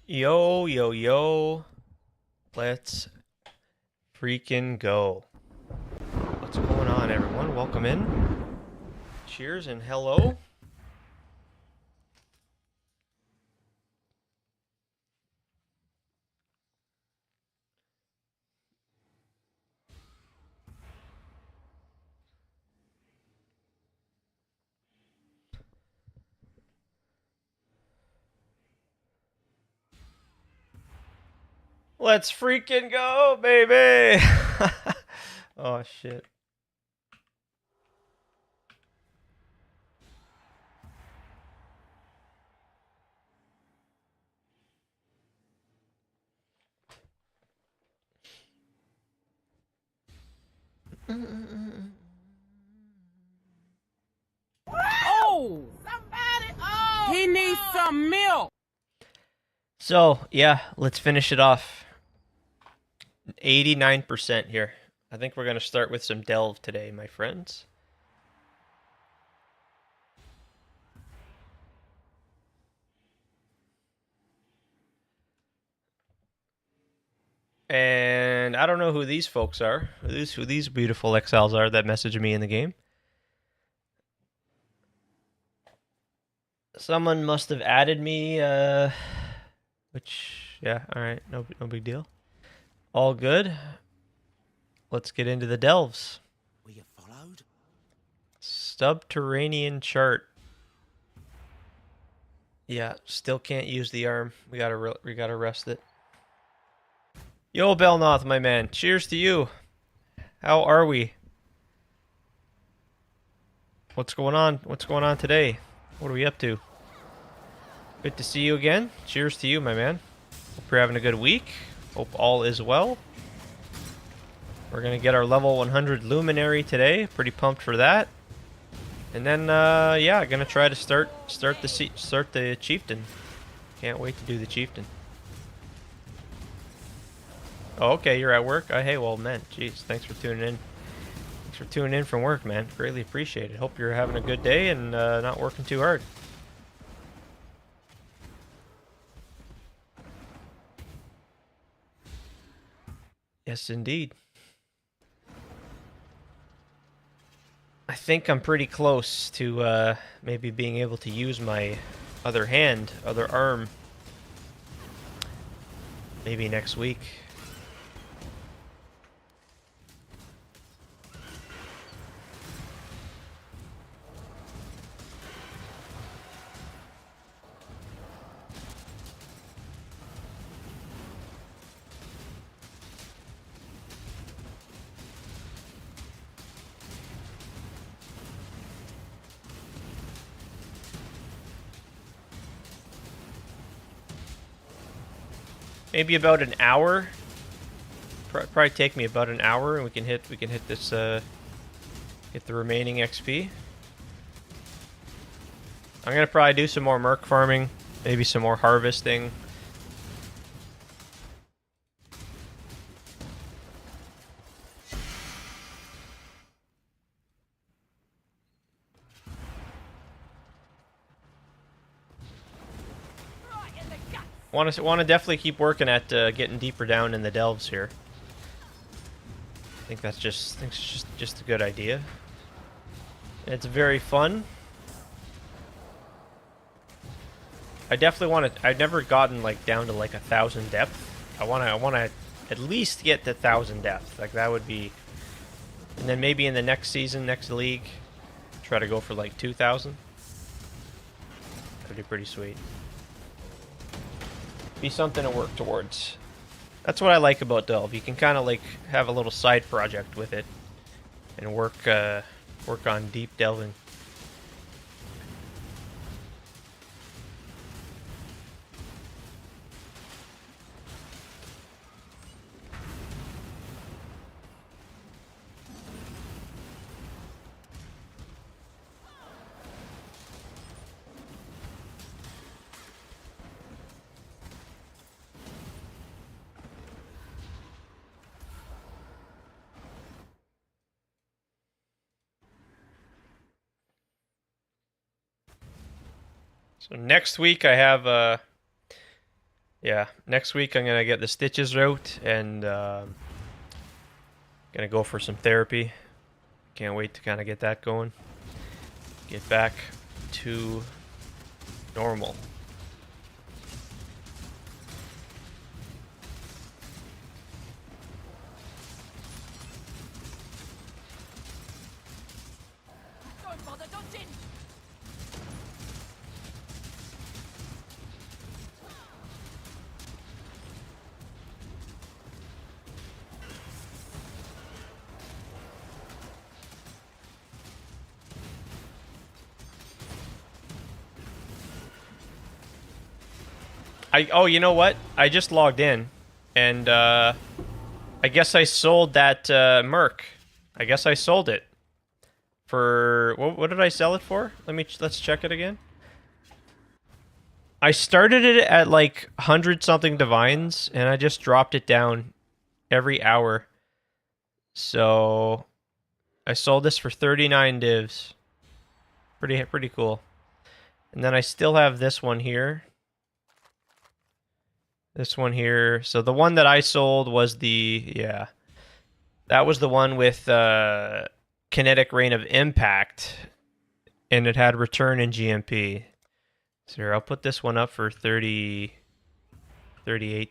Yo, yo, yo. Let's freaking go. What's going on, everyone? Welcome in. Cheers and hello. Let's freaking go, baby. Oh, shit. Oh, he needs some milk. So, yeah, let's finish it off. 89% here. I think we're going to start with some delve today, my friends. And I don't know who these folks are, who these beautiful exiles are that message me in the game. Someone must have added me, which, yeah, alright, no big deal. All good. Let's get into the delves. Were you followed? Subterranean chart. Yeah, still can't use the arm. We gotta rest it. Yo, Belnoth, my man. Cheers to you. How are we? What's going on? What's going on today? What are we up to? Good to see you again. Cheers to you, my man. Hope you're having a good week. Hope all is well. We're gonna get our level 100 Luminary today. Pretty pumped for that. And then, yeah, gonna try to start the chieftain. Can't wait to do the chieftain. Oh, okay, you're at work. Hey, well, man, jeez, thanks for tuning in. Thanks for tuning in from work, man. Greatly appreciate it. Hope you're having a good day and not working too hard. Yes, indeed. I think I'm pretty close to maybe being able to use my other hand, other arm, maybe next week. Maybe about an hour. Probably take me about an hour, and we can hit this get the remaining XP. I'm gonna probably do some more Merc farming, maybe some more harvesting. Want to definitely keep working at getting deeper down in the delves here. I think it's just a good idea. And it's very fun. I definitely want to. I've never gotten like down to like 1,000 depth. I wanna at least get to 1,000 depth. Like that would be. And then maybe in the next season, next league, try to go for like 2,000. That'd be pretty sweet. Be something to work towards. That's what I like about Delve. You can kind of like have a little side project with it and work on deep delving. So next week I have Yeah, next week I'm gonna get the stitches out and gonna go for some therapy. Can't wait to kind of get that going. Get back to normal. Don't bother dodging. Oh, you know what? I just logged in, and I guess I sold that Merc. I guess I sold it for what did I sell it for? Let's check it again. I started it at like 100 something divines, and I just dropped it down every hour. So I sold this for 39 divs. Pretty cool. And then I still have this one here. This one here. So the one that I sold was that was the one with kinetic rain of impact, and it had return in GMP. So here, I'll put this one up for 38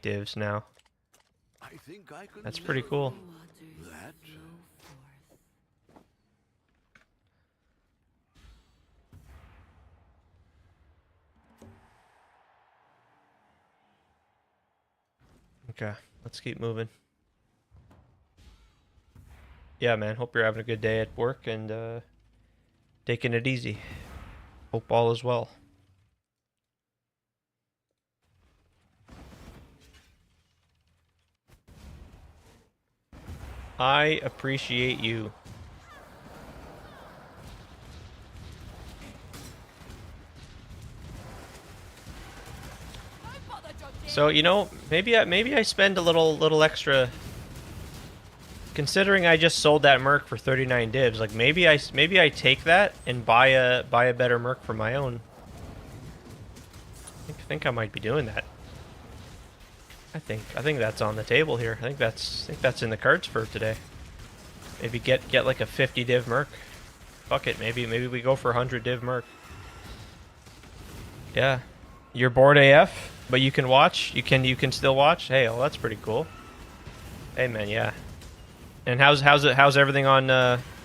divs now. I think I can That's pretty cool. that. Okay, let's keep moving. Yeah, man, hope you're having a good day at work and taking it easy. Hope all is well. I appreciate you. Don't bother dodging. So, you know, maybe I spend a little extra. Considering I just sold that Merc for 39 divs, like maybe I take that and buy a better Merc for my own. I think I might be doing that. I think that's on the table here. I think that's in the cards for today. Maybe get like a 50 div Merc. Fuck it, maybe we go for 100 div Merc. Yeah. You're bored AF, but you can watch. You can still watch. Hey, well, that's pretty cool. Hey man, yeah. And how's everything on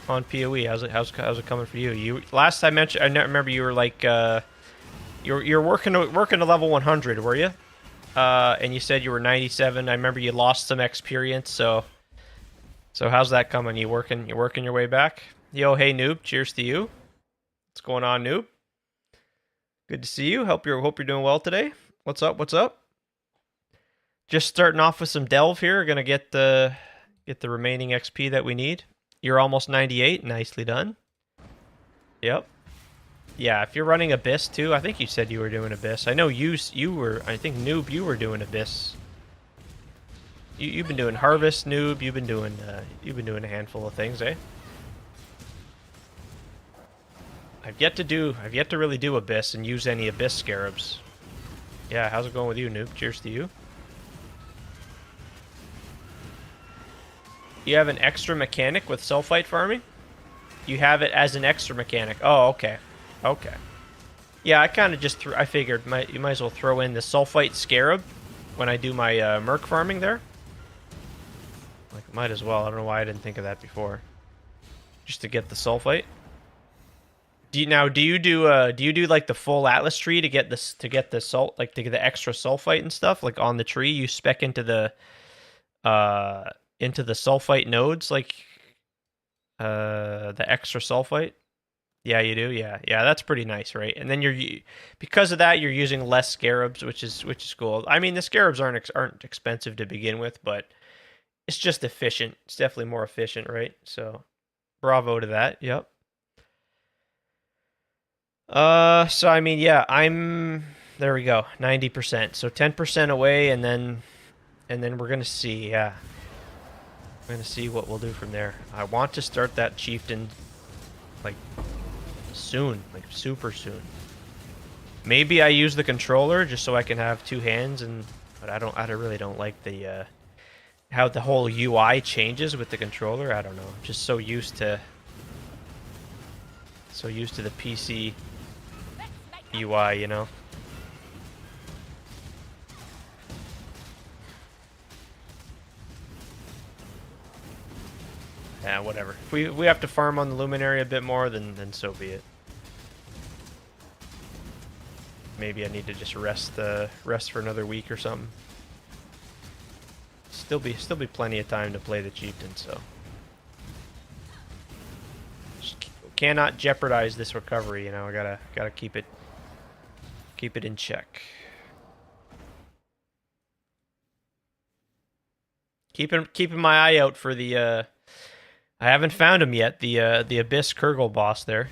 PoE? How's it coming for you? You last I mentioned, I remember you were like you're working to level 100, were you? And you said you were 97. I remember you lost some experience, so how's that coming? You working your way back? Yo, hey noob, cheers to you. What's going on, noob? Good to see you. Hope you're doing well today. What's up? Just starting off with some delve here. Gonna get the remaining XP that we need. You're almost 98. Nicely done. Yep. Yeah, if you're running Abyss too, I think you said you were doing Abyss. I know you were. I think noob, you were doing Abyss. You've been doing Harvest, noob. You've been doing a handful of things, eh? I've yet to really do Abyss and use any Abyss scarabs. Yeah, how's it going with you, noob? Cheers to you. You have an extra mechanic with sulfite farming? You have it as an extra mechanic. Oh, okay. Okay. Yeah, I kind of just I figured you might as well throw in the sulfite scarab when I do my Merc farming there. Like, might as well. I don't know why I didn't think of that before. Just to get the sulfite. Do you do like the full Atlas tree to get this to get the extra sulfite and stuff like on the tree? You spec into the sulfite nodes, like the extra sulfite. Yeah, you do. Yeah, that's pretty nice, right? And then because of that, you're using less scarabs, which is cool. I mean, the scarabs aren't expensive to begin with, but it's just efficient. It's definitely more efficient, right? So, bravo to that. Yep. So I mean, yeah, there we go, 90%. So 10% away, and then we're gonna see. Yeah. We're gonna see what we'll do from there. I want to start that chieftain like soon, like super soon. Maybe I use the controller just so I can have two hands and But I really don't like the how the whole UI changes with the controller. I don't know. I'm just so used to the PC UI, you know. Yeah, whatever. If we have to farm on the Luminary a bit more, then so be it. Maybe I need to just rest for another week or something. Still be plenty of time to play the chieftain, so just cannot jeopardize this recovery. You know, I gotta keep it in check. Keeping my eye out for the. I haven't found him yet. The Abyss Kurgle boss there.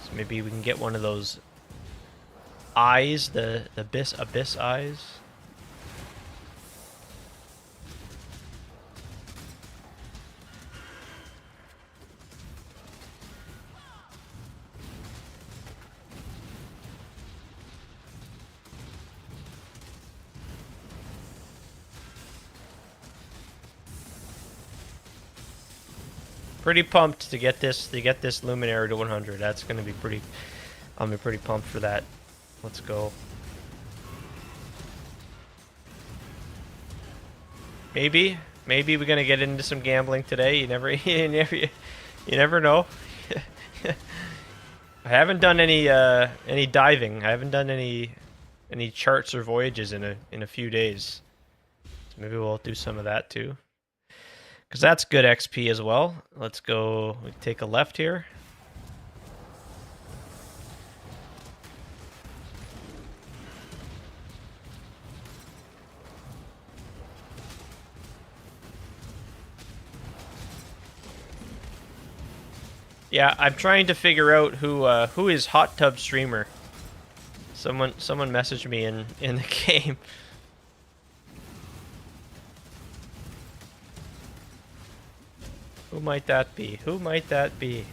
So maybe we can get one of those eyes, the Abyss eyes. Pretty pumped to get this Luminary to 100. That's gonna be pretty. I'm pretty pumped for that. Let's go. Maybe we're gonna get into some gambling today. You never know. I haven't done any diving. I haven't done any charts or voyages in a few days. So maybe we'll do some of that too. Because that's good XP as well. Let's go. We take a left here. Yeah, I'm trying to figure out who is Hot Tub Streamer. Someone messaged me in the game. Who might that be? Who might that be?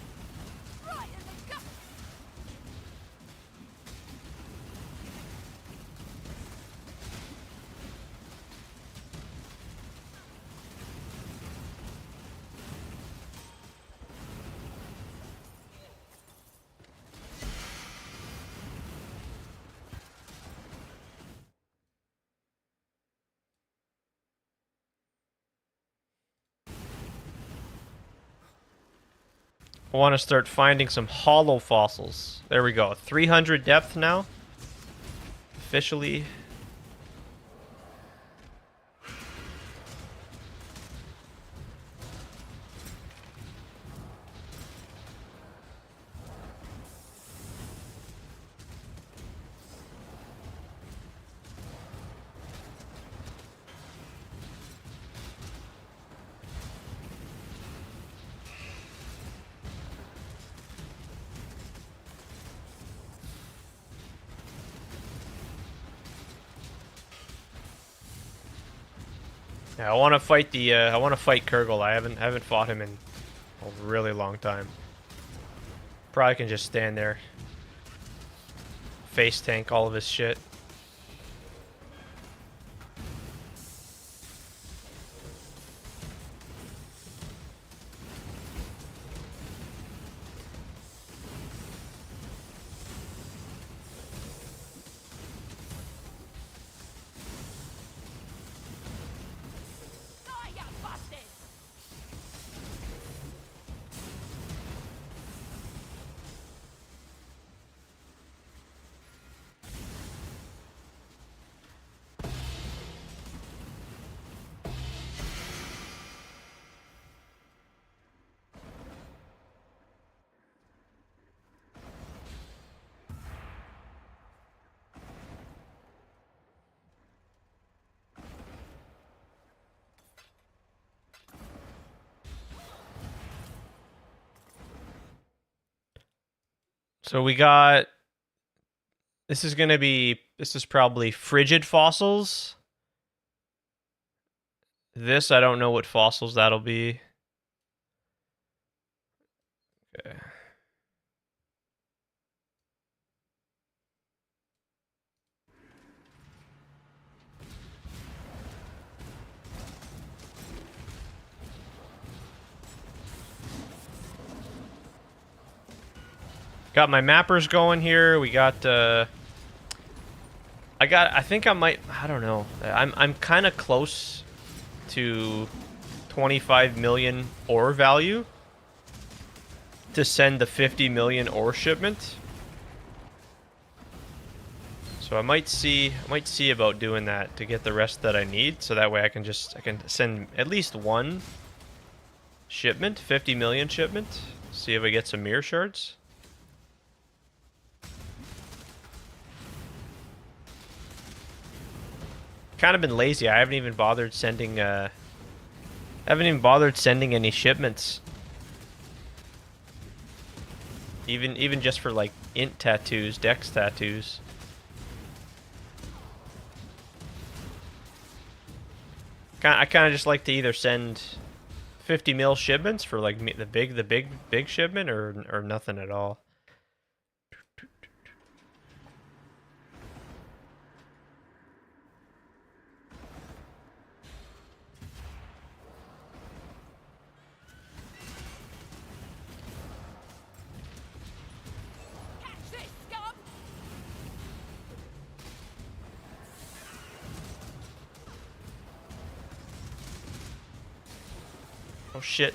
I want to start finding some hollow fossils. There we go. 300 depth now. Officially. Yeah, I want to fight the. I want to fight Kurgle. I haven't fought him in a really long time. Probably can just stand there, face tank all of his shit. Die, you bastard! So we got. This is gonna be. This is probably frigid fossils. This I don't know what fossils that'll be. Okay. Got my mappers going here. We got I think I might, I don't know. I'm kind of close to 25 million ore value to send the 50 million ore shipment. So I might see about doing that to get the rest that I need, so that way I can send at least one shipment, 50 million shipment. See if I get some mirror shards. Kind of been lazy. I haven't even bothered sending any shipments. Even just for like int tattoos, dex tattoos. I kind of just like to either send 50 mil shipments for like the big shipment or nothing at all. Catch this, scum! Oh shit.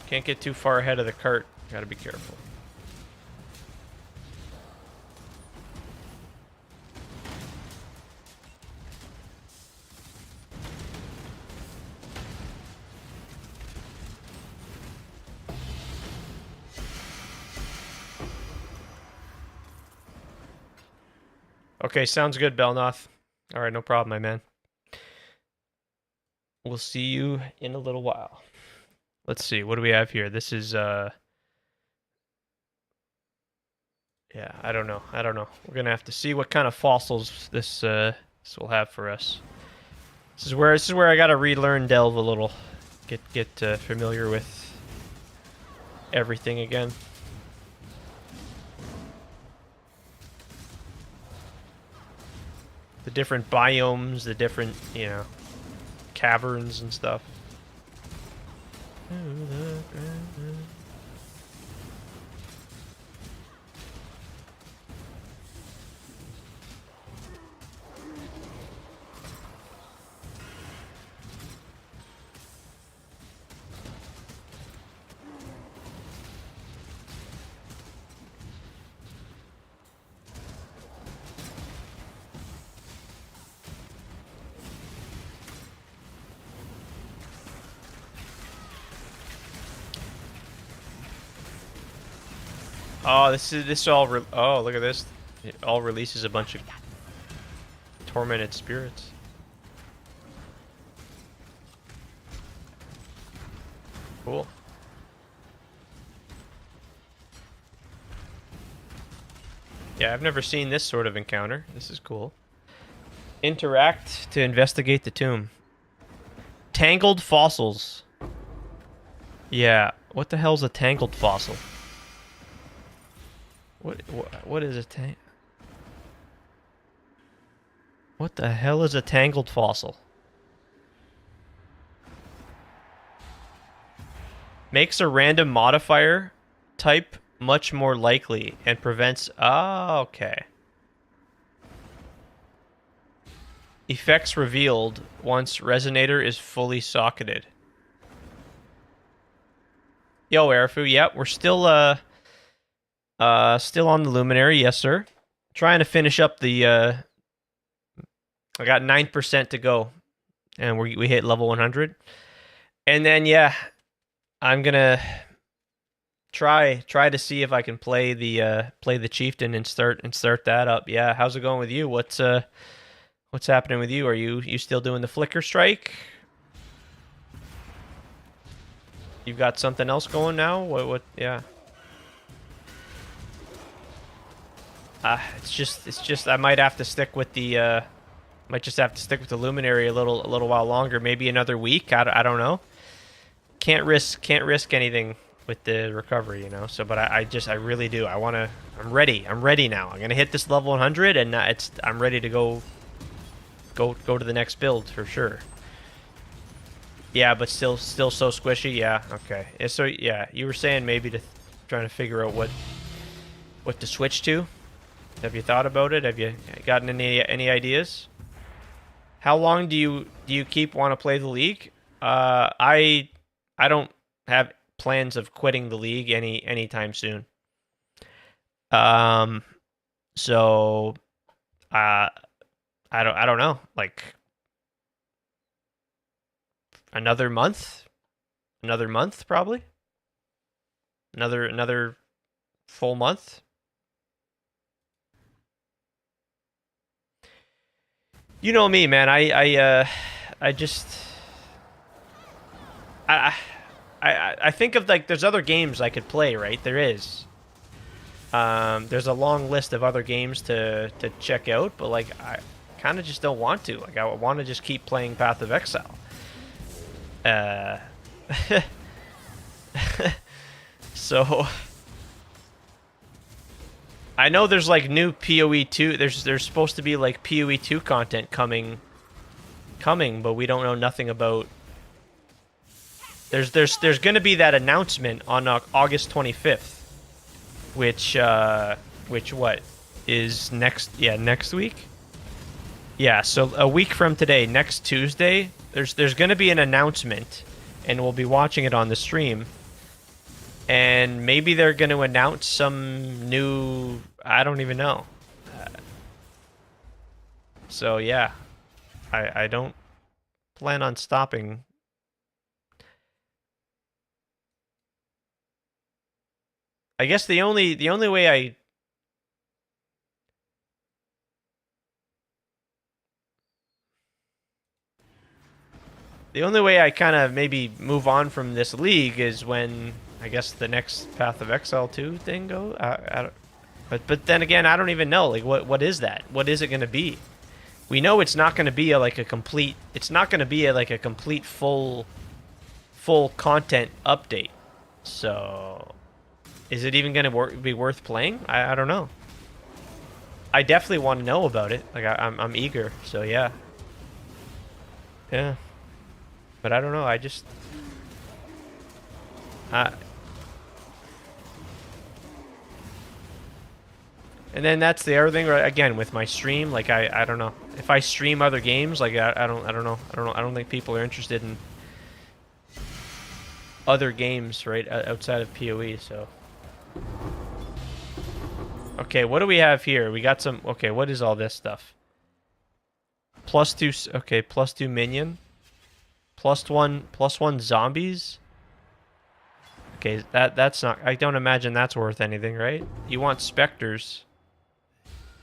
Can't get too far ahead of the cart. Gotta be careful. Okay, sounds good, Belnoth. Alright, no problem, my man. We'll see you in a little while. Let's see, what do we have here? This is, yeah, I don't know. We're gonna have to see what kind of fossils this will have for us. This is where I gotta relearn Delve a little. Get familiar with everything again. The different biomes, the different, you know, caverns and stuff. Oh, this all. Oh, look at this! It all releases a bunch of tormented spirits. Cool. Yeah, I've never seen this sort of encounter. This is cool. Interact to investigate the tomb. Tangled fossils. Yeah, what the hell's a tangled fossil? What is a tang? What the hell is a tangled fossil? Makes a random modifier type much more likely and prevents. Ah, okay. Effects revealed once resonator is fully socketed. Yo, Airfu, yep, we're still still on the Luminary, yes sir. Trying to finish up the I got 9% to go. And we hit level 100. And then yeah, I'm gonna try to see if I can play the chieftain and start that up. Yeah, how's it going with you? What's happening with you? Are you still doing the flicker strike? You've got something else going now? What yeah. It's just I might have to stick with the might just have to stick with the Luminary a little while longer, maybe another week. I don't know. Can't risk anything with the recovery, you know. So, but I really do. I'm ready. I'm ready now. I'm gonna hit this level 100, and I'm ready to go to the next build for sure. Yeah, but still so squishy. Yeah. Okay. So yeah, you were saying maybe to trying to figure out what to switch to. Have you thought about it? Have you gotten any ideas? How long do you keep want to play the league? I don't have plans of quitting the league anytime soon. Um, so uh, I don't know, like another month, probably, another full month. You know me, man. I just I I think of like there's other games I could play, right? There is. There's a long list of other games to check out, but like I kind of just don't want to. Like I want to just keep playing Path of Exile. So I know there's like new PoE 2. There's supposed to be like PoE 2 content coming, but we don't know nothing about. There's going to be that announcement on August 25th. Which what is next? Yeah, next week. Yeah, so a week from today, next Tuesday, there's going to be an announcement, and we'll be watching it on the stream. And maybe they're going to announce some new. I don't even know. So yeah, I don't plan on stopping. I guess the only way I kind of maybe move on from this league is when I guess the next Path of Exile 2 thing go. I don't, but then again, I don't even know like what is that? What is it going to be? We know it's not going to be like a complete. It's not going to be like a complete full content update. So. Is it even going to be worth playing? I don't know. I definitely want to know about it. Like I'm eager. So yeah. Yeah. But I don't know. I just. And then that's the other thing. Right? Again, with my stream, like I don't know if I stream other games. Like I don't know. I don't think people are interested in other games right outside of PoE. So. Okay, what do we have here? We got some. Okay, what is all this stuff? +2. Okay, +2 minion. +1 zombies. Okay, that's not. I don't imagine that's worth anything, right? You want specters.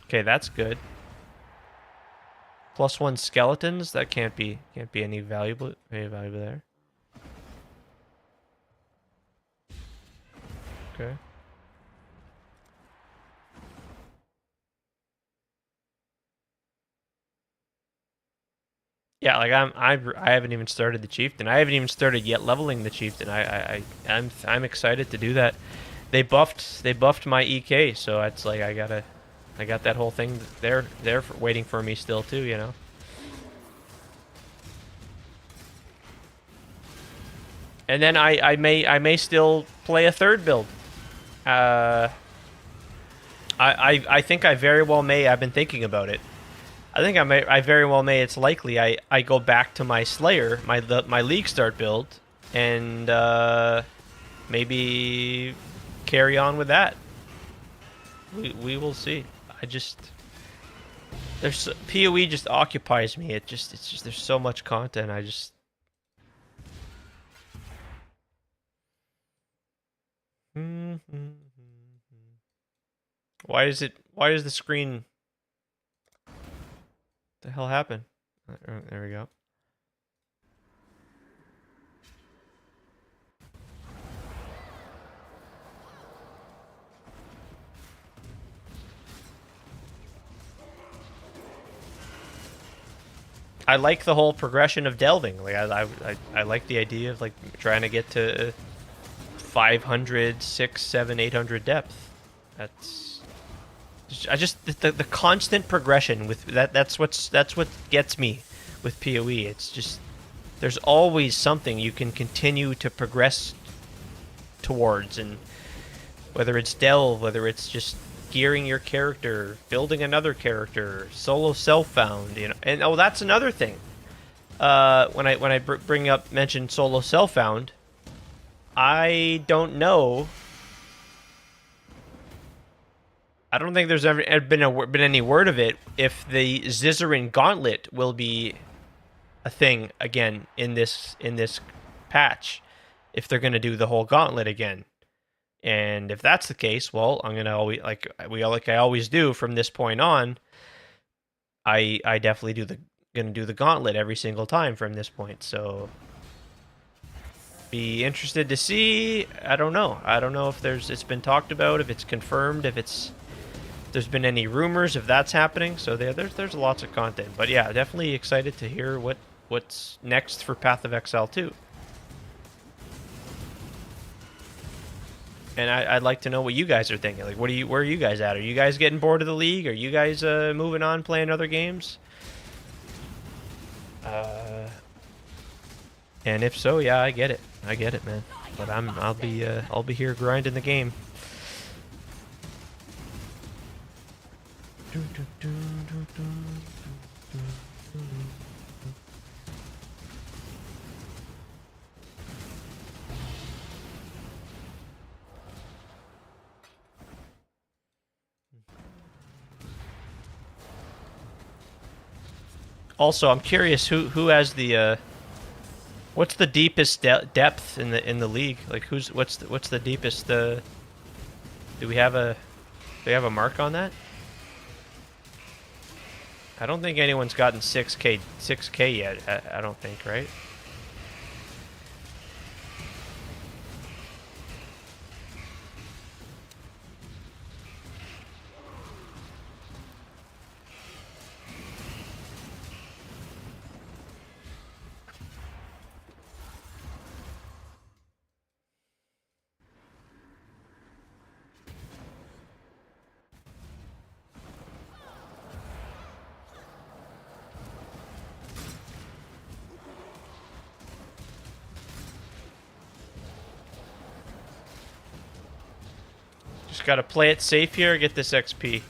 Okay, that's good. +1 skeletons. That can't be any valuable there. Okay. Yeah, like I haven't even started the chieftain. I haven't even started yet leveling the chieftain. I'm excited to do that. They buffed my EK, so it's like I got that whole thing there waiting for me still too, you know. And then I may still play a third build. I think I very well may. I've been thinking about it. I think I very well may. It's likely I go back to my Slayer, my League Start build, and maybe carry on with that. We will see. There's PoE just occupies me. It's just there's so much content. Why is the screen? The hell happened? There we go. I like the whole progression of delving. Like I like the idea of like trying to get to 500, 600, 700, 800 depth. That's the constant progression with that. That's what gets me with PoE. It's just there's always something you can continue to progress towards, and whether it's delve, whether it's just gearing your character, building another character, solo self-found, you know. And oh, that's another thing. When I mention solo self-found, I don't know. I don't think there's ever been any word of it if the Zizarin Gauntlet will be a thing again in this patch, if they're gonna do the whole gauntlet again. And if that's the case, well, I'm gonna always like I always do from this point on. I definitely gonna do the gauntlet every single time from this point. So be interested to see. I don't know if it's been talked about, if it's confirmed, if there's been any rumors if that's happening. So there's lots of content. But yeah, definitely excited to hear what's next for Path of Exile 2. And I'd like to know what you guys are thinking. Like, where are you guys at? Are you guys getting bored of the league? Are you guys moving on, playing other games? And if so, yeah, I get it, man. But I'll be here grinding the game. Also, I'm curious who has the what's the deepest depth in the league? Like, what's the deepest? Do we have a mark on that? I don't think anyone's gotten 6K yet. I don't think, right? Just gotta play it safe here, get this XP.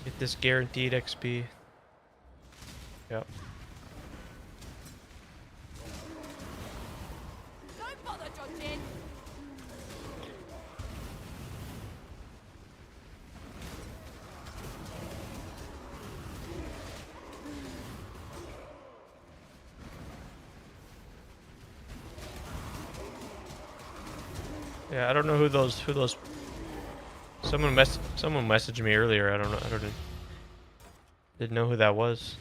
Get this guaranteed XP. Yep. Don't bother dodging. Yeah, I don't know who those someone messaged me earlier. I don't know. Didn't know who that was.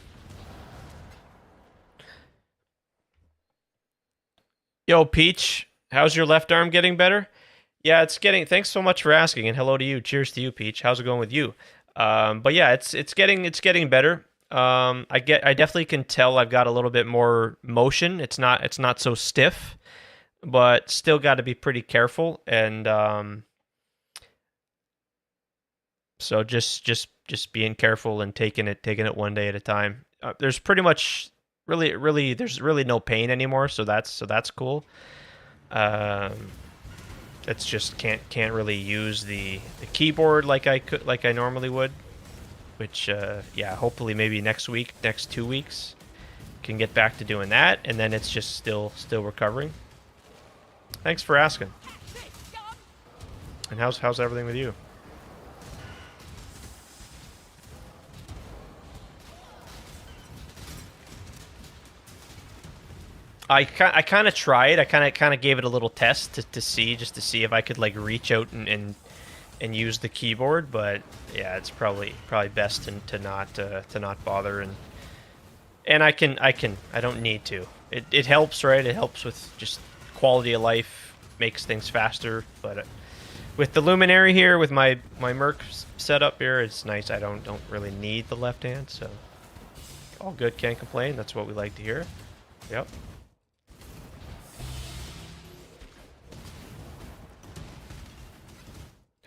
Yo, Peach, how's your left arm getting better? Yeah, it's getting. Thanks so much for asking, and hello to you. Cheers to you, Peach. How's it going with you? But yeah, it's getting better. I definitely can tell I've got a little bit more motion. It's not so stiff, but still got to be pretty careful. And so just being careful and taking it one day at a time. There's pretty much there's really no pain anymore, so that's cool. It's just can't really use the keyboard like I normally would, which yeah, hopefully maybe next 2 weeks can get back to doing that, and then it's just still recovering. Thanks for asking. And how's everything with you? I kind of tried. I kind of gave it a little test to see if I could like reach out and use the keyboard, but yeah, it's probably best to not bother, and I don't need to. It helps, right? It helps with just quality of life, makes things faster, but with the Luminary here, with my Merc setup here, it's nice. I don't really need the left hand, so all good, can't complain. That's what we like to hear. Yep.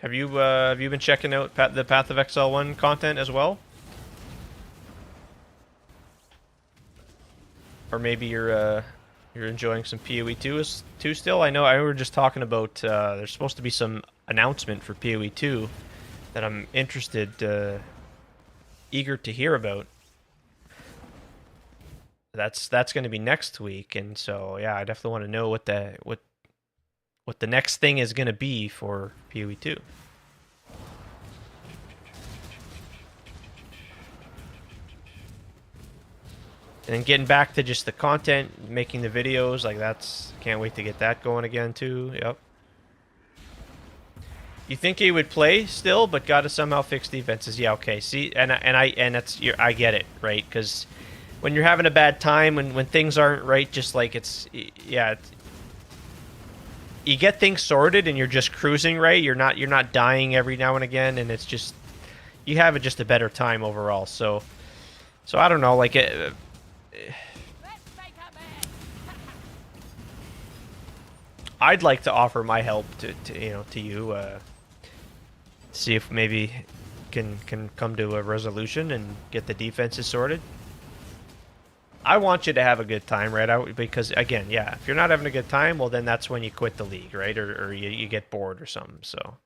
Have you been checking out the Path of Exile 1 content as well? Or maybe you're You're enjoying some PoE 2 still? I know we were just talking about there's supposed to be some announcement for PoE 2 that I'm interested, eager to hear about. That's going to be next week, and so yeah, I definitely want to know what the next thing is going to be for PoE 2. And then getting back to just the content, making the videos, like can't wait to get that going again too. Yep. You think he would play still, but got to somehow fix defenses? Yeah, okay. See, and I get it, right? Because when you're having a bad time, when things aren't right, just like you get things sorted and you're just cruising, right? You're not dying every now and again, and it's just you have just a better time overall. So I don't know, like Let's make a bet. I'd like to offer my help to you. See if maybe can come to a resolution and get the defenses sorted. I want you to have a good time, right? Because again, yeah, if you're not having a good time, well then that's when you quit the league, right? Or you get bored or something. So.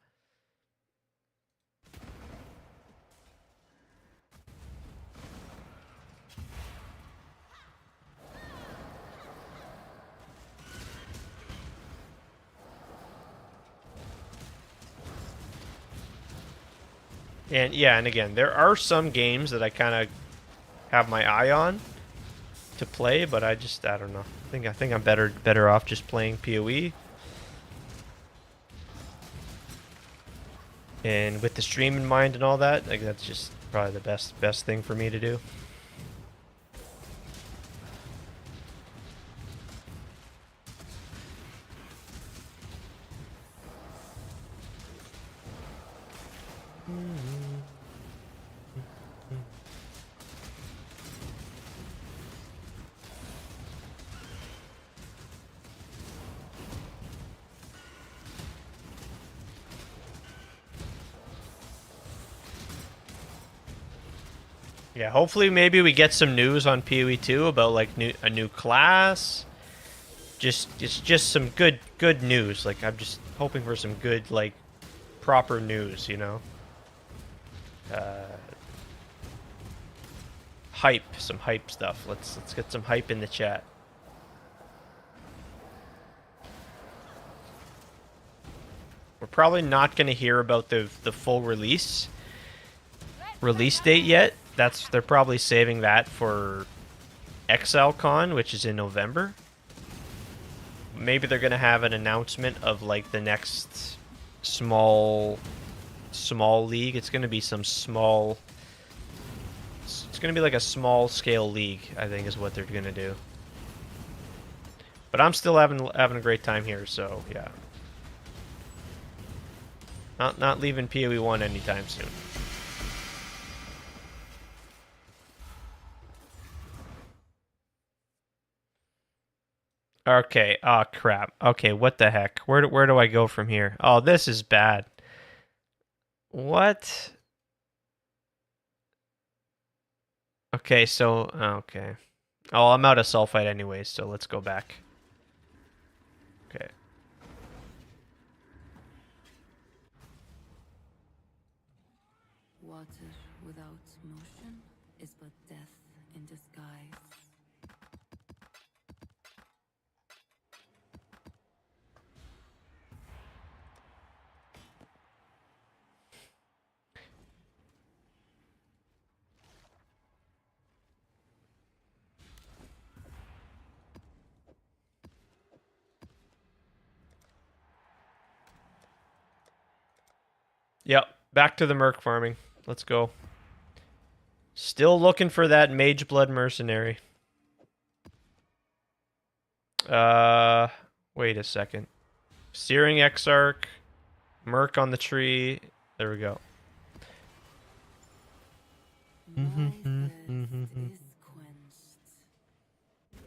And yeah, and again, there are some games that I kind of have my eye on to play, but I don't know. I think I'm better off just playing PoE. And with the stream in mind and all that, like that's just probably the best thing for me to do. Yeah, hopefully maybe we get some news on PoE 2 about like a new class. It's just some good news. Like I'm just hoping for some good like proper news, you know. Some hype stuff. Let's get some hype in the chat. We're probably not going to hear about the full release date yet. They're probably saving that for ExileCon, which is in November. Maybe they're going to have an announcement of like the next small league. It's going to be some small. It's going to be like a small scale league, I think, is what they're going to do. But I'm still having a great time here, so yeah. Not leaving PoE 1 anytime soon. Okay. Oh crap. Okay, what the heck? Where do I go from here? Oh, this is bad. What? Okay, so okay. Oh, I'm out of sulfite anyways, so let's go back. Okay. Water without motion is but death in disguise. Yep, back to the Merc Farming. Let's go. Still looking for that Mage Blood Mercenary. Wait a second. Searing Exarch, Merc on the tree. There we go. My thirst is quenched.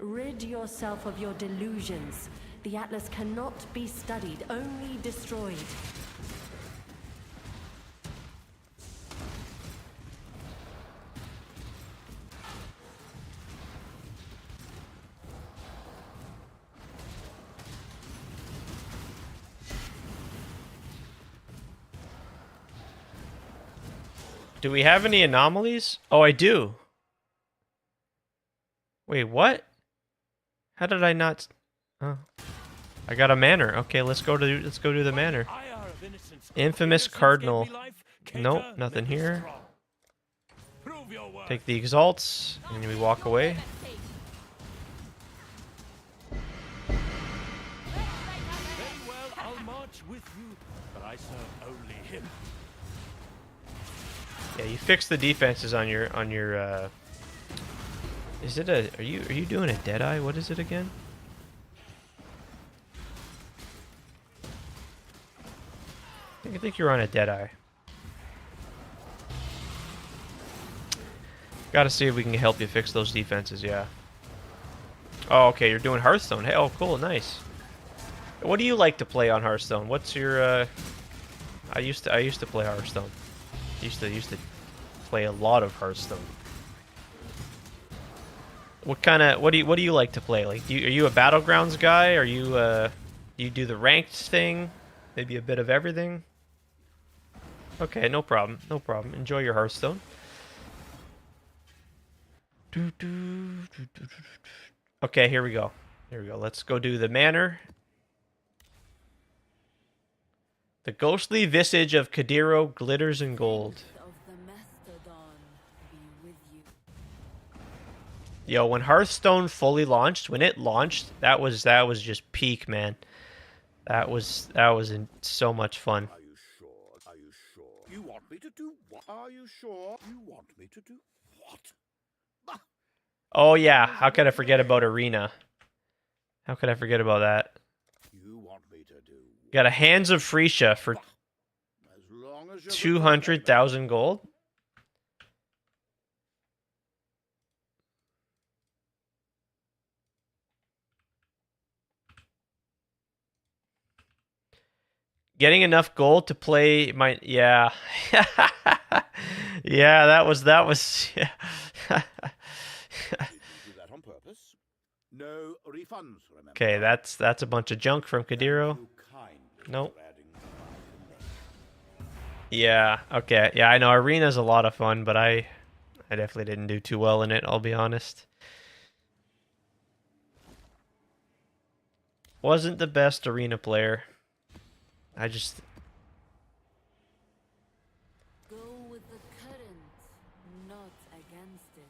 Rid yourself of your delusions. The Atlas cannot be studied, only destroyed. Do we have any anomalies? Oh, I do. Wait, what? How did I not? Oh, I got a manor. Okay, let's go to the manor. Infamous Cardinal. Nope, nothing here. Take the exalts, and we walk away. Yeah, you fix the defenses on your is it a are you doing a Deadeye? What is it again? I think you're on a Deadeye. Gotta see if we can help you fix those defenses, yeah. Oh, okay, you're doing Hearthstone. Hey, oh, cool, nice. What do you like to play on Hearthstone? What's your I used to play Hearthstone. Used to play a lot of Hearthstone. What do you like to play? Like, are you a Battlegrounds guy? Are you do you do the ranked thing? Maybe a bit of everything? Okay, no problem. No problem. Enjoy your Hearthstone. Okay, here we go. Here we go. Let's go do the manor. The ghostly visage of Kadiro glitters in gold. Yo, when Hearthstone fully launched, when it launched, that was just peak, man. That was so much fun. Are you sure? Are you sure? You want me to do what? Are you sure? You want me to do what? Oh yeah, how could I forget about Arena? How could I forget about that? You want me to do what? Got a Hands of Freesia for As long as you're 200,000 gold. Getting enough gold to play my yeah. Yeah, that was yeah. Did you do that on purpose? No refunds, remember. Okay, that's a bunch of junk from Kadiro. You kindly Nope. for adding to my collection. Yeah, okay. Yeah, I know Arena's a lot of fun, but I definitely didn't do too well in it, I'll be honest. Wasn't the best Arena player. I just Go with the current, not against it.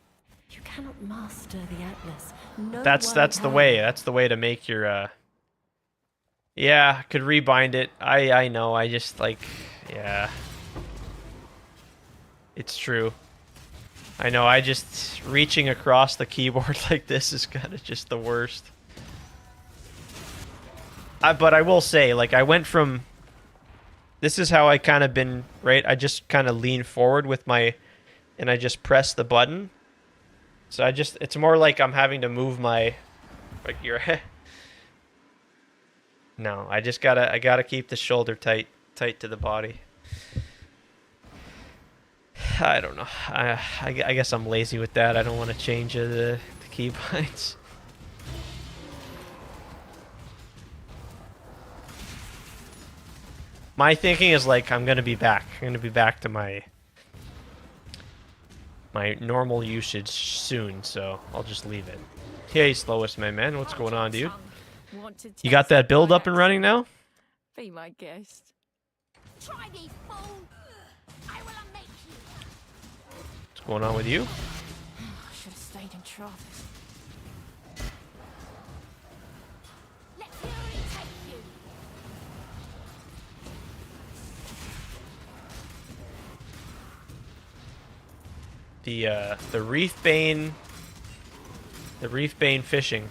You cannot master the Atlas. No that's one the can. way. That's the way to make your yeah, could rebind it. I know. I just like yeah. It's true. I know. I just reaching across the keyboard like this is kind of just the worst. But I will say, like, I went from this is how I kind of been, right? I just kind of lean forward with my and I just press the button. So it's more like I'm having to move my like your No, I gotta keep the shoulder tight to the body. I don't know. I guess I'm lazy with that. I don't want to change the keybinds. My thinking is like I'm gonna be back. I'm gonna be back to my normal usage soon, so I'll just leave it. Hey, Slowest, my man, what's going on, dude? You got that build up and running now? Be my guest. Try me, fool! I will unmake you! What's going on with you? I should have stayed in Travis. Let fury take you! The Reefbane fishing.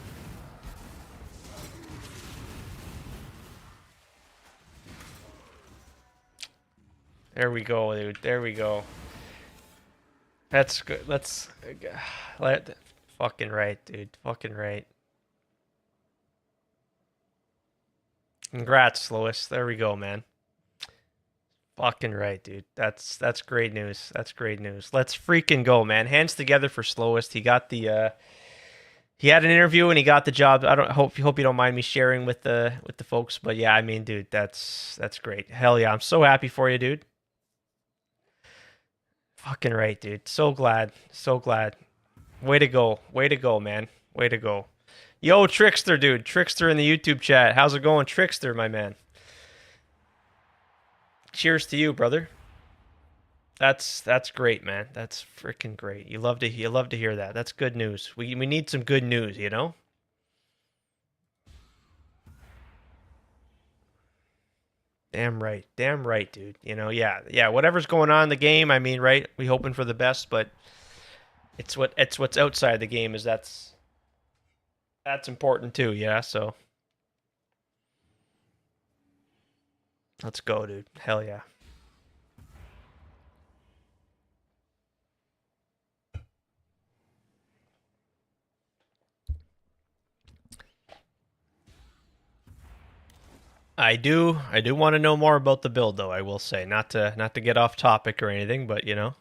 There we go, dude. There we go. That's good. Fucking right, dude. Fucking right. Congrats, Lois. There we go, man. Fucking right, dude. That's great news. That's great news. Let's freaking go, man. Hands together for Slowest. He got the he had an interview and he got the job. I hope you don't mind me sharing with the folks, but yeah, I mean, dude, that's great. Hell yeah. I'm so happy for you, dude. Fucking right, dude. So glad. So glad. Way to go. Way to go, man. Way to go. Yo, Trickster, dude. Trickster in the YouTube chat. How's it going, Trickster, my man? Cheers to you, brother. That's great, man. That's freaking great. You love to hear that. That's good news. We need some good news, you know? Damn right. Damn right, dude. You know, yeah, whatever's going on in the game, I mean, right? We hoping for the best, but it's what's outside the game is that's important too, yeah, so let's go, dude. Hell yeah. I do want to know more about the build though, I will say. Not to get off topic or anything, but you know.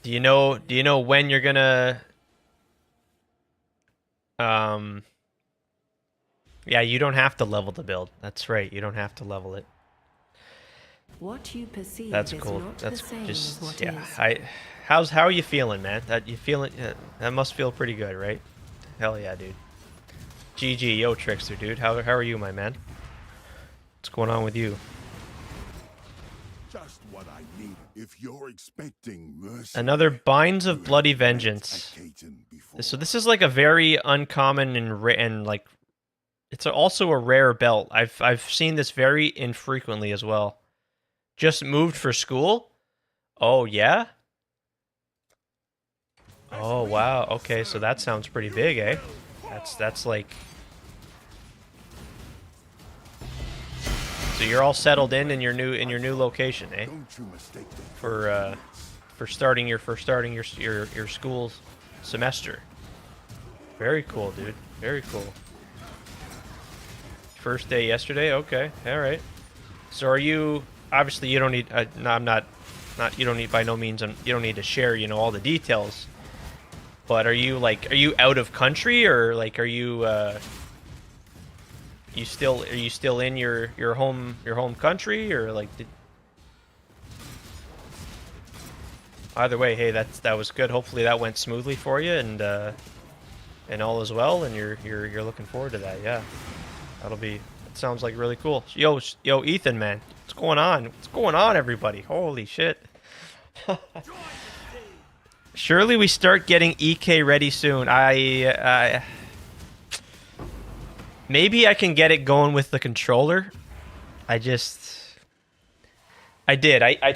Do you know when you're gonna yeah, you don't have to level the build. That's right. You don't have to level it. What you perceive That's is cool. not That's the same just as what yeah. is. How are you feeling, man? That you feeling? That must feel pretty good, right? Hell yeah, dude. GG, yo, Trickster, dude. How are you, my man? What's going on with you? Just what I need. If you're expecting mercy, Another Binds you of have Bloody met Vengeance. a Caton before. So this is like a very uncommon and like it's also a rare belt. I've seen this very infrequently as well. Just moved for school? Oh yeah? Oh wow. Okay, so that sounds pretty big, eh? That's like so you're all settled in your new location, eh? Don't you mistake them For starting your school semester. Very cool, dude. Very cool. First day yesterday. Okay. All right. So are you obviously you don't need no, I'm not you don't need by no means you don't need to share, you know, all the details. But are you out of country or like are you still in your home country or like either way, hey, that was good. Hopefully that went smoothly for you and all is well and you're looking forward to that. Yeah. It sounds like really cool. Yo Ethan, man. What's going on? What's going on, everybody? Holy shit. Surely we start getting EK ready soon. Maybe I can get it going with the controller. I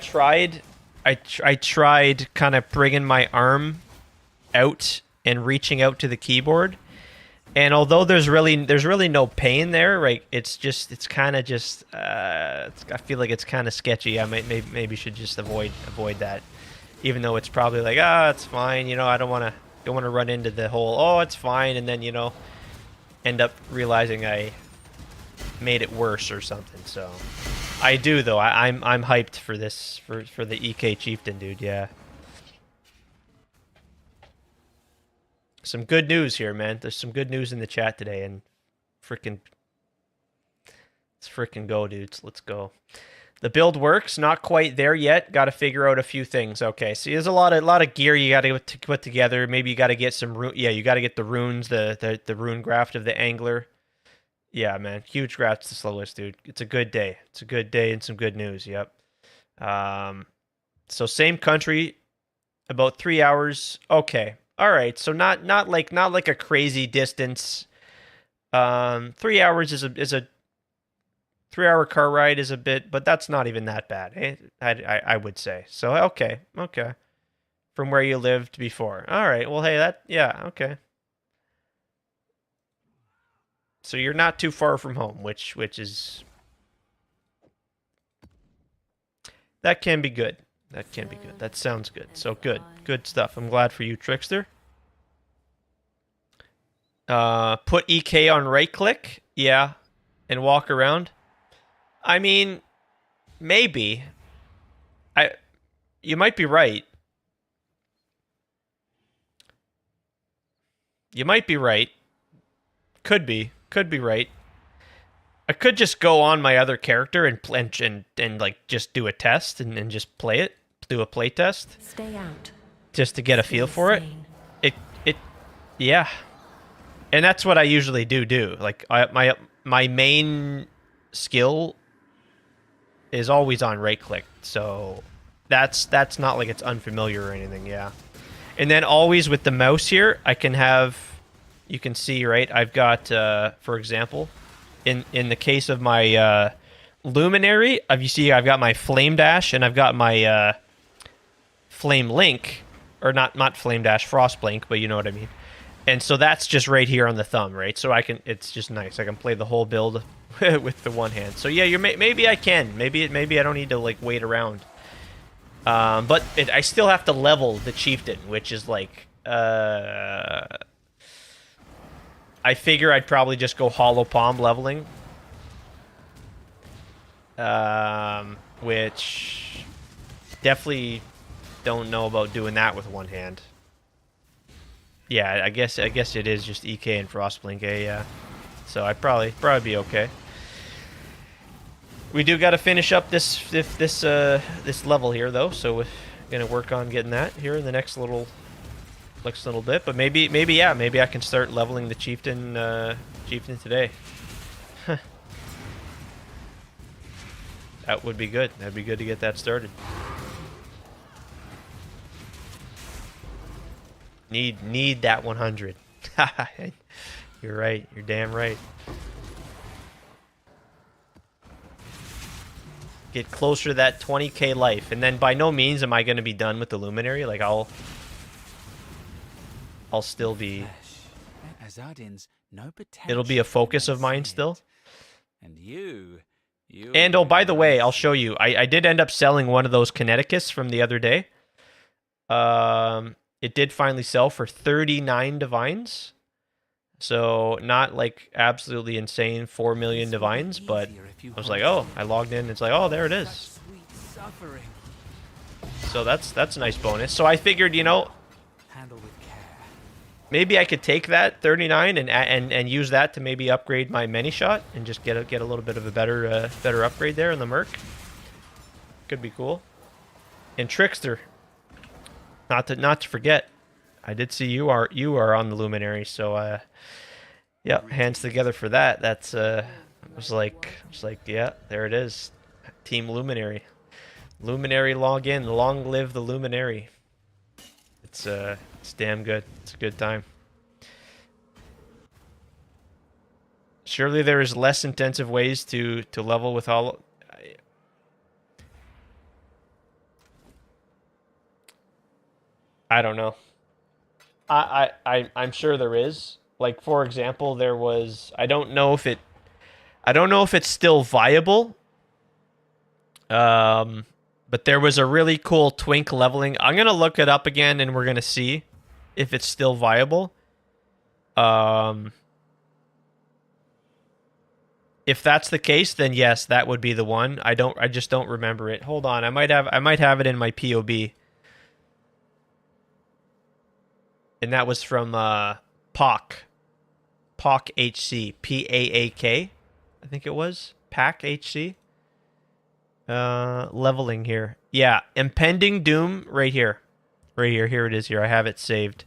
tried kind of bringing my arm out and reaching out to the keyboard. And although there's really no pain there, right? I feel like it's kind of sketchy. I maybe should just avoid that, even though it's probably like it's fine. You know, I don't want to run into the whole it's fine, and then you know, end up realizing I made it worse or something. So I do though. I'm hyped for this for the EK Chieftain, dude. Yeah. Some good news here, man. There's some good news in the chat today, and let's freaking go, dudes. Let's go. The build works, not quite there yet. Got to figure out a few things. Okay, so there's a lot of gear you got to put together. Maybe you got to get some you got to get the runes, the rune graft of the angler. Yeah, man, huge grafts to slowest, dude. It's a good day. It's a good day and some good news. Yep. So same country, about 3 hours. Okay. All right, so not like a crazy distance. 3 hours is a 3 hour car ride is a bit, but that's not even that bad. Eh? I would say. So okay. From where you lived before. All right. Well, hey, okay. So you're not too far from home, which is that can be good. That can be good. That sounds good. So good. Good stuff. I'm glad for you, Trickster. Put EK on right click. Yeah. And walk around. I mean, maybe. You might be right. You might be right. Could be right. I could just go on my other character and like just do a test and just play it, do a play test, Stay out. just to get a Stay feel for it. sane. Yeah, and that's what I usually do. Like my main skill is always on right click, so that's not like it's unfamiliar or anything. Yeah, and then always with the mouse here, I can have, you can see, right, I've got for example, in the case of my Luminary, you see I've got my Flame Dash and I've got my Flame Link, or not Flame Dash, Frost Blink, but you know what I mean. And so that's just right here on the thumb, right? So I can, it's just nice. I can play the whole build with the one hand. So yeah, maybe I can. Maybe I don't need to like wait around. But I still have to level the chieftain, which is like I figure I'd probably just go hollow palm leveling. Which definitely don't know about doing that with one hand. Yeah, I guess it is just EK and Frostblink, yeah. So I'd probably be okay. We do got to finish up this level here though, so we're gonna work on getting that here in the next little bit. But maybe I can start leveling the chieftain today. That would be good. That'd be good to get that started. Need that 100. You're right. You're damn right. Get closer to that 20k life, and then by no means am I going to be done with the Luminary. Like I'll still be. It'll be a focus of mine still. And you. And oh, by the way, I'll show you. I did end up selling one of those Kineticus from the other day. It did finally sell for 39 divines. So not like absolutely insane 4 million divines, but I was like, oh, I logged in. It's like, oh, there it is. So that's a nice bonus. So I figured, you know, maybe I could take that 39 and use that to maybe upgrade my many shot and just get a little bit of a better upgrade there in the Merc. Could be cool. And Trickster. Not to forget, I did see you are on the Luminary, so yeah, hands together for that. That's I was like, yeah, there it is, Team Luminary. Luminary log in, long live the Luminary. It's damn good. It's a good time. Surely there is less intensive ways to level with all. I don't know. I'm sure there is. Like, for example, there was, I don't know if it's still viable. But there was a really cool twink leveling. I'm going to look it up again and we're going to see if it's still viable. If that's the case, then yes, that would be the one. I just don't remember it. Hold on. I might have it in my POB. And that was from POC HC, PAAK, I think it was PAC HC. Leveling here, yeah. Impending Doom, right here. Here it is. Here I have it saved.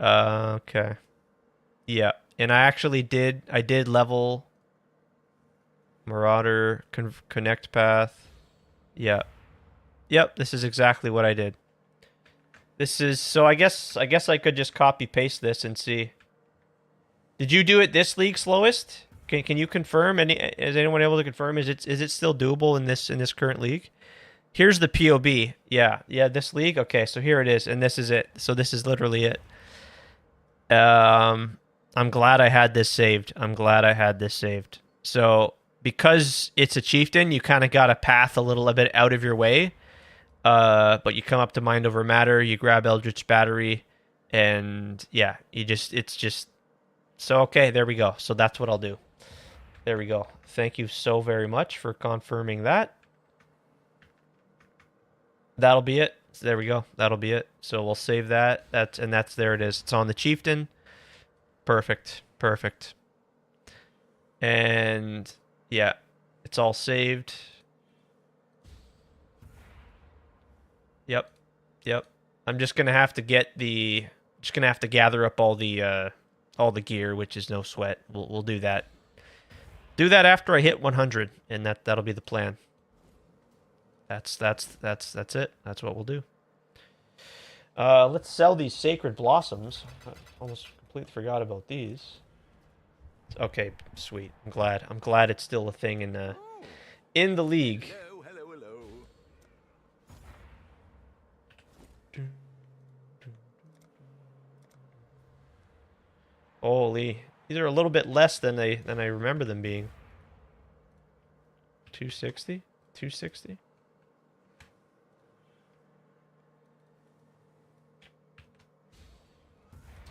Okay, yeah. And I actually did level Marauder Connect Path. Yeah, yep. This is exactly what I did. This is, so I guess I could just copy paste this and see. Did you do it this league, Slowest? Can you confirm? Is anyone able to confirm? Is it still doable in this current league? Here's the POB. Yeah, this league. Okay, so here it is, and this is it. So this is literally it. I'm glad I had this saved. So because it's a chieftain, you kind of got a path a little bit out of your way. But you come up to Mind Over Matter, you grab Eldritch Battery, and yeah, it's just, so okay, there we go. So that's what I'll do. There we go. Thank you so very much for confirming that. That'll be it. So there we go. That'll be it. So we'll save that. There it is. It's on the chieftain. Perfect. And yeah, it's all saved. Yep. Yep. I'm just gonna have to get the just gonna have to gather up all the gear, which is no sweat. We'll do that. Do that after I hit 100, and that'll be the plan. That's it. That's what we'll do. Let's sell these sacred blossoms. I almost completely forgot about these. Okay, sweet. I'm glad it's still a thing in the league. Hello, hello, hello. Holy, these are a little bit less than I remember them being. 260? 260?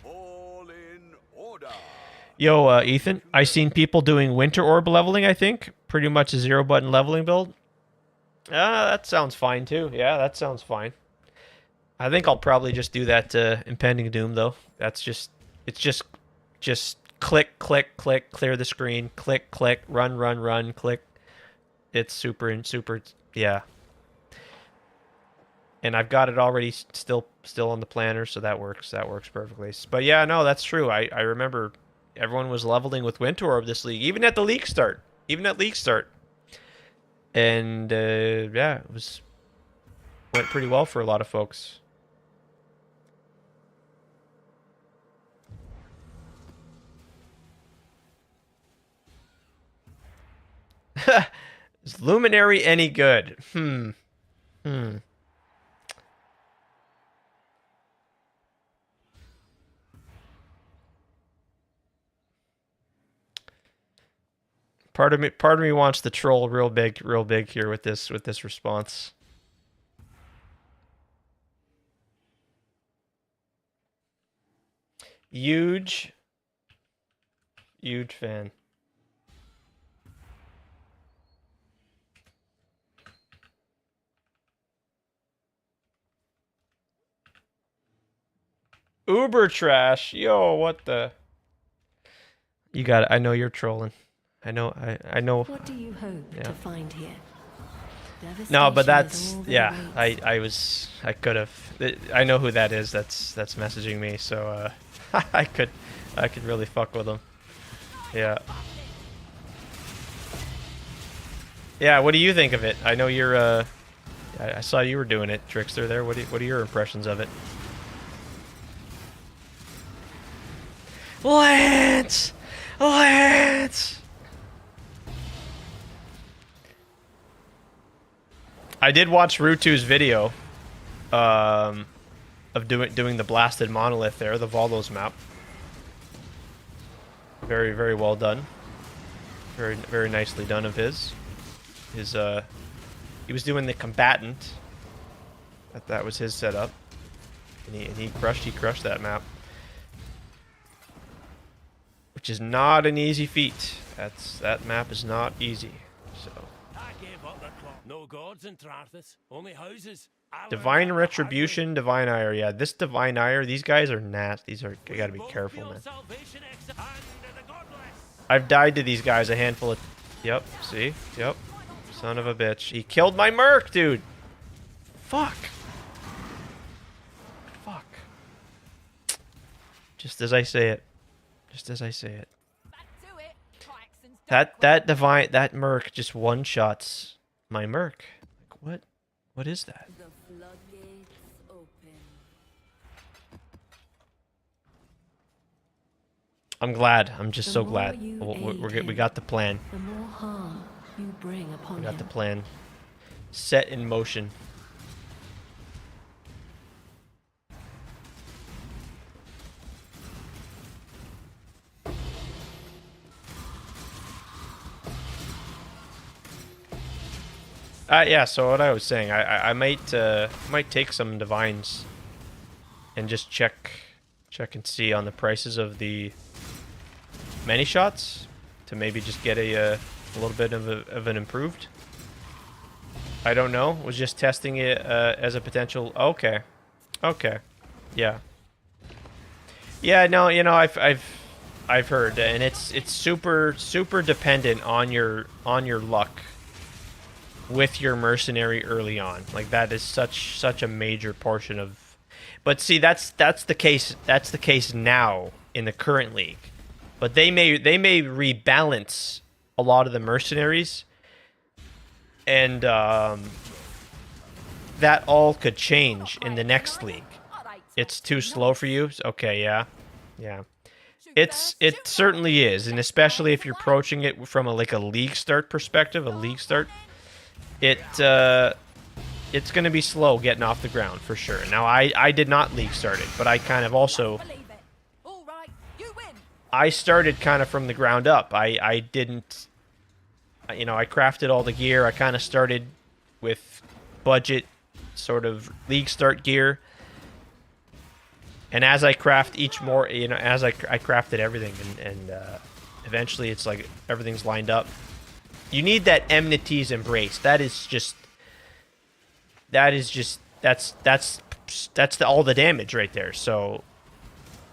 All in order. Yo, Ethan, I seen people doing winter orb leveling, I think. Pretty much a 0-button leveling build. That sounds fine, too. Yeah, that sounds fine. I think I'll probably just do that Impending Doom, though. It's just click, click, click, clear the screen, click, click, run, run, run, click. It's super, yeah. And I've got it already still on the planner, so that works. That works perfectly. But yeah, no, that's true. I remember everyone was leveling with Winter Orb this league, even at the league start. And yeah, went pretty well for a lot of folks. Is Luminary any good? Part of me wants to troll real big here with this response. Huge fan. Uber trash. Yo, what the? You got it. I know you're trolling. I know. What do you hope to find here? No, but Devastation is that's all that yeah. awaits. I could have. I know who that is. That's messaging me. So I could really fuck with him. Yeah. Yeah. What do you think of it? I know you're. I saw you were doing it, Trickster. There. What are your impressions of it? Lance! I did watch Rutu's video of doing the blasted monolith there, the Valdos map. Very, very well done. Very, very nicely done of his. He was doing the combatant. That was his setup. And he crushed that map. Which is not an easy feat. That map is not easy. So I gave up the clock. No gods in Tharthis, only houses. Divine Retribution, Divine Ire. Yeah, this Divine Ire, these guys are nasty. You gotta be careful, man. I've died to these guys a handful of... Yep, see? Yep. Son of a bitch. He killed my Merc, dude! Fuck. Just as I say it. That Merc just one-shots my Merc. Like, what is that? The floodgates open. I'm glad. I'm just The so more glad. you We aid got the plan. The more harm you bring upon We got him. the plan set in motion. Yeah, so what I was saying, I might take some divines and just check and see on the prices of the many shots to maybe just get a little bit of an improved. I don't know. Was just testing it as a potential. Okay. Yeah. Yeah. No, I've I've heard, and it's super dependent on your luck with your mercenary early on. Like that is such a major portion of. But see, that's the case. That's the case now in the current league. But they may rebalance a lot of the mercenaries, and that all could change in the next league. It's too slow for you. Okay, yeah. It certainly is, and especially if you're approaching it from a league start perspective, it's going to be slow getting off the ground for sure. Now I did not league start it, but I kind of also I started kind of from the ground up. I didn't, you know, I crafted all the gear. I kind of started with budget sort of league start gear. And as I craft each more, you know, as I crafted everything, and eventually it's like everything's lined up. You need that enmity's embrace. That's all the damage right there. So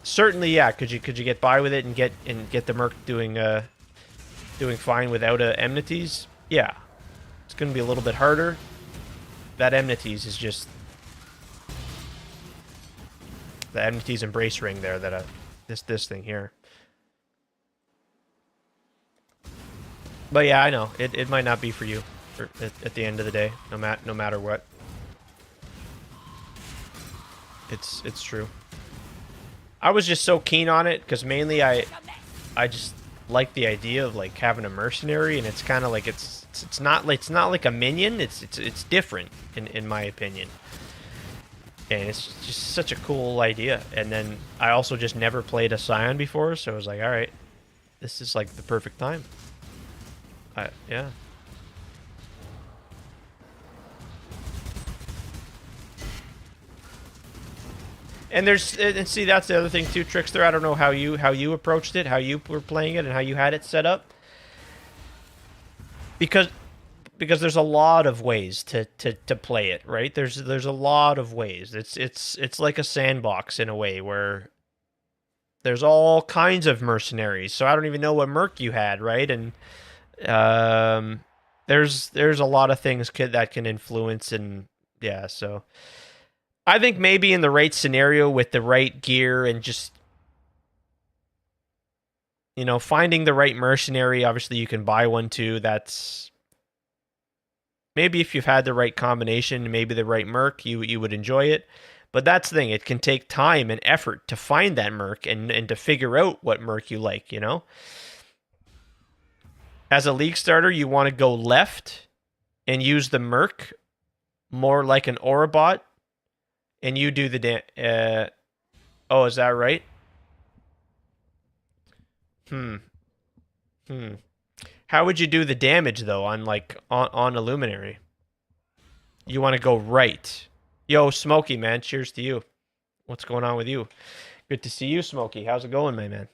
certainly, yeah. Could you get by with it and get the Merc doing fine without enmities? Yeah, it's gonna be a little bit harder. That enmities is just. The enmity's embrace ring there that this thing here. But yeah, I know it might not be for you at the end of the day, no matter what. It's true. I was just so keen on it because mainly I just like the idea of like having a mercenary, and it's kind of like it's not like a minion. It's different in my opinion. And it's just such a cool idea. And then I also just never played a Scion before, so I was like, all right, this is like the perfect time. Yeah. And see, that's the other thing too, Trickster. I don't know how you approached it, how you were playing it, and how you had it set up. Because there's a lot of ways to play it, right? There's a lot of ways. It's like a sandbox in a way where there's all kinds of mercenaries. So I don't even know what Merc you had, right? And there's a lot of things that can influence, and yeah. So I think maybe in the right scenario with the right gear and just, you know, finding the right mercenary. Obviously, you can buy one too. That's maybe if you've had the right combination, maybe the right Merc, you would enjoy it. But that's the thing. It can take time and effort to find that Merc and to figure out what Merc you like, you know? As a league starter, you want to go left and use the Merc more like an Orabot, and you do the oh, is that right? How would you do the damage though on a Luminary? You want to go right. Yo, Smokey, man, cheers to you. What's going on with you? Good to see you, Smokey. How's it going, my man?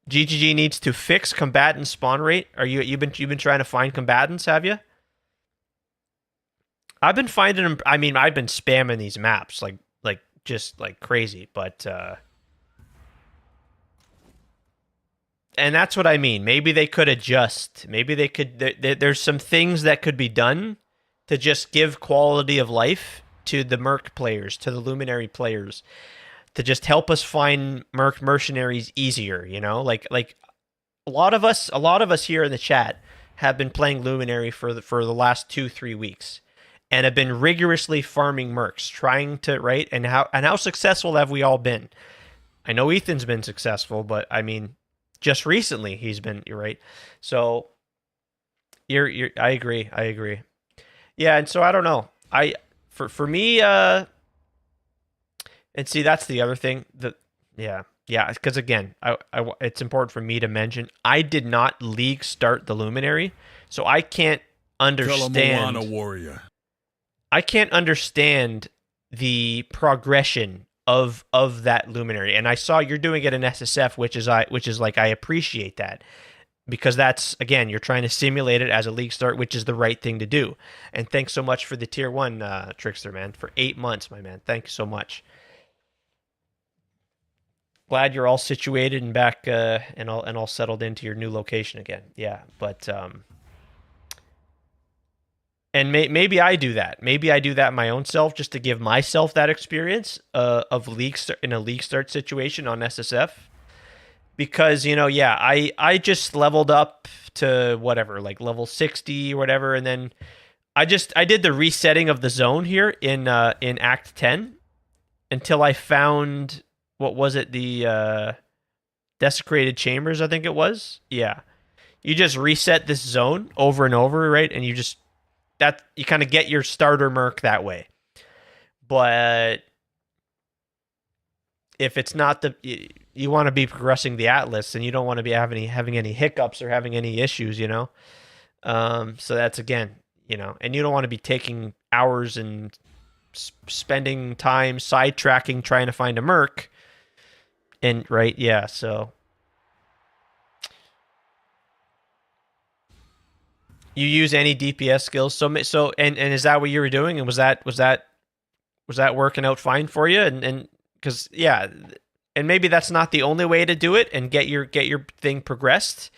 GGG needs to fix combatant spawn rate. You've been trying to find combatants, have you? I've been finding them. I mean, I've been spamming these maps just like crazy, but and that's what I mean. Maybe they could adjust. Maybe they could. There's some things that could be done to just give quality of life to the Merc players, to the Luminary players, to just help us find mercenaries easier. You know, like a lot of us here in the chat have been playing Luminary for the last 2-3 weeks, and have been rigorously farming Mercs, trying to and how successful have we all been? I know Ethan's been successful, but I mean, just recently he's been, you're right. So I agree. Yeah, and so I don't know. For me, and see, that's the other thing that, yeah, because again, it's important for me to mention, I did not league start the Luminary, so I can't understand. Tell him warrior. I can't understand the progression of that Luminary, and I saw you're doing it in SSF, which is like, I appreciate that, because that's, again, you're trying to simulate it as a league start, which is the right thing to do. And thanks so much for the tier 1, Trickster, man, for 8 months, my man. Thank you so much. glad you're all situated and back and all settled into your new location again. Yeah, but and maybe I do that. Maybe I do that my own self just to give myself that experience of in a league start situation on SSF. Because, you know, yeah, I just leveled up to whatever, like level 60 or whatever, and then I did the resetting of the zone here in Act 10 until I found, what was it, the Desecrated Chambers, I think it was. Yeah. You just reset this zone over and over, right? And you kind of get your starter merc that way. But if it's not you want to be progressing the Atlas and you don't want to be having any hiccups or having any issues, you know? So that's, again, you know, and you don't want to be taking hours and spending time sidetracking trying to find a merc. And, right, yeah, so you use any DPS skills. So and is that what you were doing? And was that working out fine for you? And because, yeah, and maybe that's not the only way to do it and get your thing progressed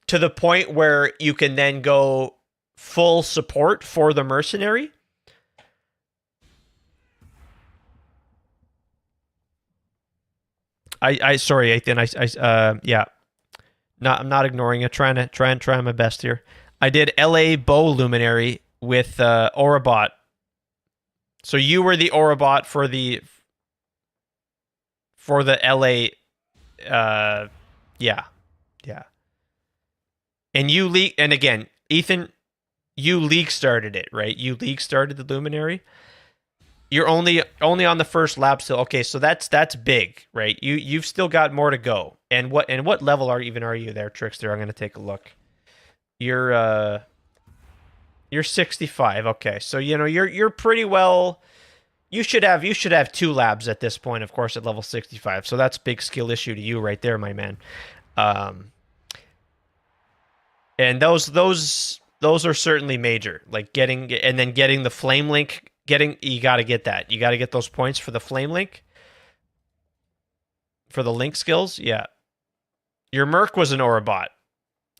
to the point where you can then go full support for the mercenary. Sorry, Ethan. Yeah. I'm not ignoring it. Trying my best here. I did LA Bow Luminary with Orabot. So you were the Orabot for the LA. Yeah. And again, Ethan, you league started it, right? You league started the Luminary. You're only on the first lap still. Okay, so that's big, right? You've still got more to go. And what level are you there, Trickster? I'm gonna take a look. You're 65. Okay, so you know you're pretty well. You should have 2 labs at this point, of course, at level 65. So that's a big skill issue to you right there, my man. And those are certainly major. Like getting the flame link. You got to get that. You got to get those points for the flame link. For the link skills, yeah. Your Merc was an Orabot.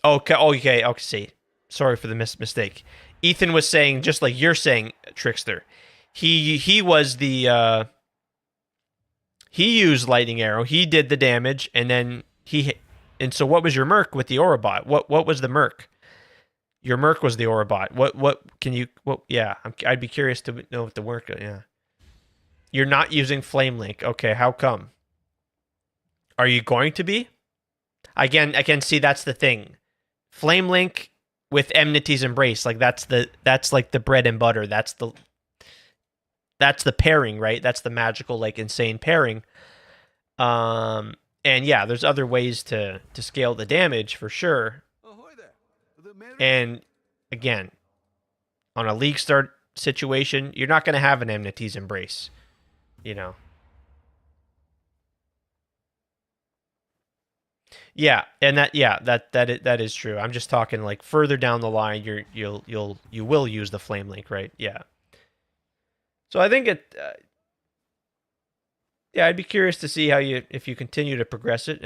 Okay. See, sorry for the mistake. Ethan was saying, just like you're saying, Trickster. He was the he used lightning arrow. He did the damage, and then and so what was your Merc with the Orabot? What was the Merc? Your Merc was the Orabot. Yeah, I'd be curious to know what the Merc. Yeah, you're not using Flame Link. Okay, how come? Are you going to be? Again, see, that's the thing. Flame Link with Enmity's Embrace, like that's like the bread and butter. That's the pairing, right? That's the magical, like, insane pairing. And yeah, there's other ways to scale the damage for sure. And again, on a league start situation, you're not going to have an Enmity's Embrace, you know. Yeah, and that is true. I'm just talking like further down the line, you will use the Flame Link, right? Yeah. So I think yeah, I'd be curious to see if you continue to progress it,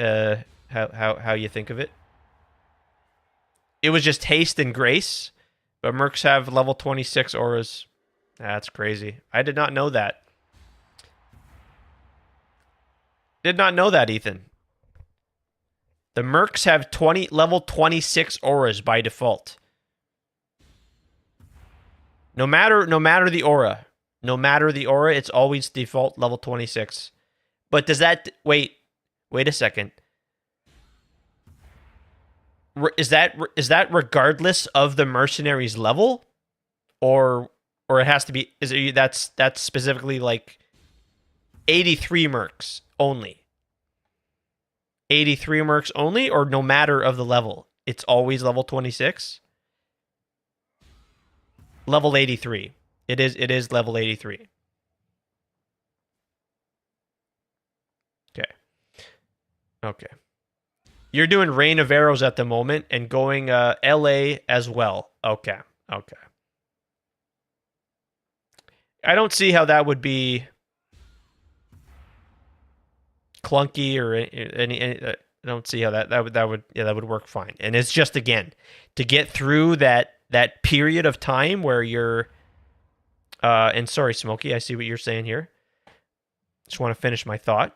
how you think of it. It was just haste and grace, but Mercs have level 26 auras. That's crazy. I did not know that. Did not know that, Ethan. The Mercs have level 26 auras by default. No matter the aura. No matter the aura, it's always default level 26. But does that... Wait a second. Is that regardless of the mercenary's level? Or it has to be... That's specifically like 83 mercs only. 83 mercs only, or no matter of the level? It's always level 26? Level 83. It is level 83. Okay. You're doing Rain of Arrows at the moment and going LA as well. Okay. I don't see how that would be clunky or any I don't see how that would work fine. And it's just, again, to get through that period of time where you're and sorry, Smokey, I see what you're saying here. Just want to finish my thought.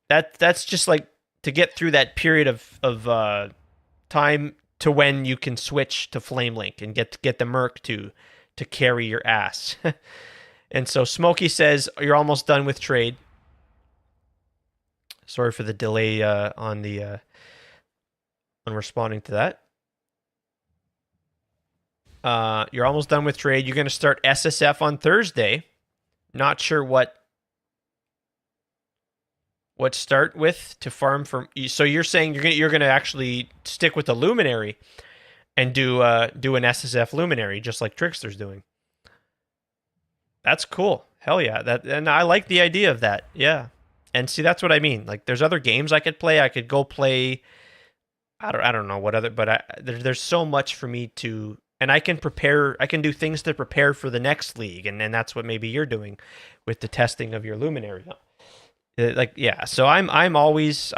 That's just like to get through that period of time to when you can switch to Flame Link and get the Merc to carry your ass. And so Smokey says you're almost done with trade. Sorry for the delay on responding to that. You're almost done with trade. You're going to start SSF on Thursday. Not sure what start with to farm from. So you're saying you're going to actually stick with the Luminary and do an SSF Luminary just like Trickster's doing. That's cool. Hell yeah. And I like the idea of that. Yeah. And see, that's what I mean. Like, there's other games I could play. I could go play. I don't know what other, but there's so much for me to, and I can prepare. I can do things to prepare for the next league, and that's what maybe you're doing with the testing of your Luminary. Like, yeah. So I'm always.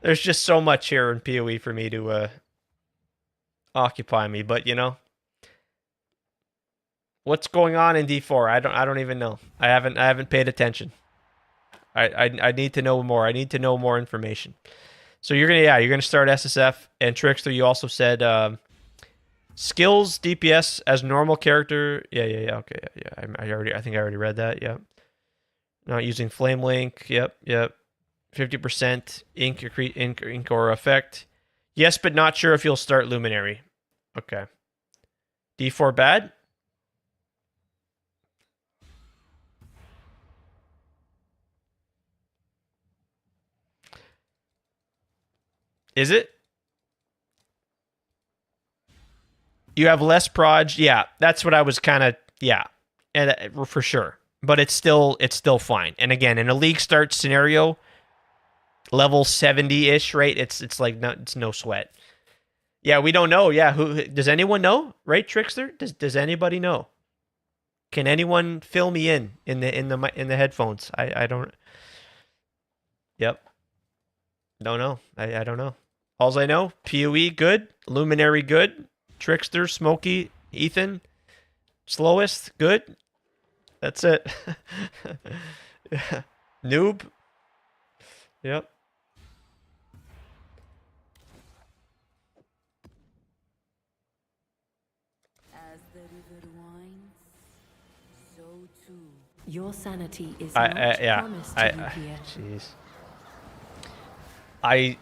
There's just so much here in PoE for me to occupy me, but what's going on in D4? I don't even know. I haven't paid attention. I need to know more. I need to know more information. So you're gonna start SSF, and Trickster, you also said skills DPS as normal character. Yeah. Okay, yeah. I think I already read that. Yeah. Not using Flame Link. Yep. 50% ink or effect. Yes, but not sure if you'll start Luminary. Okay. D4 bad? Is it? You have less proj? Yeah, that's what I was kind of, yeah. And for sure. But it's still fine. And again, in a league start scenario, level 70-ish, right? It's like it's no sweat. Yeah, we don't know. Yeah, who does anyone know? Right, Trickster? Does anybody know? Can anyone fill me in the headphones? I don't. Yep. Don't know. I don't know. Alls I know, PoE good, Luminary good, Trickster, Smokey, Ethan, slowest good. That's it. Yeah. Noob. Yep. As the river winds, so too. Your sanity is yeah. promised to you here. Jeez.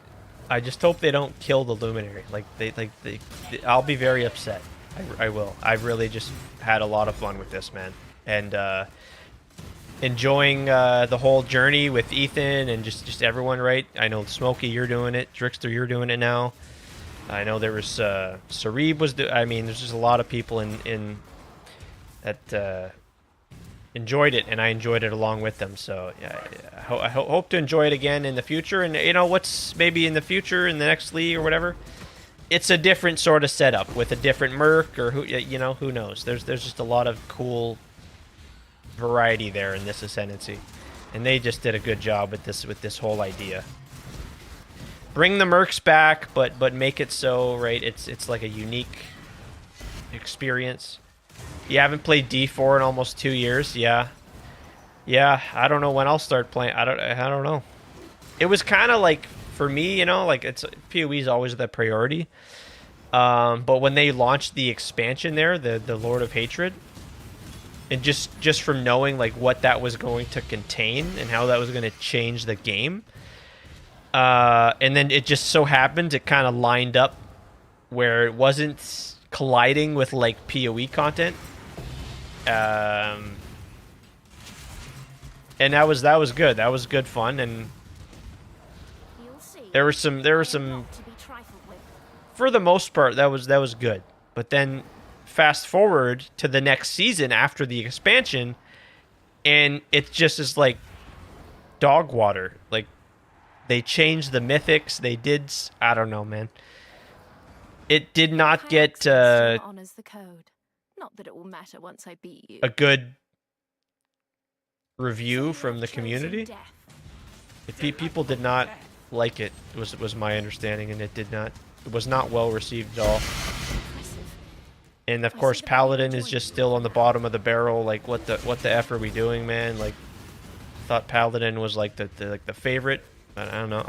I just hope they don't kill the Luminary. I'll be very upset. I will. I've really just had a lot of fun with this, man, and enjoying the whole journey with Ethan and just everyone. Right? I know Smokey, you're doing it. Trickster, you're doing it now. I know there was Sarib was. I mean, there's just a lot of people in that enjoyed it, and I enjoyed it along with them. So yeah, I hope to enjoy it again in the future. And what's maybe in the future in the next league or whatever, it's a different sort of setup with a different Merc or who knows. There's just a lot of cool variety there in this Ascendancy, and they just did a good job with this whole idea. Bring the Mercs back, but make it so right. It's like a unique experience. You haven't played D4 in almost 2 years. Yeah. I don't know when I'll start playing. I don't know. It was kind of like for me, like it's PoE is always the priority. But when they launched the expansion there, the Lord of Hatred, and just from knowing like what that was going to contain and how that was going to change the game, and then it just so happened it kind of lined up where it wasn't colliding with like PoE content. And that was good. That was good fun, and there were some for the most part that was good. But then fast forward to the next season after the expansion, and it just is like dog water. Like They changed the mythics. They did. I don't know, man. It did not get Still honors the code. Not that it will matter once I beat you. a good review So from you the have chosen community. death. People did not like it. Was my understanding, and it was not well received at all. Impressive. And of I course, see that Paladin you is enjoyed just it. still on the bottom of the barrel. Like, what the f are we doing, man? Like, thought Paladin was like the favorite, but I don't know.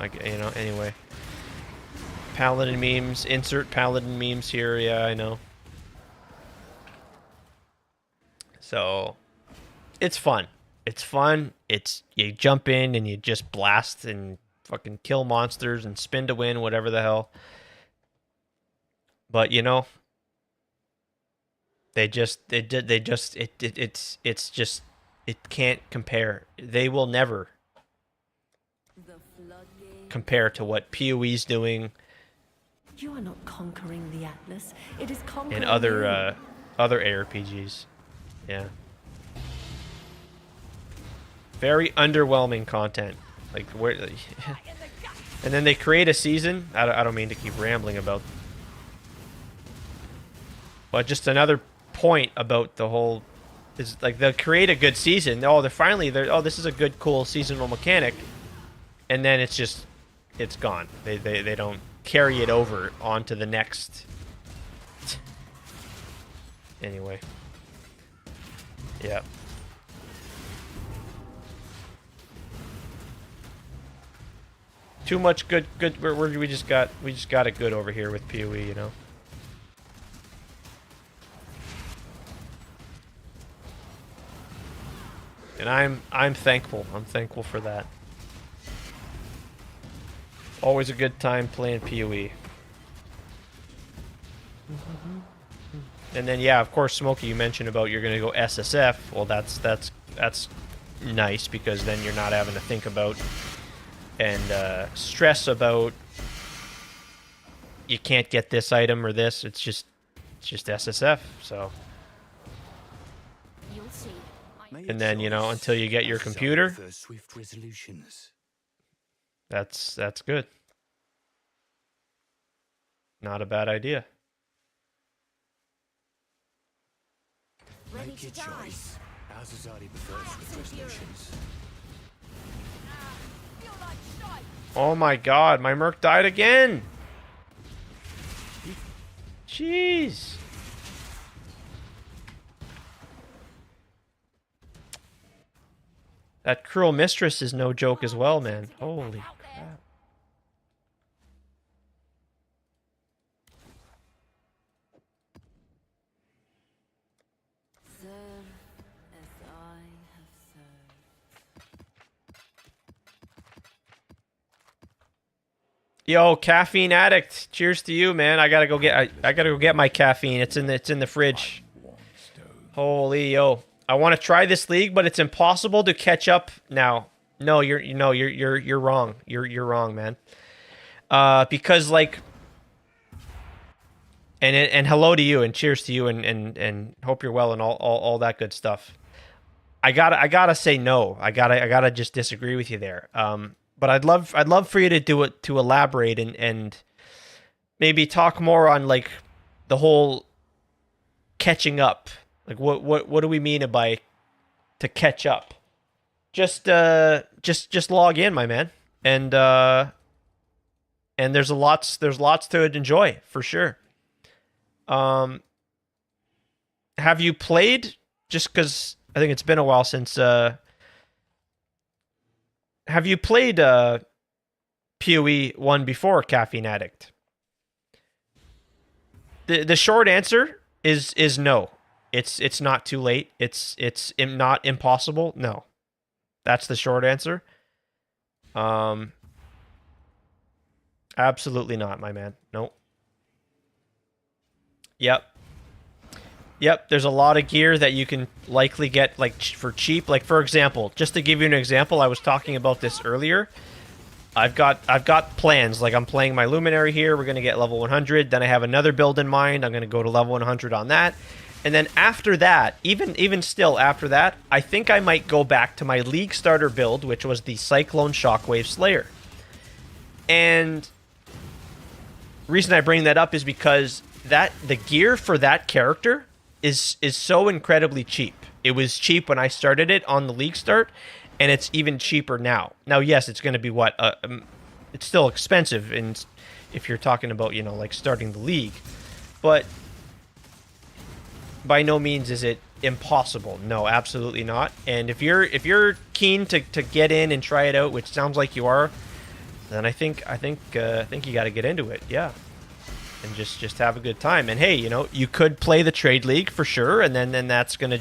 Anyway. Paladin memes. Insert Paladin memes here. Yeah, I know. So, it's fun. It's fun. You jump in and you just blast and fucking kill monsters and spin to win, whatever the hell. But you know, it can't compare. They will never compare to what PoE's doing You are not conquering the Atlas. It is conquering and other you. other ARPGs. Yeah. Very underwhelming content. Like where, and then they create a season. I don't mean to keep rambling about, but just another point about the whole is like they'll create a good season. Oh, this is a good, cool seasonal mechanic, and then it's gone. They don't carry it over onto the next. Anyway. Yeah. Too much good. We just got it good over here with PoE, you know. And I'm thankful. I'm thankful for that. Always a good time playing PoE. And then yeah, of course, Smokey, you mentioned about you're gonna go SSF. Well, that's nice because then you're not having to think about and stress about you can't get this item or this. It's just SSF. So. You'll see. And then, you know, until you get your computer, Swift resolutions. that's good. Not a bad idea. Ready Make to your die. choice. Our society prefers swift resolutions. Feel like shite. Oh my god, my Merc died again! Jeez. That Cruel Mistress is no joke as well, man. Holy crap. Serve as I have served. Yo, caffeine addict. Cheers to you, man. I gotta go get my caffeine. It's in the fridge. Holy yo. I want to try this league, but it's impossible to catch up now. No, you're wrong. You're wrong, man. Because like, and hello to you, and cheers to you, and hope you're well, and all that good stuff. I gotta say no. I gotta just disagree with you there. But I'd love for you to do it, to elaborate and maybe talk more on like the whole catching up. Like what do we mean by to catch up? Just log in, my man. And there's lots to enjoy for sure. Have you played, just cuz I think it's been a while since have you played PoE 1 before, Caffeine Addict? The short answer is no. It's not too late. It's not impossible. No. That's the short answer. Absolutely not, my man. Nope. Yep. There's a lot of gear that you can likely get like for cheap. Like for example, just to give you an example, I was talking about this earlier. I've got plans. Like I'm playing my Luminary here. We're gonna get level 100. Then I have another build in mind. I'm gonna go to level 100 on that. And then after that, even still after that, I think I might go back to my League starter build, which was the Cyclone Shockwave Slayer. And reason I bring that up is because the gear for that character is so incredibly cheap. It was cheap when I started it on the league start, and it's even cheaper now. Now, yes, it's going to be it's still expensive, and if you're talking about, you know, like starting the league, but by no means is it impossible. No, absolutely not. And if you're keen to get in and try it out, which sounds like you are, then I think you got to get into it. Yeah. And just have a good time. And hey, you know, you could play the trade league for sure, and then that's gonna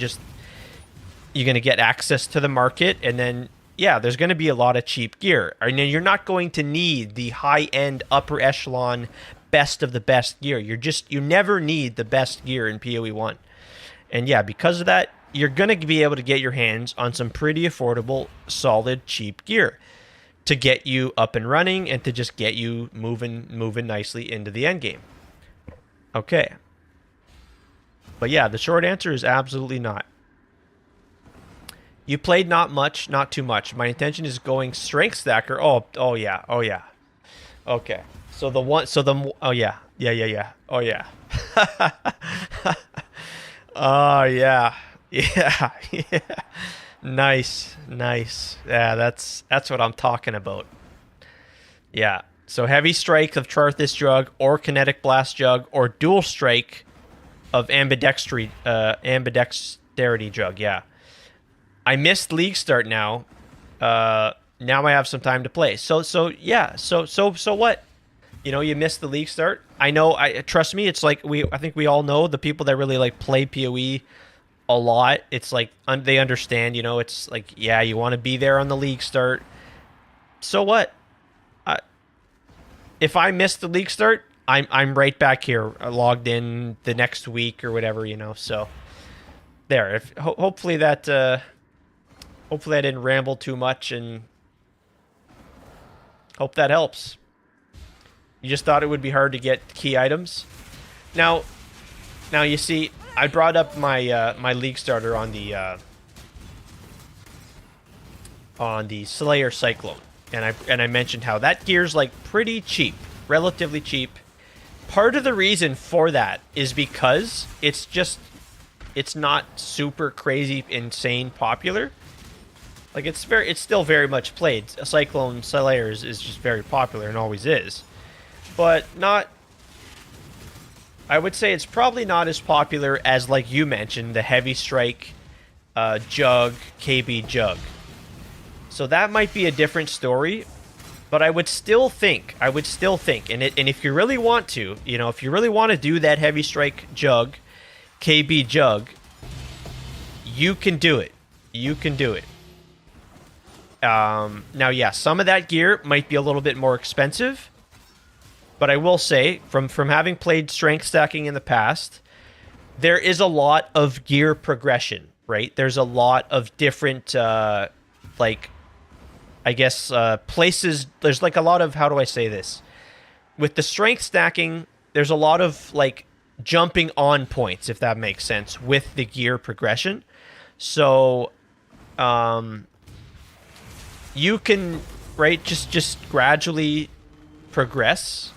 you're gonna get access to the market, and then yeah, there's gonna be a lot of cheap gear. And you're not going to need the high-end, upper echelon, best of the best gear. You never need the best gear in PoE 1. And yeah, because of that, you're gonna be able to get your hands on some pretty affordable, solid, cheap gear to get you up and running and to just get you moving nicely into the end game. Okay. But yeah, the short answer is absolutely not. You played not much, not too much. My intention is going strength stacker. Oh yeah. Okay. Oh yeah. Oh yeah. Oh yeah. Yeah. Nice. Yeah, that's what I'm talking about. Yeah. So heavy strike of Charthus Jug or kinetic blast jug or dual strike of ambidexterity jug. Yeah. I missed league start now. Now I have some time to play. So yeah. So what? You know, you missed the league start. I know. Trust me. It's like I think we all know the people that really like play PoE a lot. It's like they understand. You know, it's like, yeah, you want to be there on the league start. So what? If I miss the league start, I'm right back here, logged in the next week or whatever. You know, so there. Hopefully that hopefully I didn't ramble too much, and hope that helps. You just thought it would be hard to get key items. Now you see, I brought up my my league starter on the Slayer Cyclone, and I mentioned how that gear's like pretty cheap, relatively cheap. Part of the reason for that is because it's not super crazy, insane popular. Like it's still very much played. Cyclone Slayer is just very popular and always is. But not, I would say it's probably not as popular as, like you mentioned, the Heavy Strike Jug, KB Jug. So that might be a different story, but I would still think, and if you really want to, you know, if you really want to do that Heavy Strike Jug, KB Jug, you can do it. You can do it. Now, yeah, some of that gear might be a little bit more expensive. But I will say, from having played strength stacking in the past, there is a lot of gear progression, right? There's a lot of different, like, I guess, places. There's like a lot of, how do I say this? With the strength stacking, there's a lot of, like, jumping on points, if that makes sense, with the gear progression. So, you can, right, just gradually progress.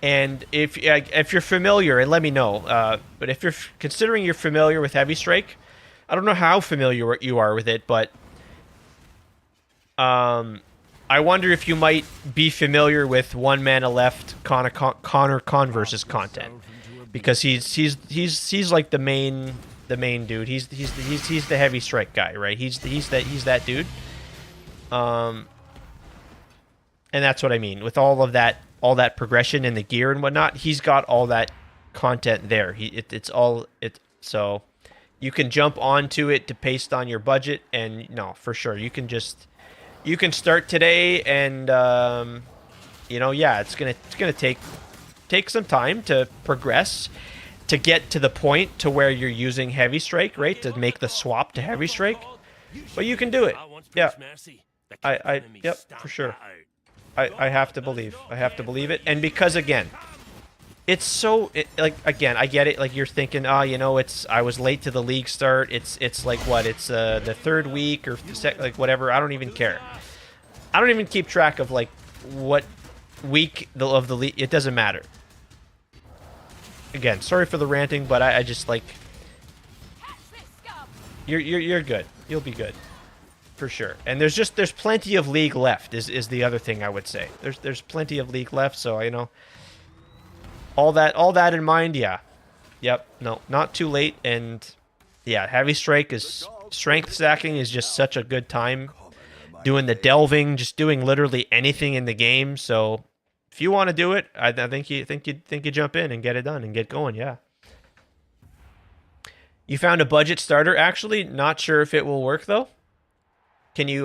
And if you're familiar, and let me know, but if you're considering you're familiar with Heavy Strike, I don't know how familiar you are with it, but I wonder if you might be familiar with One Mana Left Connor Converse's content, because he's like the main dude. He's the Heavy Strike guy, right? He's that dude. And that's what I mean with all that progression and the gear and whatnot. He's got all that content there. So you can jump onto it to paste on your budget, and no, for sure you can start today, and you know, yeah, it's gonna take some time to progress to get to the point to where you're using Heavy Strike, right, to make the swap to Heavy Strike. But you can do it. Yeah. Yep, for sure. I have to believe. I have to believe it. And because, again, it's so like again, I get it. Like you're thinking, you know, I was late to the league start. It's like what? It's the third week or like whatever. I don't even care. I don't even keep track of like what week of the league. It doesn't matter. Again, sorry for the ranting, but I just like you're good. You'll be good. For sure. And there's plenty of league left is the other thing I would say. There's plenty of league left, so you know all that in mind, yeah. Yep, no, not too late, and yeah, heavy strike is strength stacking is just such a good time. Doing the delving, just doing literally anything in the game, so if you want to do it, I think you jump in and get it done and get going, yeah. You found a budget starter, actually, not sure if it will work though. Can you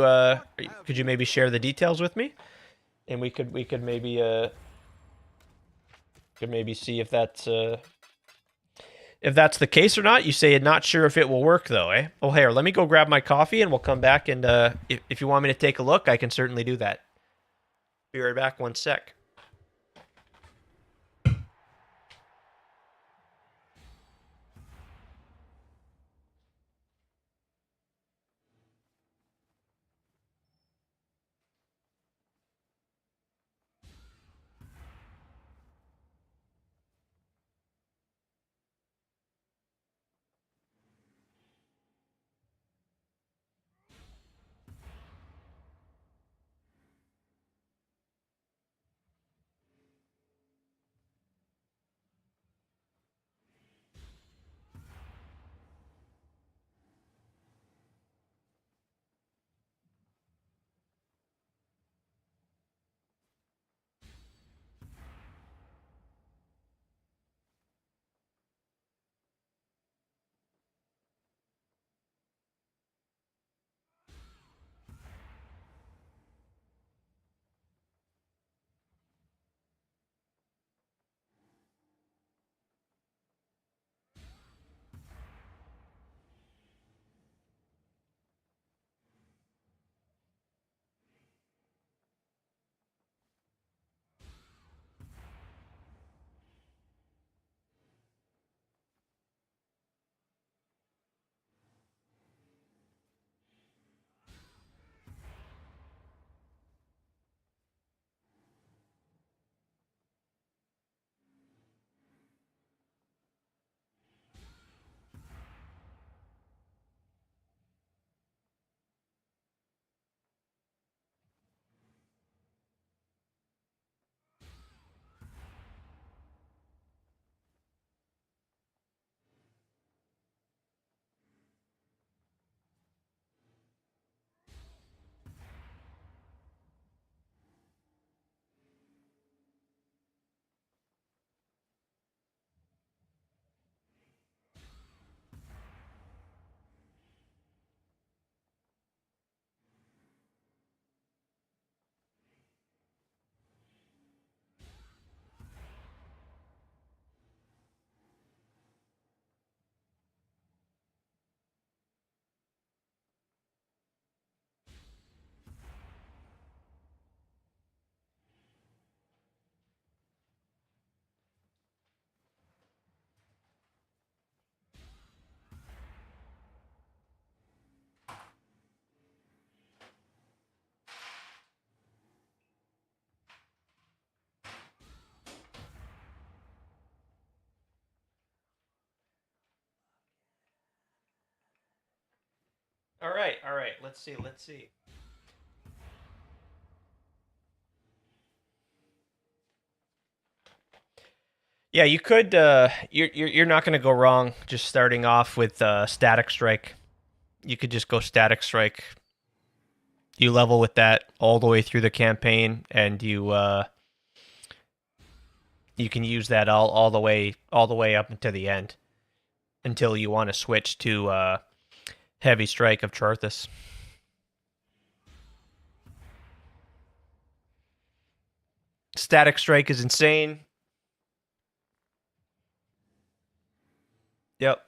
could you maybe share the details with me, and we could maybe see if that's the case or not. You say you're not sure if it will work though, eh? Oh, here, let me go grab my coffee and we'll come back, and if you want me to take a look, I can certainly do that. Be right back, 1 sec. All right. Let's see. Yeah, you could. You're not going to go wrong just starting off with static strike. You could just go static strike. You level with that all the way through the campaign, and you can use that all the way up until the end, until you want to switch to heavy strike of Charthus. Static strike is insane. Yep.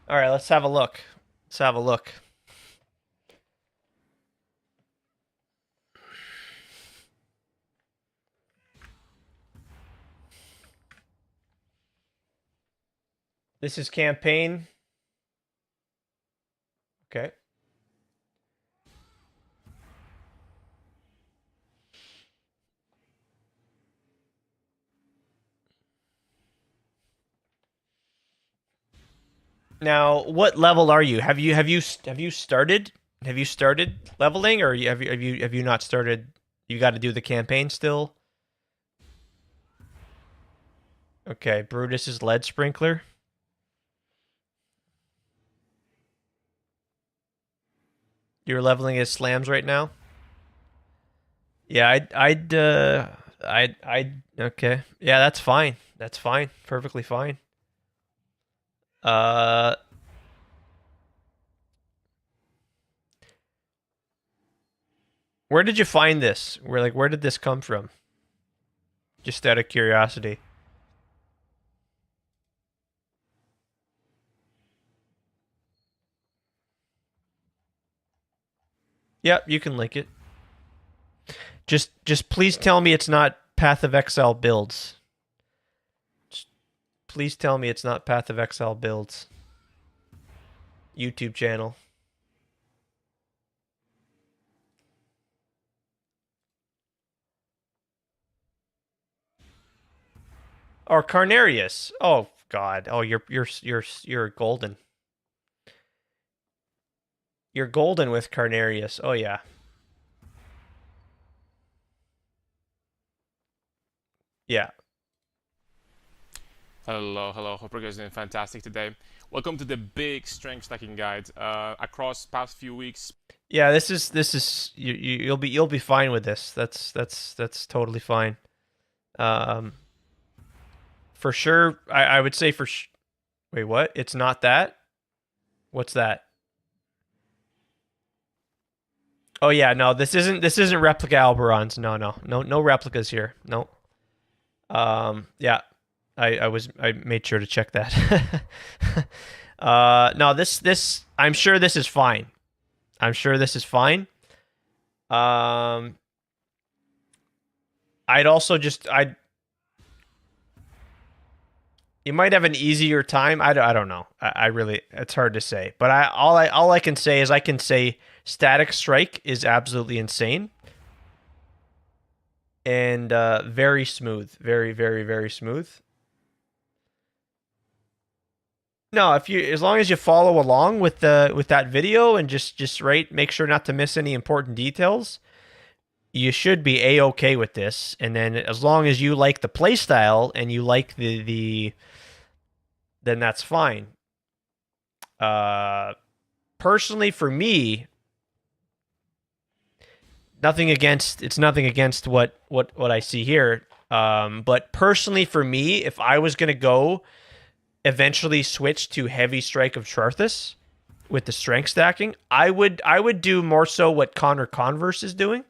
All right, let's have a look. This is campaign. Okay. Now, what level are you? Have you started? Have you started leveling, or have you not started? You got to do the campaign still. Okay, Brutus is lead sprinkler. You're leveling his slams right now. Yeah, okay. Yeah, that's fine. That's fine. Perfectly fine. Where did you find this? Where did this come from? Just out of curiosity. Yep, you can link it. Just please tell me it's not Path of Exile builds. Please tell me it's not Path of Exile builds. YouTube channel. Or Carnarius. Oh God. Oh, you're golden. You're golden with Carnarius. Oh yeah. Yeah. Hello, hello. Hope you guys are doing fantastic today. Welcome to the big strength stacking guide. Across past few weeks. Yeah, this is you'll be fine with this. That's totally fine. For sure, I would say wait, what? It's not that? What's that? Oh yeah, no, this isn't replica Alberons. No replicas here. No. Yeah. I made sure to check that. No, this I'm sure this is fine. I'm sure this is fine. I'd also you might have an easier time. I don't know. I really, it's hard to say. But all I can say is I can say Static Strike is absolutely insane. And very smooth. Very, very, very smooth. No, as long as you follow along with that video and just make sure not to miss any important details, you should be a-okay with this. And then as long as you like the playstyle and you like then that's fine. Personally, for me, nothing against what I see here. But personally, for me, if I was gonna go eventually switch to heavy strike of Charthus with the strength stacking, I would do more so what Connor Converse is doing.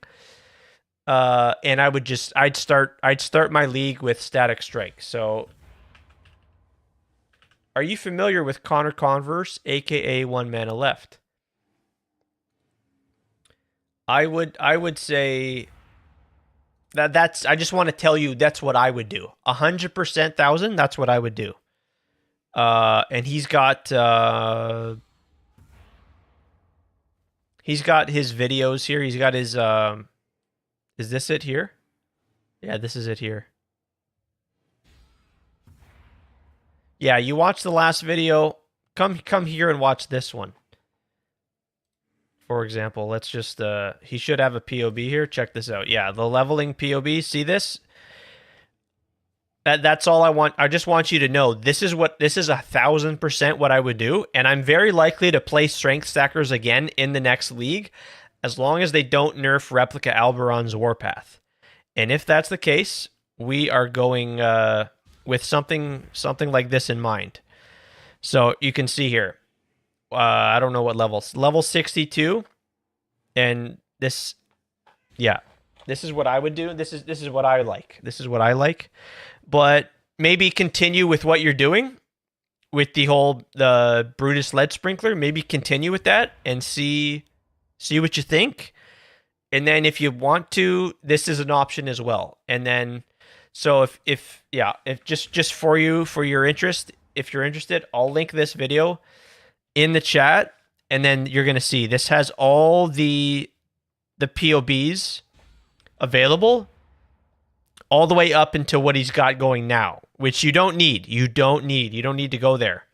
And I'd start my league with static strike. So are you familiar with Connor Converse, aka One Mana Left? I would say that's I just want to tell you that's what I would do. 100%, 1,000, that's what I would do. And he's got his videos here. He's got his is this it here? Yeah, this is it here. Yeah, you watched the last video. Come here and watch this one. For example, let's just he should have a POB here. Check this out. Yeah, the leveling POB. See this? That's all I want. I just want you to know this is 1,000% what I would do, and I'm very likely to play strength stackers again in the next league, as long as they don't nerf Replica Alberon's Warpath. And if that's the case, we are going with something like this in mind. So you can see here. I don't know what levels. Level 62, and this, yeah, this is what I would do. This is what I like. This is what I like. But maybe continue with what you're doing with the Brutus lead sprinkler. Maybe continue with that and see what you think. And then if you want to, this is an option as well. And then, so if just for your interest, if you're interested, I'll link this video in the chat, and then you're gonna see this has all the POBs available all the way up until what he's got going now, which you don't need. You don't need to go there.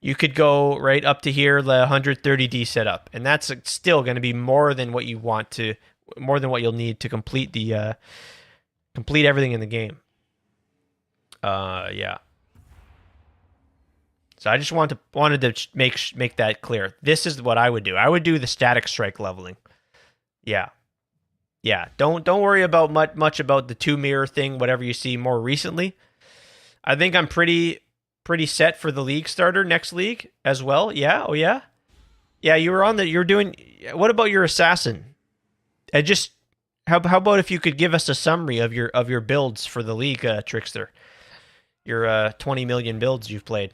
You could go right up to here, the 130D setup, and that's still going to be more than what you want to, more than what you'll need to complete the complete everything in the game. Yeah. So I just wanted to make that clear. This is what I would do. I would do the static strike leveling. Yeah. Yeah. Don't worry about much about the 2 mirror thing, whatever you see more recently. I think I'm pretty set for the league starter next league as well. Yeah. Oh yeah. Yeah, you were on the you're doing what about your assassin? And just how about if you could give us a summary of your builds for the league, Trickster? Your 20 million builds you've played.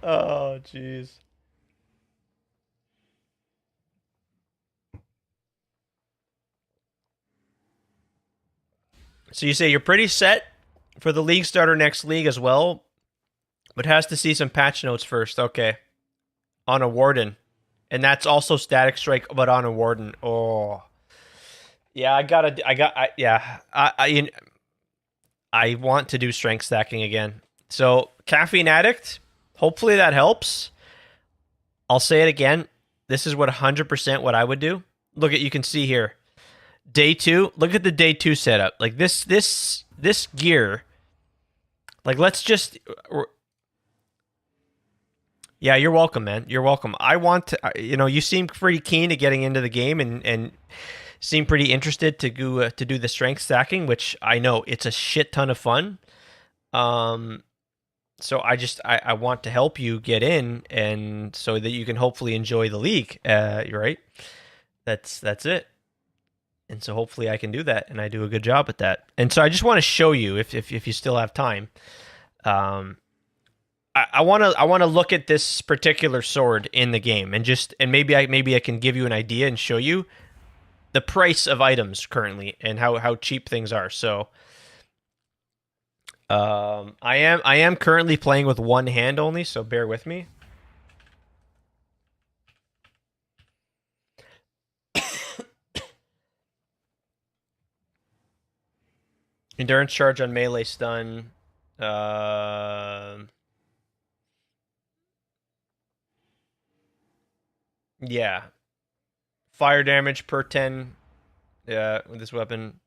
Oh, jeez. So you say you're pretty set for the league starter next league as well, but has to see some patch notes first. Okay. On a Warden. And that's also static strike, but on a Warden. Oh. Yeah, I want to do strength stacking again. So, Caffeine Addict, hopefully that helps. I'll say it again. This is what 100% what I would do. Look at, you can see here. Day 2, look at the day 2 setup. Like this gear. Like let's just Yeah, you're welcome, man. You're welcome. I want to, you seem pretty keen to getting into the game and seem pretty interested to go to do the strength stacking, which I know it's a shit ton of fun. So I want to help you get in, and so that you can hopefully enjoy the league. You're right. That's it. And so hopefully I can do that, and I do a good job at that. And so I just want to show you, if you still have time. I want to look at this particular sword in the game, and maybe I can give you an idea and show you the price of items currently and how cheap things are. So I am currently playing with one hand only, so bear with me. Endurance charge on melee stun. Yeah. Fire damage per 10. Yeah, with this weapon.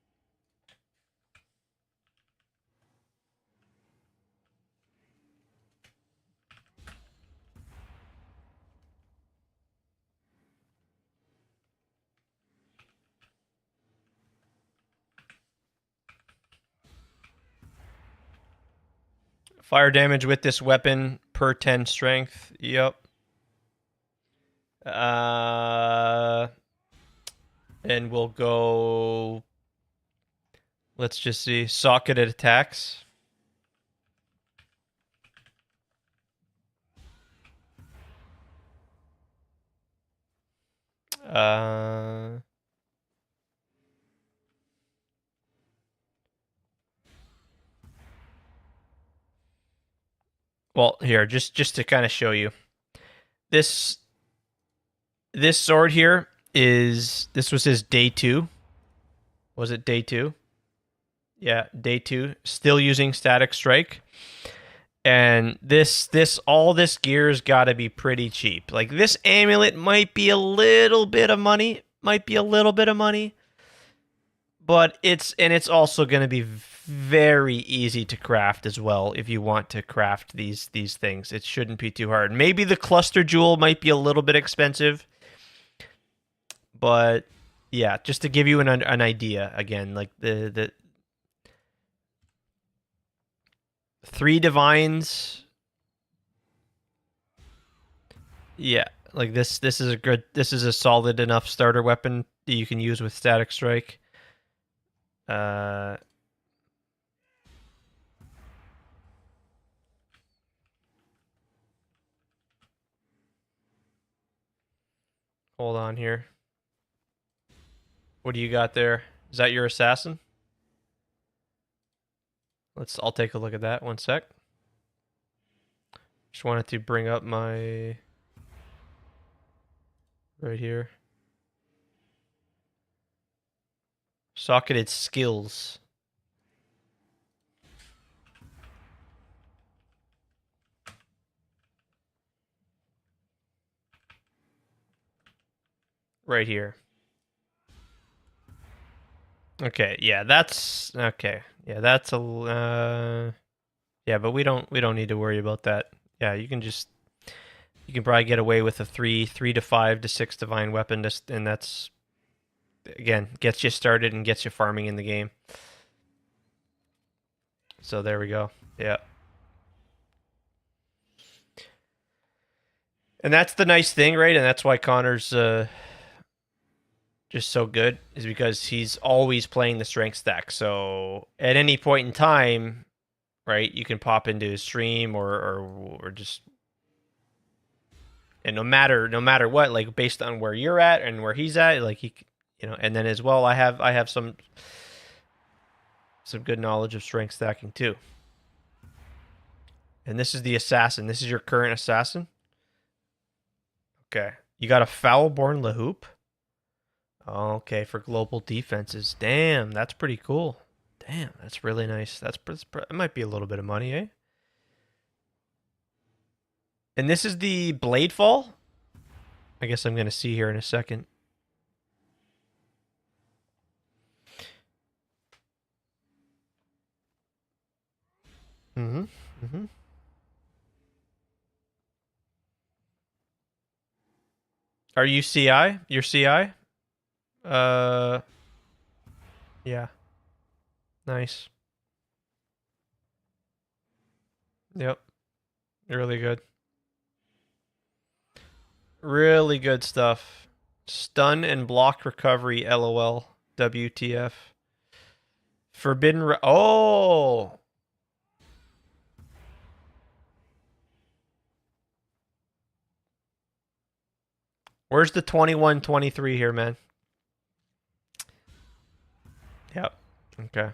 Fire damage with this weapon per 10 strength. Yep. And we'll go. Let's just see. Socketed attacks. Well, here, just to kind of show you. This sword here this was his day 2. Was it day 2? Yeah, day 2. Still using static strike. And all this gear's got to be pretty cheap. Like this amulet might be a little bit of money, but it's also going to be very easy to craft as well if you want to craft these things. It shouldn't be too hard. Maybe the cluster jewel might be a little bit expensive, but yeah, just to give you an idea again, like the 3 divines. Yeah, like this is a solid enough starter weapon that you can use with static strike. Hold on here. What do you got there? Is that your assassin? I'll take a look at that. One sec. Just wanted to bring up my right here. Socketed skills. Right here. Okay, yeah, that's okay. Yeah, that's a yeah, but we don't need to worry about that. Yeah, you can probably get away with a 3 to 5 to 6 divine weapon, just, and that's again gets you started and gets you farming in the game. So there we go. Yeah. And that's the nice thing, right? And that's why Connor's just so good, is because he's always playing the strength stack. So at any point in time, right, you can pop into his stream or just, and no matter what, like based on where you're at and where he's at, like he, you know, and then as well, I have some good knowledge of strength stacking too. And this is the assassin. This is your current assassin. Okay, you got a Foulborn Lahoop. Okay, for global defenses. Damn, that's pretty cool. Damn, that's really nice. It might be a little bit of money, eh? And this is the Bladefall? I guess I'm going to see here in a second. Are you CI? You're CI? Yeah. Nice. Yep. Really good. Really good stuff. Stun and block recovery, LOL. WTF. Oh! Where's the 21-23 here, man? Yep. Okay.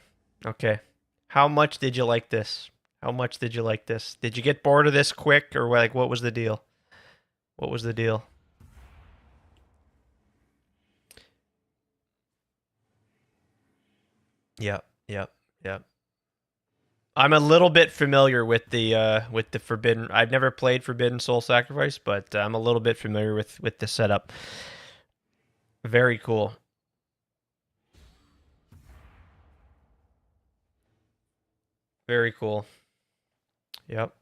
Okay. How much did you like this? How much did you like this? Did you get bored of this quick, or like what was the deal? What was the deal? Yep. Yep. Yep. I'm a little bit familiar with the Forbidden. I've never played Forbidden Soul Sacrifice, but I'm a little bit familiar with the setup. Very cool. Very cool. Yep.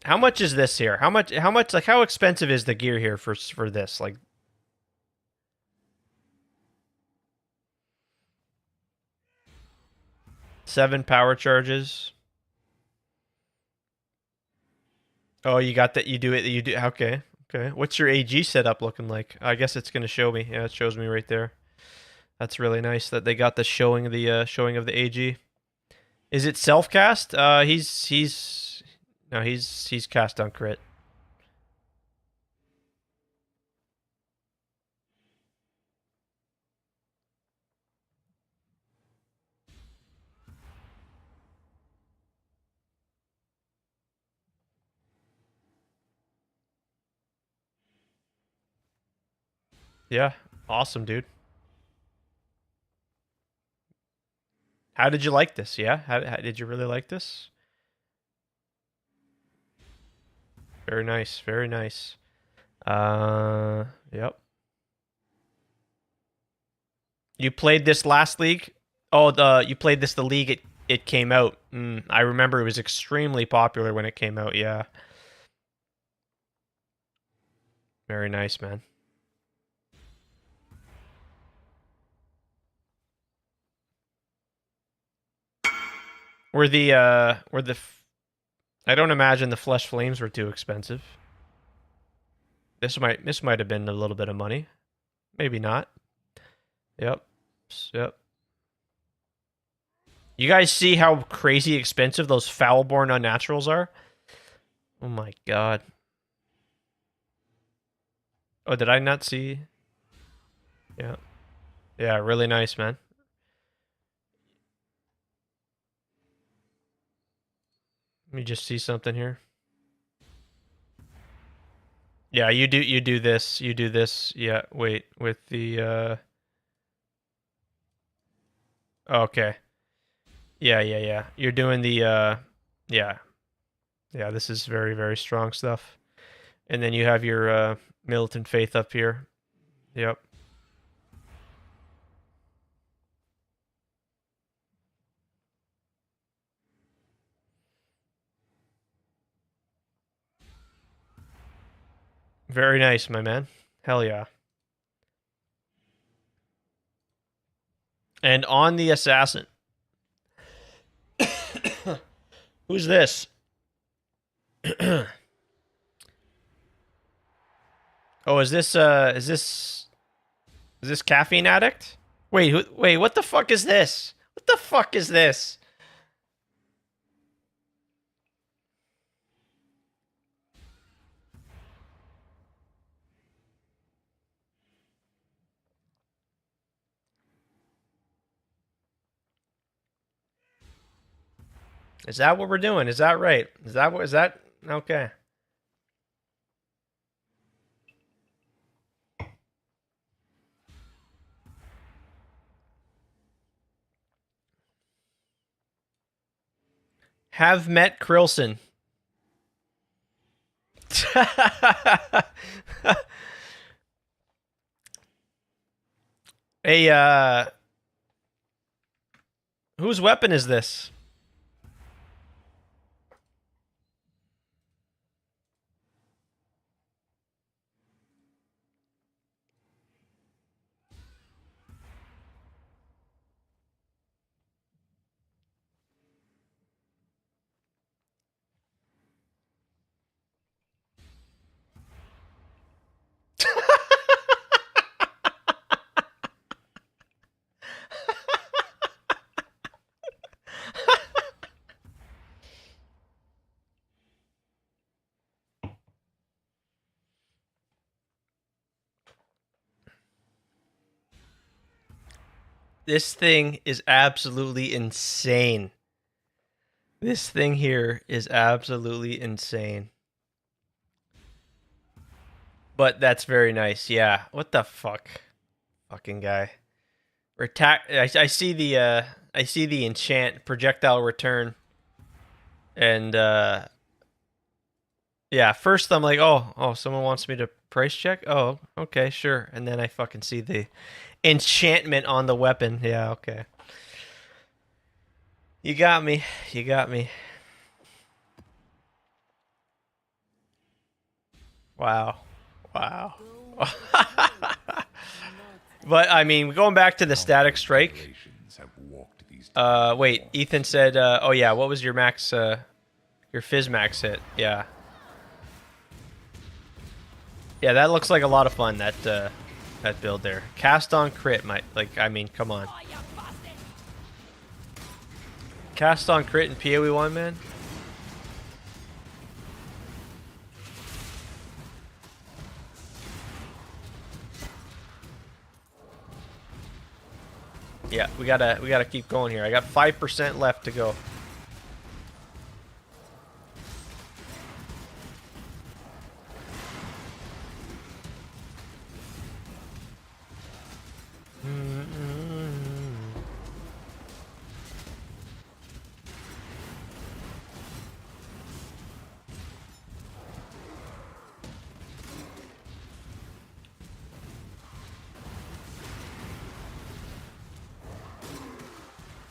How much is this here? How much like how expensive is the gear here for this? Like 7 power charges. Oh, you got that, you do it, okay. Okay. What's your AG setup looking like? I guess it's going to show me. Yeah, it shows me right there. That's really nice that they got the showing of the AG. Is it self-cast? He's cast on crit. Yeah, awesome, dude. How did you like this? Yeah, how did you really like this? Very nice, very nice. Yep. You played this last league? Oh, you played this the league it came out. I remember it was extremely popular when it came out. Yeah. Very nice, man. I don't imagine the Flesh Flames were too expensive. This might have been a little bit of money. Maybe not. Yep. Yep. You guys see how crazy expensive those Foulborn Unnaturals are? Oh my god. Oh, did I not see? Yeah. Yeah, really nice, man. Let me just see something here. Yeah, you do this. You do this. Yeah, wait, with the okay. Yeah. You're doing the yeah. Yeah, this is very, very strong stuff. And then you have your militant faith up here. Yep. Very nice, my man. Hell yeah. And on the assassin. Who's this? Oh, is this caffeine addict? Wait, what the fuck is this? What the fuck is this? Is that what we're doing? Is that right? Is that okay? Have met Krilson. Hey, whose weapon is this? This thing is absolutely insane. This thing here is absolutely insane. But that's very nice. Yeah. What the fuck? Fucking guy. I see the enchant projectile return. And yeah, first I'm like, oh, someone wants me to price check? Oh, okay, sure. And then I fucking see the enchantment on the weapon. Yeah, okay. You got me. You got me. Wow. Wow. But I mean, going back to the static strike. Wait, Ethan said, oh yeah, what was your max, your fizz max hit? Yeah. Yeah, that looks like a lot of fun, that build there. Cast on crit might, like, I mean, come on. Cast on crit and PoE 1, man? Yeah, we gotta keep going here. I got 5% left to go.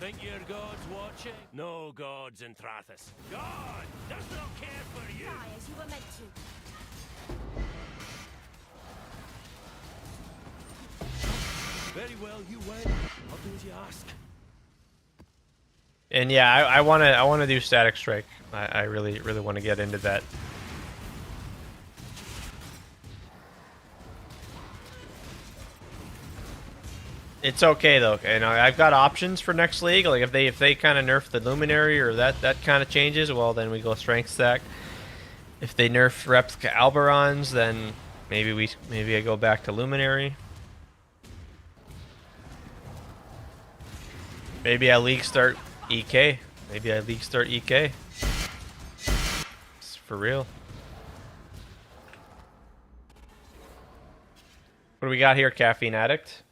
Think your god's watching? No gods in Trathis. God does not care for you. Die as you were meant to. Very well, you win. I'll do as you ask. And yeah, I wanna do static strike. I really want to get into that. It's okay though. And I've got options for next league. Like if they kind of nerf the Luminary or that kind of changes, well then we go strength stack. If they nerf replica Alberons, then maybe I go back to Luminary. Maybe I league start EK. Maybe I league start EK. It's for real. What do we got here, Caffeine Addict?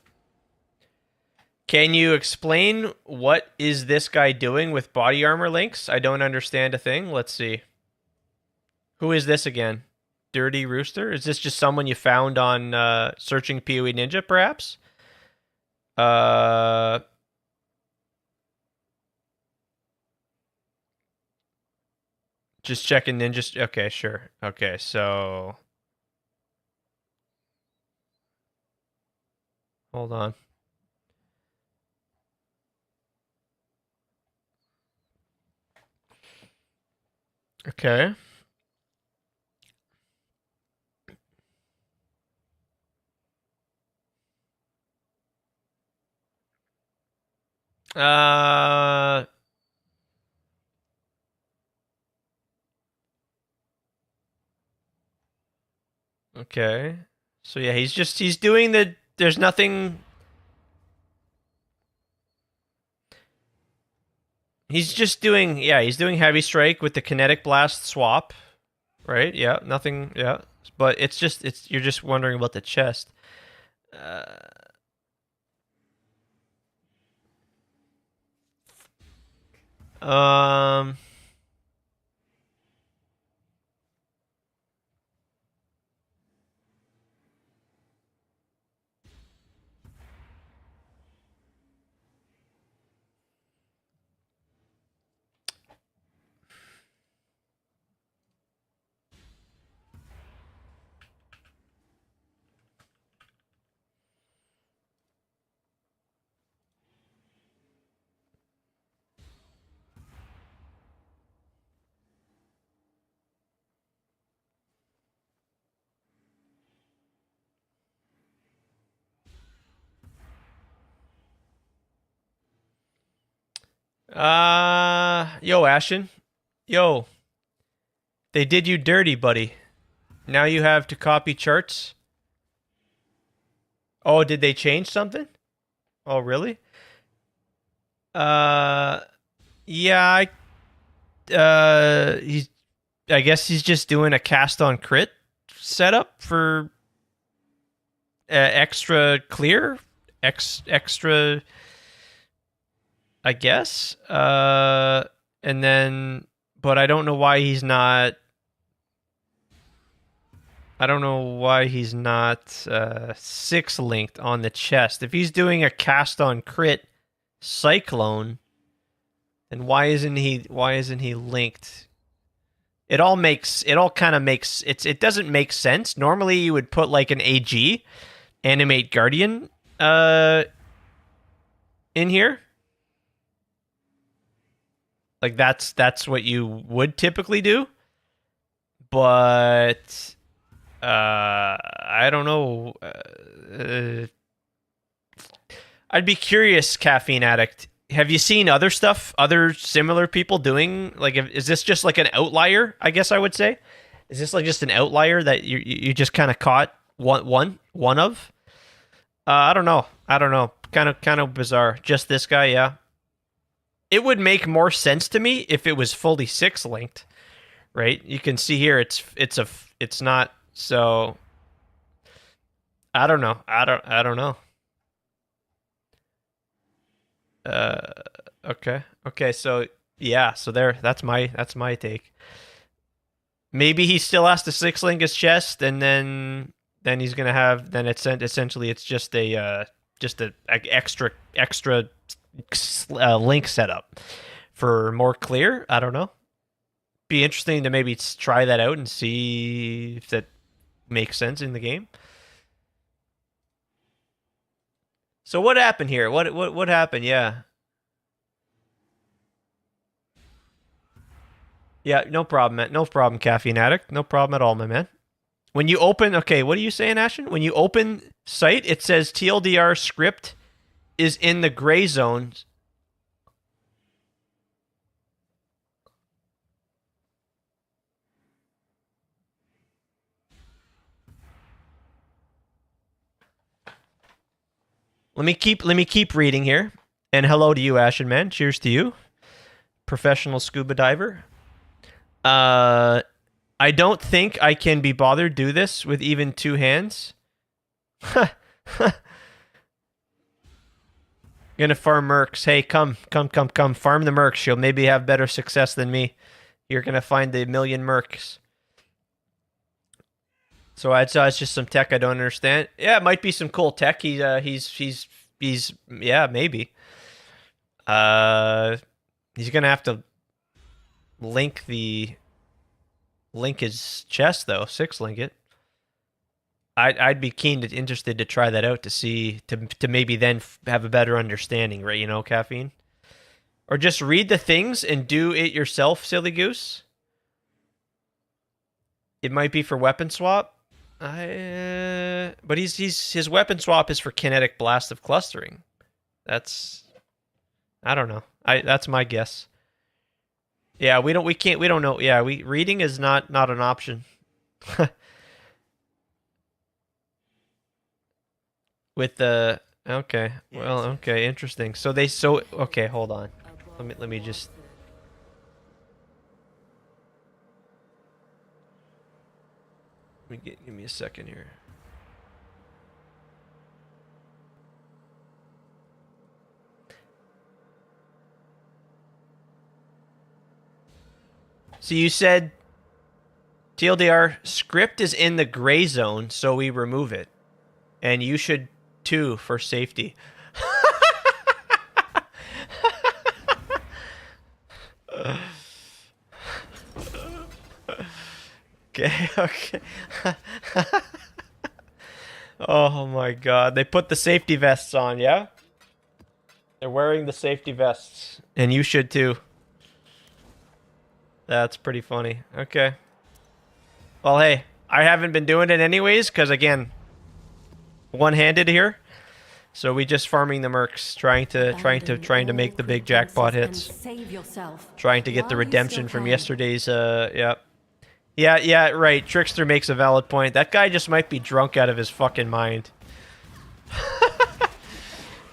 Can you explain what is this guy doing with body armor links? I don't understand a thing. Let's see. Who is this again? Dirty Rooster? Is this just someone you found on searching PoE Ninja, perhaps? Just checking Ninja. Okay, sure. Okay, so... Hold on. Okay. Okay. So yeah, he's doing the, there's nothing, he's just doing, yeah, he's doing heavy strike with the kinetic blast swap, right? Yeah, nothing, yeah. But it's just, you're just wondering about the chest. Um yo, Ashen. Yo. They did you dirty, buddy. Now you have to copy charts. Oh, did they change something? Oh, really? Yeah, he's, I guess he's just doing a cast on crit setup for extra clear, extra, I guess. And then, but I don't know why he's not. I don't know why he's not 6 linked on the chest. If he's doing a cast on crit cyclone, then why isn't he linked? It all kind of makes it doesn't make sense. Normally you would put like an AG, animate guardian in here. Like that's what you would typically do. But I don't know. I'd be curious, Caffeine Addict. Have you seen other stuff, other similar people doing? Like, is this just like an outlier? I guess I would say. Is this like just an outlier that you just kind of caught one of? I don't know. Kind of bizarre. Just this guy, yeah. It would make more sense to me if it was fully 6 linked, right? You can see here it's not. So I don't know. I don't know. Okay, so yeah, so that's my take. Maybe he still has to 6 link his chest, and then he's gonna have, then it's essentially it's just a extra link setup for more clear. I don't know. Be interesting to maybe try that out and see if that makes sense in the game. So what happened here? What happened? Yeah. Yeah, no problem, man. No problem, Caffeine Addict. No problem at all, my man. When you open, okay, what are you saying, Ashen? When you open site, it says TLDR script is in the gray zone. Let me keep reading here. And hello to you, Ashen Man. Cheers to you. Professional scuba diver. I don't think I can be bothered do this with even 2 hands. Gonna farm mercs. Hey, come. Farm the mercs. You'll maybe have better success than me. You're gonna find the 1,000,000 mercs. So it's just some tech I don't understand. Yeah, it might be some cool tech. He's yeah, maybe. He's gonna have to link his chest though. 6-link it. I'd be interested to try that out to see to maybe then have a better understanding, right? You know, caffeine, or just read the things and do it yourself, silly goose. It might be for weapon swap. But his weapon swap is for kinetic blast of clustering. I don't know. That's my guess. Yeah, we don't know. Yeah, reading is not an option. With the okay, well, okay, interesting. Okay, hold on. Let me just. Give me a second here. So you said TLDR script is in the gray zone, so we remove it. And you should too for safety. Okay. Oh my god. They put the safety vests on, yeah? They're wearing the safety vests. And you should too. That's pretty funny. Okay. Well, hey, I haven't been doing it anyways, because again, one-handed here. So we just farming the mercs, trying to make the big jackpot hits. Trying to get the redemption from yesterday's yep. Yeah, right. Trickster makes a valid point. That guy just might be drunk out of his fucking mind.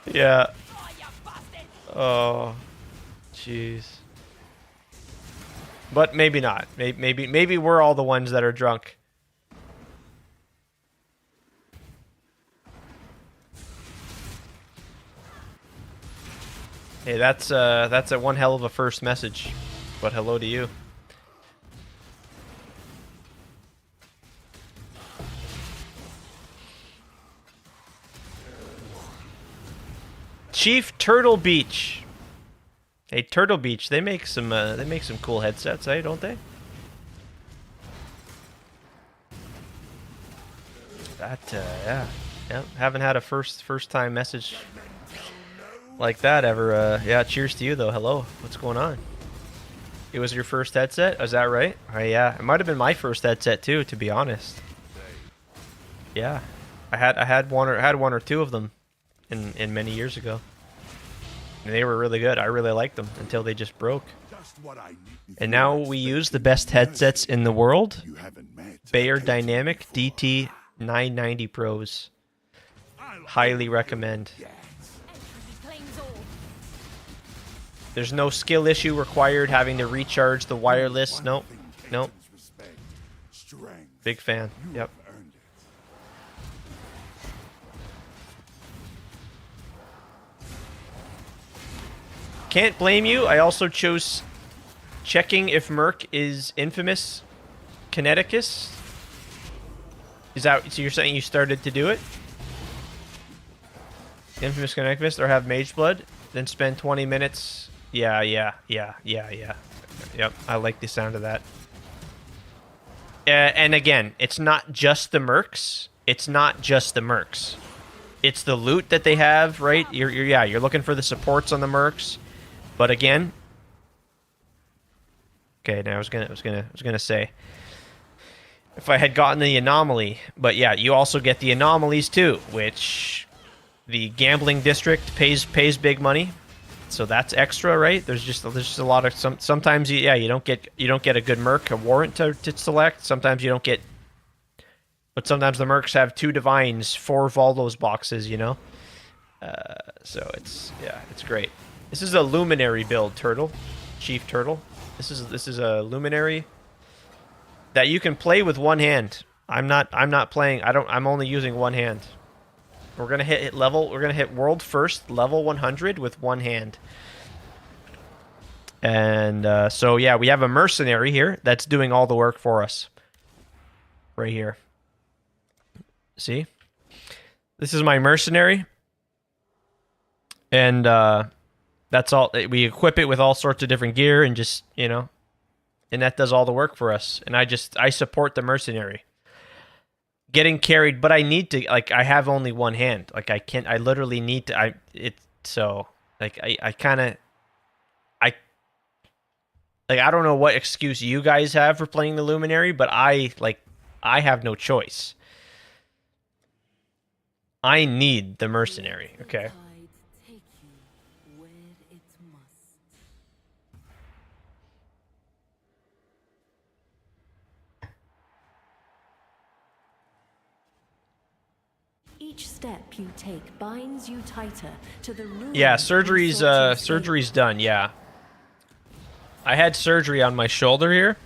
Yeah. Oh, jeez. But maybe not. Maybe we're all the ones that are drunk. Hey, that's a one hell of a first message. But hello to you. Chief Turtle Beach. Hey, Turtle Beach, they make some cool headsets, eh, don't they? That yeah. Haven't had a first time message like that ever. Yeah, cheers to you though. Hello. What's going on? It was your first headset? Is that right? Oh, yeah. It might have been my first headset too, to be honest. Yeah. I had one or two of them in many years ago. And they were really good. I really liked them until they just broke. And now we use the best headsets in the world. Bayer Dynamic DT 990 Pros. Highly recommend. There's no skill issue required having to recharge the wireless. Nope. Big fan. Yep. Can't blame you. I also chose checking if Merc is infamous Kineticus. Is that so? You're saying you started to do it? Infamous Kineticus or have Mage Blood, then spend 20 minutes. Yeah. Yep, I like the sound of that. And again, it's not just the mercs. It's the loot that they have, right? You're looking for the supports on the mercs. But again, okay. Now I was gonna say if I had gotten the anomaly, but yeah, you also get the anomalies too, which the gambling district pays big money, so that's extra, right? There's just a lot of sometimes you don't get a good merc, a warrant to select. Sometimes you don't get, but sometimes the mercs have 2 divines, 4 Voldos boxes, you know. So yeah, it's great. This is a Luminary build, Turtle, Chief Turtle. This is a Luminary that you can play with one hand. I'm not playing. I'm only using one hand. We're gonna hit level. We're gonna hit world first level 100 with one hand. And so yeah, we have a mercenary here that's doing all the work for us. Right here. See? This is my mercenary. And that's all. We equip it with all sorts of different gear and just, you know, and that does all the work for us. And I support the mercenary. Getting carried, but I need to, like, I have only one hand. Like, I literally need to, I don't know what excuse you guys have for playing the Luminary, but I have no choice. I need the mercenary, okay? Each step you take binds you tighter to the ruin. Yeah, surgery's done, yeah. I had surgery on my shoulder here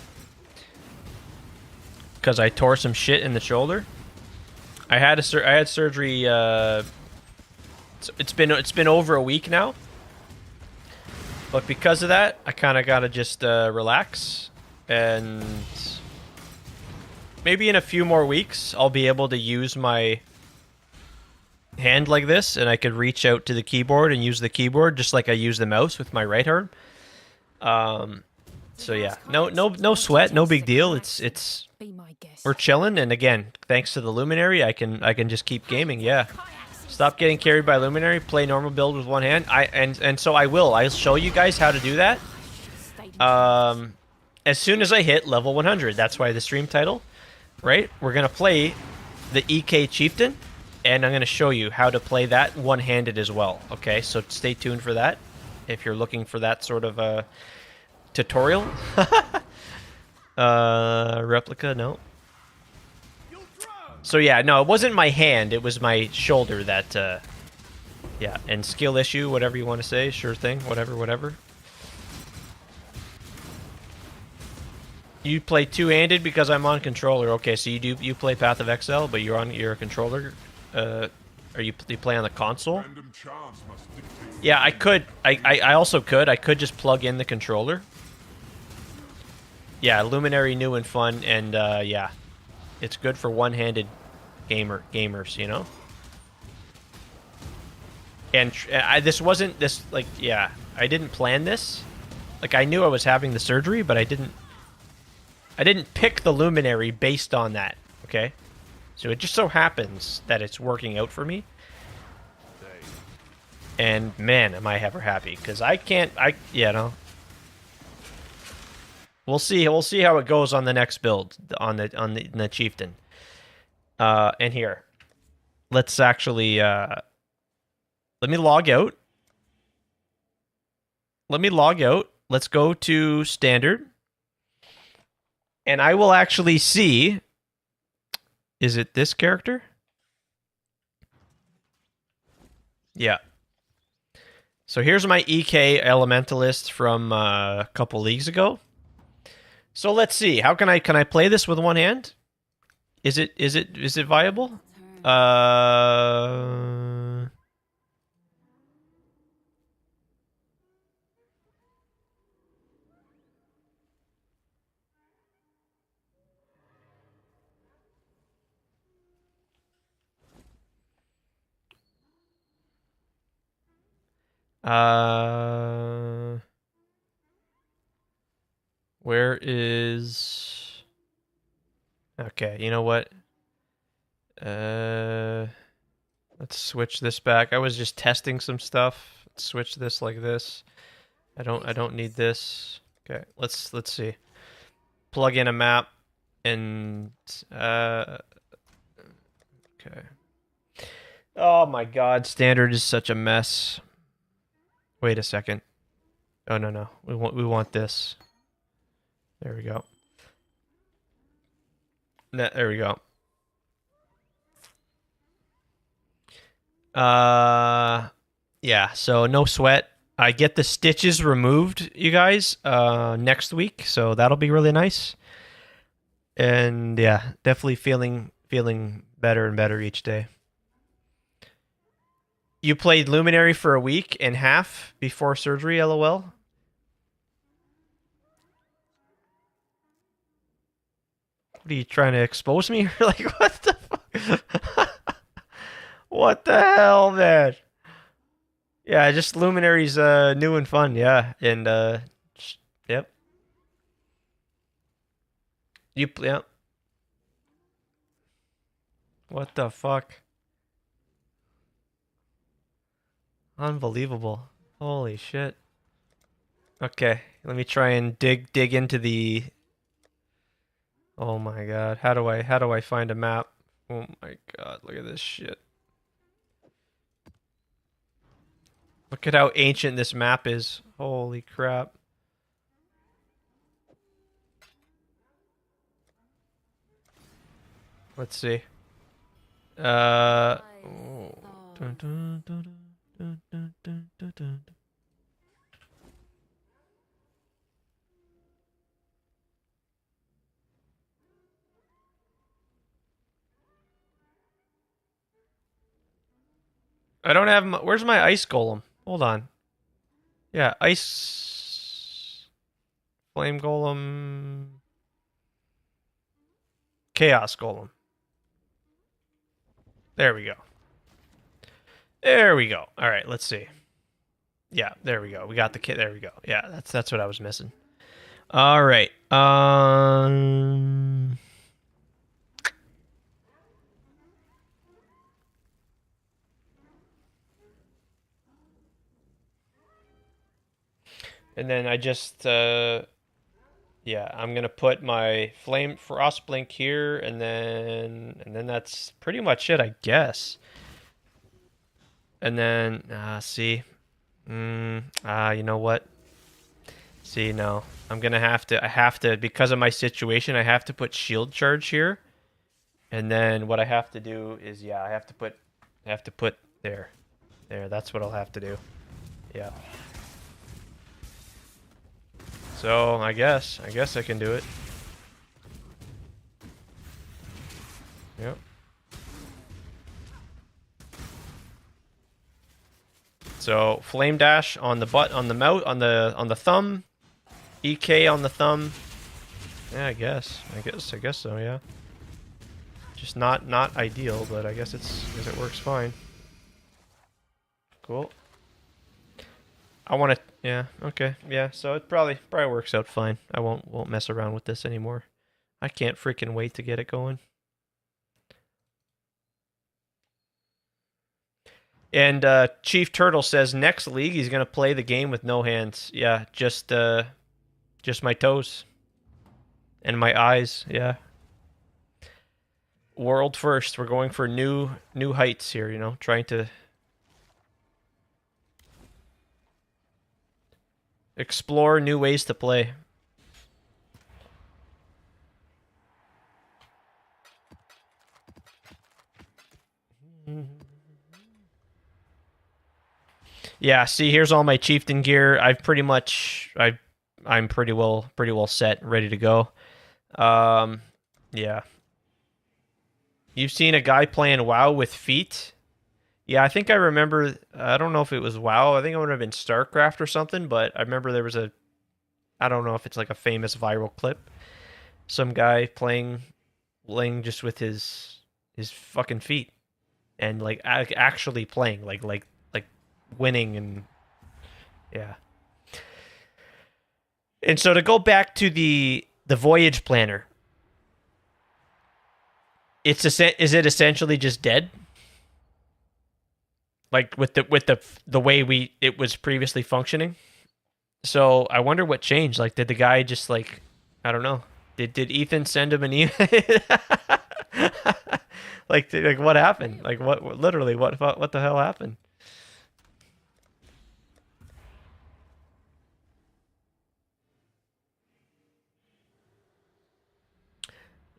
because I tore some shit in the shoulder. I had surgery. It's been over a week now, but because of that, I kind of gotta just relax, and maybe in a few more weeks I'll be able to use my hand like this, and I could reach out to the keyboard and use the keyboard just like I use the mouse with my right arm. So yeah, no sweat, no big deal. It's we're chilling, and again, thanks to the Luminary, I can just keep gaming. Yeah, stop getting carried by Luminary. Play normal build with one hand. And so I will. I'll show you guys how to do that. As soon as I hit level 100, that's why the stream title, right? We're gonna play the EK Chieftain, and I'm gonna show you how to play that one-handed as well. Okay, so stay tuned for that if you're looking for that sort of tutorial. Replica, no. So yeah, no, it wasn't my hand, it was my shoulder that, yeah, and skill issue, whatever you want to say, sure thing, whatever. You play two-handed because I'm on controller. Okay, so you play Path of Exile, but you're a controller. Or you play on the console? Yeah, I could. I also could. I could just plug in the controller. Yeah, Luminary, new and fun, and yeah, it's good for one-handed gamers, you know. And I didn't plan this. Like, I knew I was having the surgery, but I didn't pick the Luminary based on that. Okay, so it just so happens that it's working out for me. And man, am I ever happy, because we'll see how it goes on the next build on the Chieftain. And here, let's actually let me log out. Let's go to standard, and I will actually see. Is it this character? Yeah. So here's my EK Elementalist from a couple leagues ago. So let's see. How can I play this with one hand? Is it viable? Where is... Okay, you know what? Let's switch this back. I was just testing some stuff. Let's switch this like this. I don't need this. Okay, let's see. Plug in a map and okay. Oh my god, standard is such a mess. Wait a second. Oh no. We want this. There we go. There we go. Yeah, so no sweat. I get the stitches removed, you guys, next week, so that'll be really nice. And yeah, definitely feeling better and better each day. You played Luminary for a week and half before surgery, LOL. What are you trying to expose me? Like, what the fuck? What the hell, man? Yeah, just Luminary's new and fun, yeah. And yep. Yep. What the fuck? Unbelievable. Holy shit. Okay, let me try and dig into the. Oh my god. How do I find a map? Oh my god, look at this shit. Look at how ancient this map is. Holy crap. Let's see. Oh. Dun, dun, dun, dun, dun, dun, dun, dun. I don't have where's my ice golem? Hold on. Yeah, ice flame golem, chaos golem. There we go. There we go. All right, let's see. Yeah, there we go. We got the kit. There we go. Yeah, that's what I was missing. All right. And then I just yeah, I'm gonna put my flame frost blink here, and then that's pretty much it, I guess. And then see, you know what? See, no, I'm gonna have to. I have to, because of my situation. I have to put shield charge here, and then what I have to do is, yeah, I have to put there. That's what I'll have to do. Yeah. So I guess I can do it. Yep. So flame dash on the butt, on the mouth, on the thumb, EK on the thumb. Yeah, I guess so. Yeah. Just not ideal, but I guess it works fine. Cool. I want to. Yeah. Okay. Yeah. So it probably works out fine. I won't mess around with this anymore. I can't freaking wait to get it going. And Chief Turtle says next league he's gonna play the game with no hands. Yeah, just my toes and my eyes. Yeah. World first. We're going for new heights here. You know, trying to explore new ways to play. Yeah, see, here's all my chieftain gear. I'm pretty well set, ready to go. Yeah. You've seen a guy playing WoW with feet? Yeah, I think I remember. I don't know if it was WoW. I think it would have been StarCraft or something, but I remember there was a. I don't know if it's like a famous viral clip. Some guy playing just with his fucking feet, and like actually playing, like winning, and yeah. And so to go back to the voyage planner, is it essentially just dead? Like with the way it was previously functioning. So I wonder what changed. Like, did the guy just like, I don't know. Did Ethan send him an email? like what happened? Like what literally what the hell happened?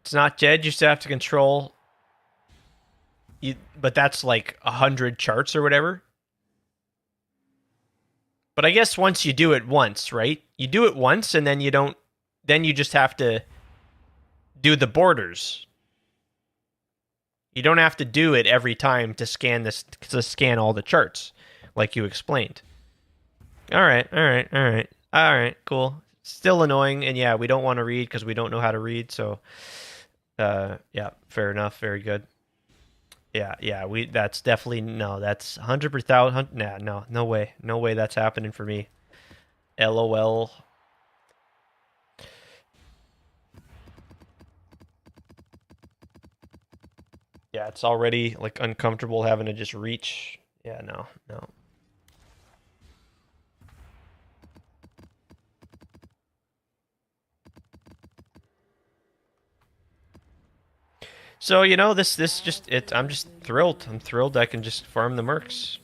It's not dead. You just have to control. but that's like 100 charts or whatever. But I guess once you do it once, right? You do it once, and then you don't. Then you just have to do the borders. You don't have to do it every time to scan this, to scan all the charts, like you explained. All right, cool. Still annoying, and yeah, we don't want to read because we don't know how to read. So, yeah, fair enough. Very good. Yeah. That's definitely no. That's 100%. Nah, no way. That's happening for me. LOL. Yeah, it's already like uncomfortable having to just reach. Yeah, no. So, you know, this just it. I'm just thrilled. I'm thrilled I can just farm the mercs.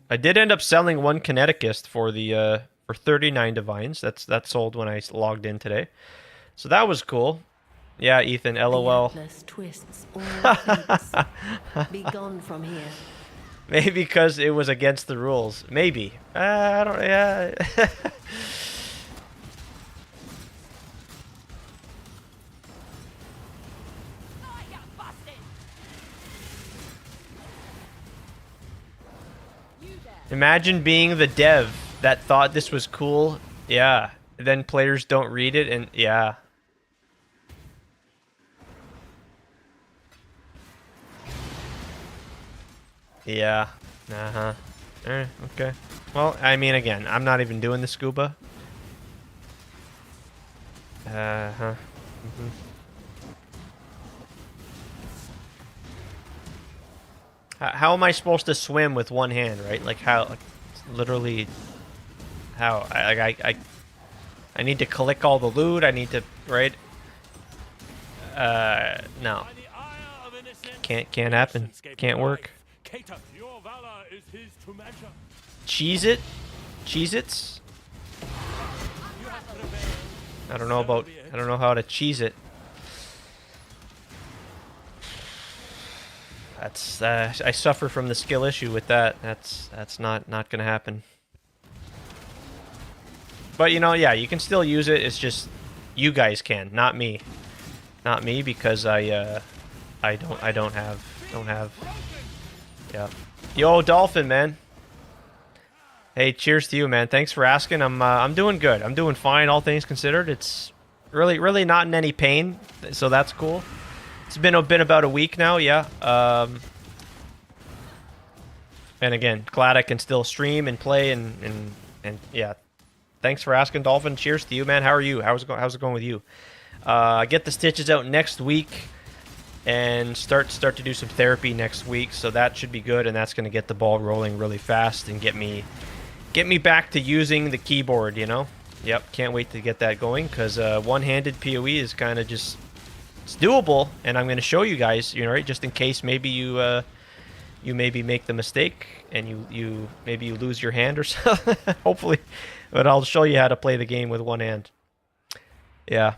I did end up selling one Kineticist for the for 39 divines. That sold when I logged in today. So that was cool. Yeah, Ethan, LOL. Twists all fates. Be gone from here. Maybe because it was against the rules. Maybe. I don't. Yeah. Imagine being the dev that thought this was cool. Yeah. Then players don't read it, and yeah. Yeah. Uh-huh. Okay. Well, I mean, again, I'm not even doing the scuba. Uh-huh. How am I supposed to swim with one hand, right? Like, how? Like, literally, how? I need to collect all the loot. I need to, right? No. Can't happen. Can't work. Cheez-Its? I don't know how to cheese it. That's I suffer from the skill issue with that. That's not gonna happen. But you know, yeah, you can still use it. It's just you guys can, not me. Not me, because I don't have. Yeah. Yo, Dolphin, man. Hey, cheers to you, man. Thanks for asking. I'm doing good. I'm doing fine, all things considered. It's really not in any pain, so that's cool. It's been about a week now, yeah. And again, glad I can still stream and play and yeah. Thanks for asking, Dolphin. Cheers to you, man. How are you? How's it going with you? Get the stitches out next week and start to do some therapy next week, so that should be good, and that's going to get the ball rolling really fast and get me back to using the keyboard, you know? Yep, can't wait to get that going, because one-handed PoE is kind of just, it's doable, and I'm going to show you guys, you know, right, just in case maybe you maybe make the mistake and you maybe lose your hand or something. Hopefully, but I'll show you how to play the game with one hand. Yeah.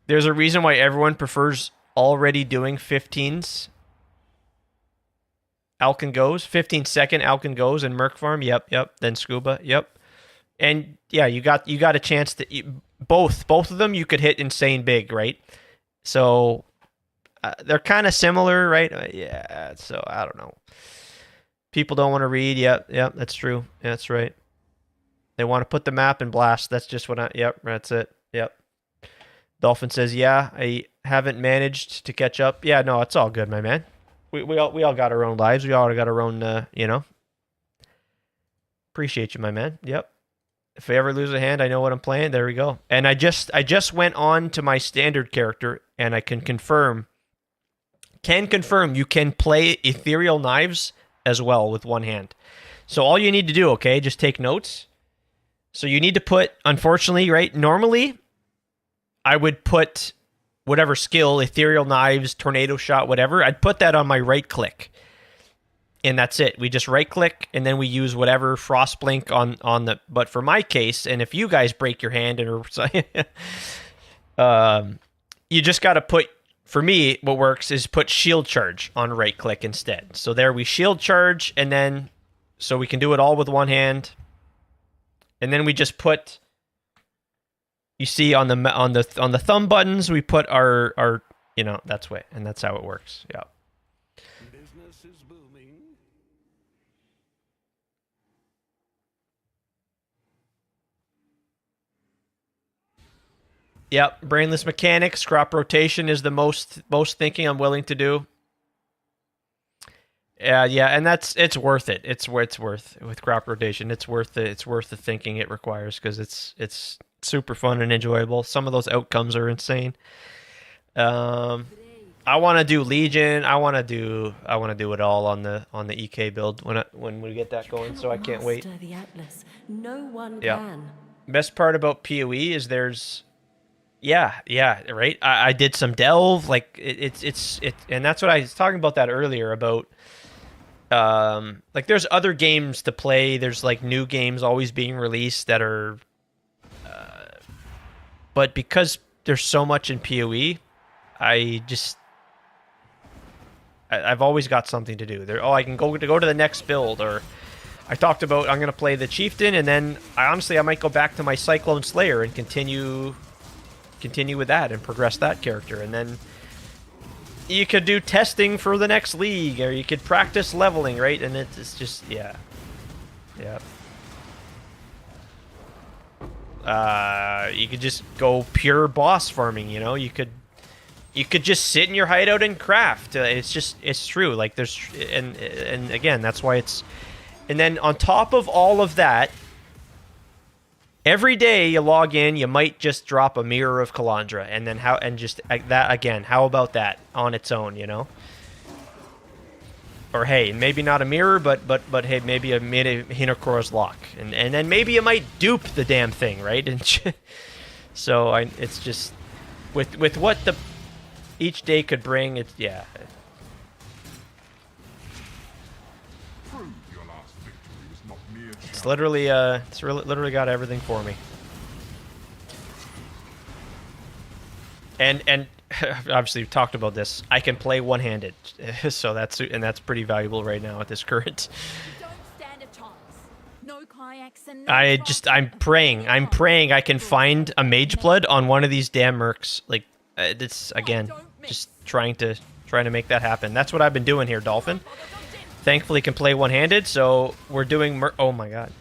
There's a reason why everyone prefers already doing 15s. Alkin goes 15-second. Alkin goes and Merc Farm. Yep. Then Scuba. Yep. And yeah, you got a chance to both of them. You could hit insane big, right? So they're kind of similar, right? Yeah. So I don't know. People don't want to read. Yep. That's true. Yeah, that's right. They want to put the map in blast. That's just what I. Yep. That's it. Yep. Dolphin says, yeah, I haven't managed to catch up. Yeah, no, it's all good, my man. We all got our own lives. We all got our own, you know. Appreciate you, my man. Yep. If I ever lose a hand, I know what I'm playing. There we go. And I just went on to my standard character, and I can confirm you can play Ethereal Knives as well with one hand. So all you need to do, okay, just take notes. So you need to put, unfortunately, right, normally I would put whatever skill, Ethereal Knives, Tornado Shot, whatever, I'd put that on my right click. And that's it. We just right click and then we use whatever Frost Blink on the, but for my case, and if you guys break your hand and You just got to put, for me, what works is put shield charge on right click instead. So there we shield charge, and then, so we can do it all with one hand. And then we just put, you see on the thumb buttons, we put our you know, that's way, and that's how it works. Yeah. Business is booming. Yep, brainless mechanics, crop rotation is the most thinking I'm willing to do. Yeah, and it's worth it. It's worth with crop rotation. It's worth the thinking it requires, because it's super fun and enjoyable. Some of those outcomes are insane. I want to do Legion. I want to do it all on the EK build when we get that going. So I can't wait. The Atlas. No one Yeah. can. Best part about PoE is there's, yeah, right. I did some delve, like it's and that's what I was talking about that earlier about. Like there's other games to play. There's like new games always being released that are, but because there's so much in PoE, I've always got something to do. I can go to the next build, or I talked about I'm gonna play the Chieftain, and then I might go back to my Cyclone Slayer and continue with that and progress that character, and then you could do testing for the next league, or you could practice leveling, right? And it's just, yeah. You could just go pure boss farming, you know? You could just sit in your hideout and craft. It's true. Like there's, and again, that's why it's, and then on top of all of that, every day you log in, you might just drop a mirror of Kalandra, and then that again. How about that on its own, you know? Or hey, maybe not a mirror, but hey, maybe a Hinokora's lock, and then maybe you might dupe the damn thing, right? And so it's just with what each day could bring. It's yeah. It's literally literally got everything for me. And obviously we've talked about this. I can play one-handed, so that's pretty valuable right now at this current. Don't stand a chance. No kayaks and no I'm praying I can find a mage blood on one of these damn mercs. Like it's again just trying to make that happen. That's what I've been doing here, Dolphin. Thankfully can play one-handed, so we're doing oh my god.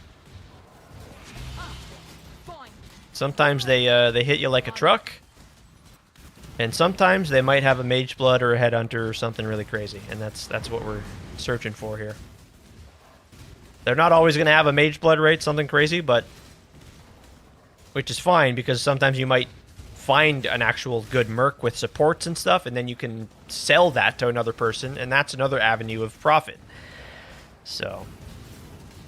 Sometimes they hit you like a truck, and sometimes they might have a mage blood or a headhunter or something really crazy, and that's what we're searching for here. They're not always going to have a mage blood, right? Something crazy, but which is fine, because sometimes you might find an actual good merc with supports and stuff, and then you can sell that to another person, and that's another avenue of profit. So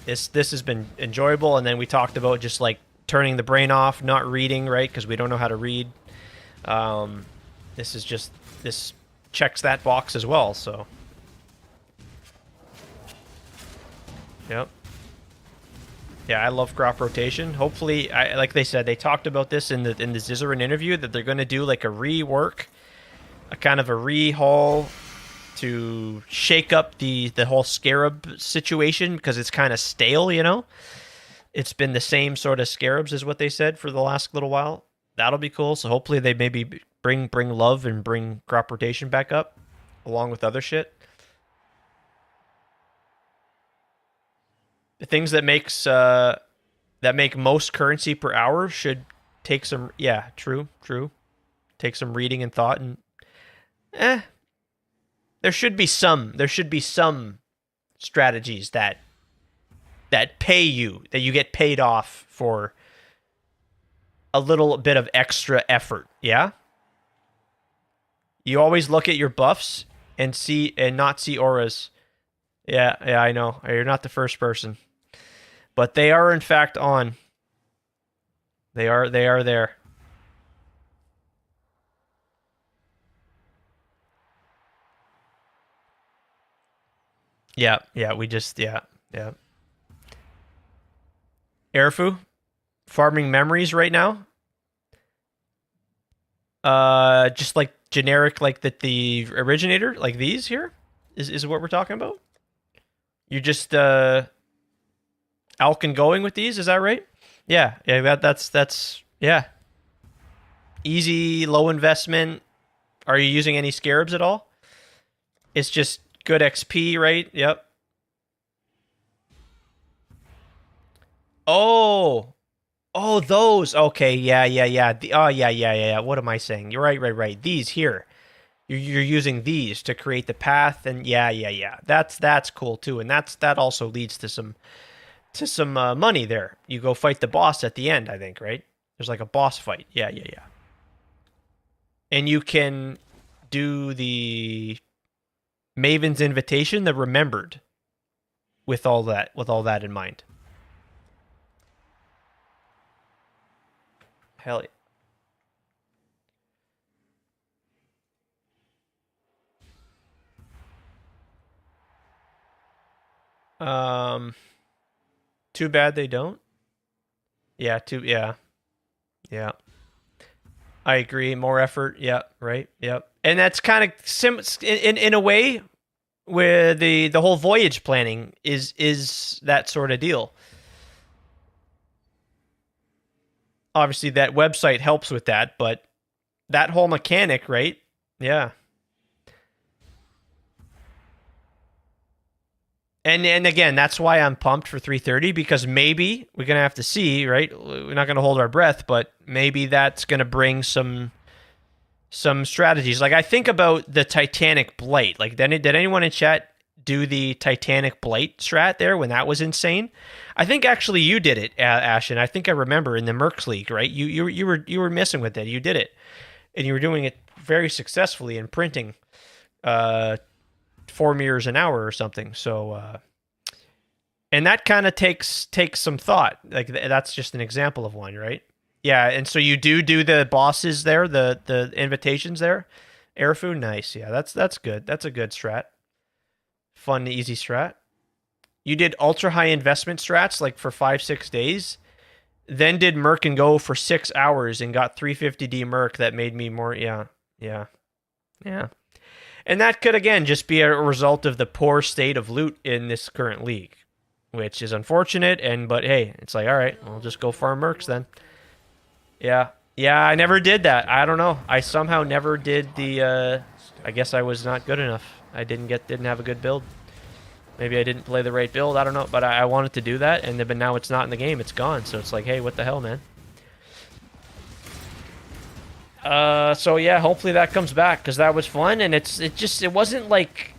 this has been enjoyable. And then we talked about just like turning the brain off, not reading, right? Because we don't know how to read. This checks that box as well. So yep. Yeah, I love crop rotation. Hopefully, like they said, they talked about this in the Zizaran interview, that they're going to do like a rework, a kind of a rehaul to shake up the whole scarab situation, because it's kind of stale, you know? It's been the same sort of scarabs is what they said for the last little while. That'll be cool. So hopefully they maybe bring love and bring crop rotation back up along with other shit. The things that make most currency per hour should take some, yeah, true. Take some reading and thought, and there should be some strategies that pay you, that you get paid off for a little bit of extra effort, yeah? You always look at your buffs and not see auras. Yeah, I know. You're not the first person. But they are in fact on. They are there. Yeah, we just yeah. Airfu, farming memories right now. Just like generic, like the originator, like these here, is what we're talking about. You're just Alkin going with these, is that right? Yeah, yeah. That's yeah. Easy, low investment. Are you using any scarabs at all? It's just good XP, right? Yep. Oh. Oh, those. Okay, yeah. Oh, yeah. What am I saying? You're right. These here. You're using these to create the path, and yeah. That's cool too, and that also leads to some money there. You go fight the boss at the end, I think, right? There's like a boss fight. Yeah. And you can do the Maven's Invitation, the Remembered, with all that in mind. Hell yeah. Too bad they don't. Yeah. I agree. More effort. Yeah. Right. Yep. And that's kind of in a way where the whole voyage planning is that sort of deal. Obviously, that website helps with that, but that whole mechanic, right? Yeah. And again, that's why I'm pumped for 330, because maybe we're gonna have to see, right? We're not gonna hold our breath, but maybe that's gonna bring some strategies. Like I think about the Titanic Blight. Like, did anyone in chat do the Titanic Blight strat there when that was insane? I think actually you did it, Ashen. I think I remember in the Mercs League, right? You were messing with it. You did it, and you were doing it very successfully in printing 4 meters an hour or something. So, and that kind of takes some thought. Like that's just an example of one, right? Yeah, and so you do the bosses there, the invitations there. Airfood, nice. Yeah, that's good. That's a good strat. Fun, easy strat. You did ultra high investment strats like for 5-6 days. Then did Merc and Go for 6 hours and got 350D Merc that made me more. Yeah. And that could, again, just be a result of the poor state of loot in this current league, which is unfortunate. But hey, it's like, all right, we'll just go farm Mercs then. Yeah, I never did that. I don't know. I somehow never did the. I guess I was not good enough. I didn't have a good build. Maybe I didn't play the right build. I don't know. But I wanted to do that, but now it's not in the game. It's gone. So it's like, hey, what the hell, man? So yeah, hopefully that comes back, because that was fun, and it wasn't like,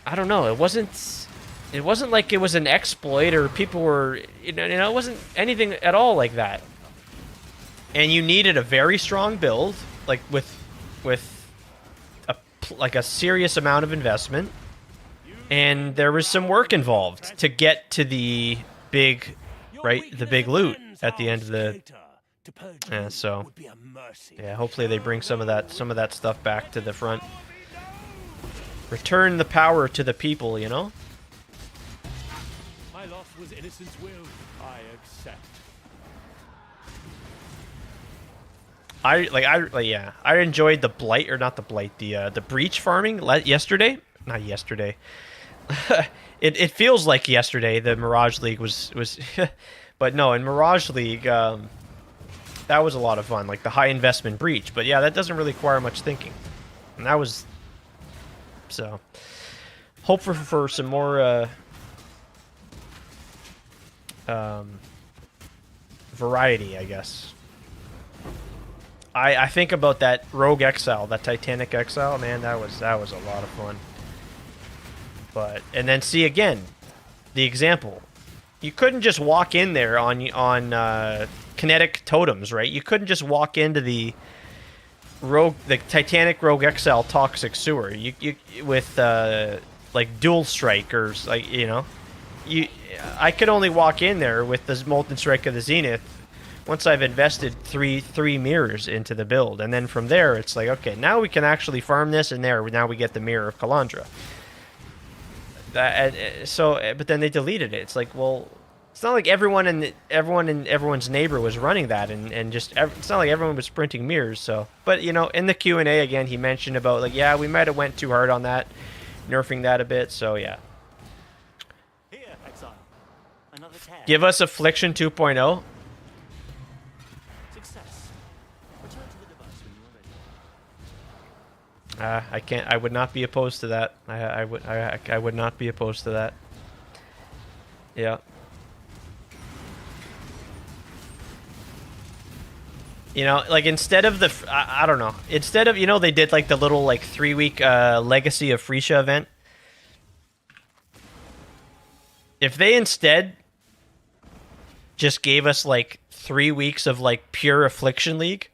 I don't know, it wasn't like it was an exploit or people were, it wasn't anything at all like that. And you needed a very strong build, like with a serious amount of investment, and there was some work involved to get to the big, the big loot at the end of the. Yeah, so yeah, hopefully they bring some of that stuff back to the front. Return the power to the people, you know? My loss was innocence will. I accept. I enjoyed the blight, or not the blight, the breach farming yesterday. Not yesterday. it feels like yesterday the Mirage League was but no, in Mirage League that was a lot of fun, like the high investment breach. But yeah, that doesn't really require much thinking. And that was... So, hope for some more variety, I guess. I think about that Rogue Exile, that Titanic Exile, man, that was a lot of fun. But, and then see again, the example. You couldn't just walk in there on kinetic totems, right? You couldn't just walk into the Titanic Rogue Exile Toxic Sewer. You with like dual strikers, like, I could only walk in there with the Molten Strike of the Zenith once I've invested three mirrors into the build, and then from there it's like, okay, now we can actually farm this, and now we get the Mirror of Kalandra. But then they deleted it. It's like, well, It's not like everyone and everyone's neighbor was running that, and just it's not like everyone was sprinting mirrors. So, but you know, in the Q&A again, he mentioned about like, yeah, we might have went too hard on that, nerfing that a bit. So yeah, Here, exile. Another tag. give us Affliction 2.0. Success. Return to the device when you are ready. I can't. I would not be opposed to that. I would not be opposed to that. Yeah. You know, like instead of the, I don't know, instead of, you know, they did like the little like 3-week Legacy of Freesia event. If they instead just gave us like 3 weeks of like pure Affliction League,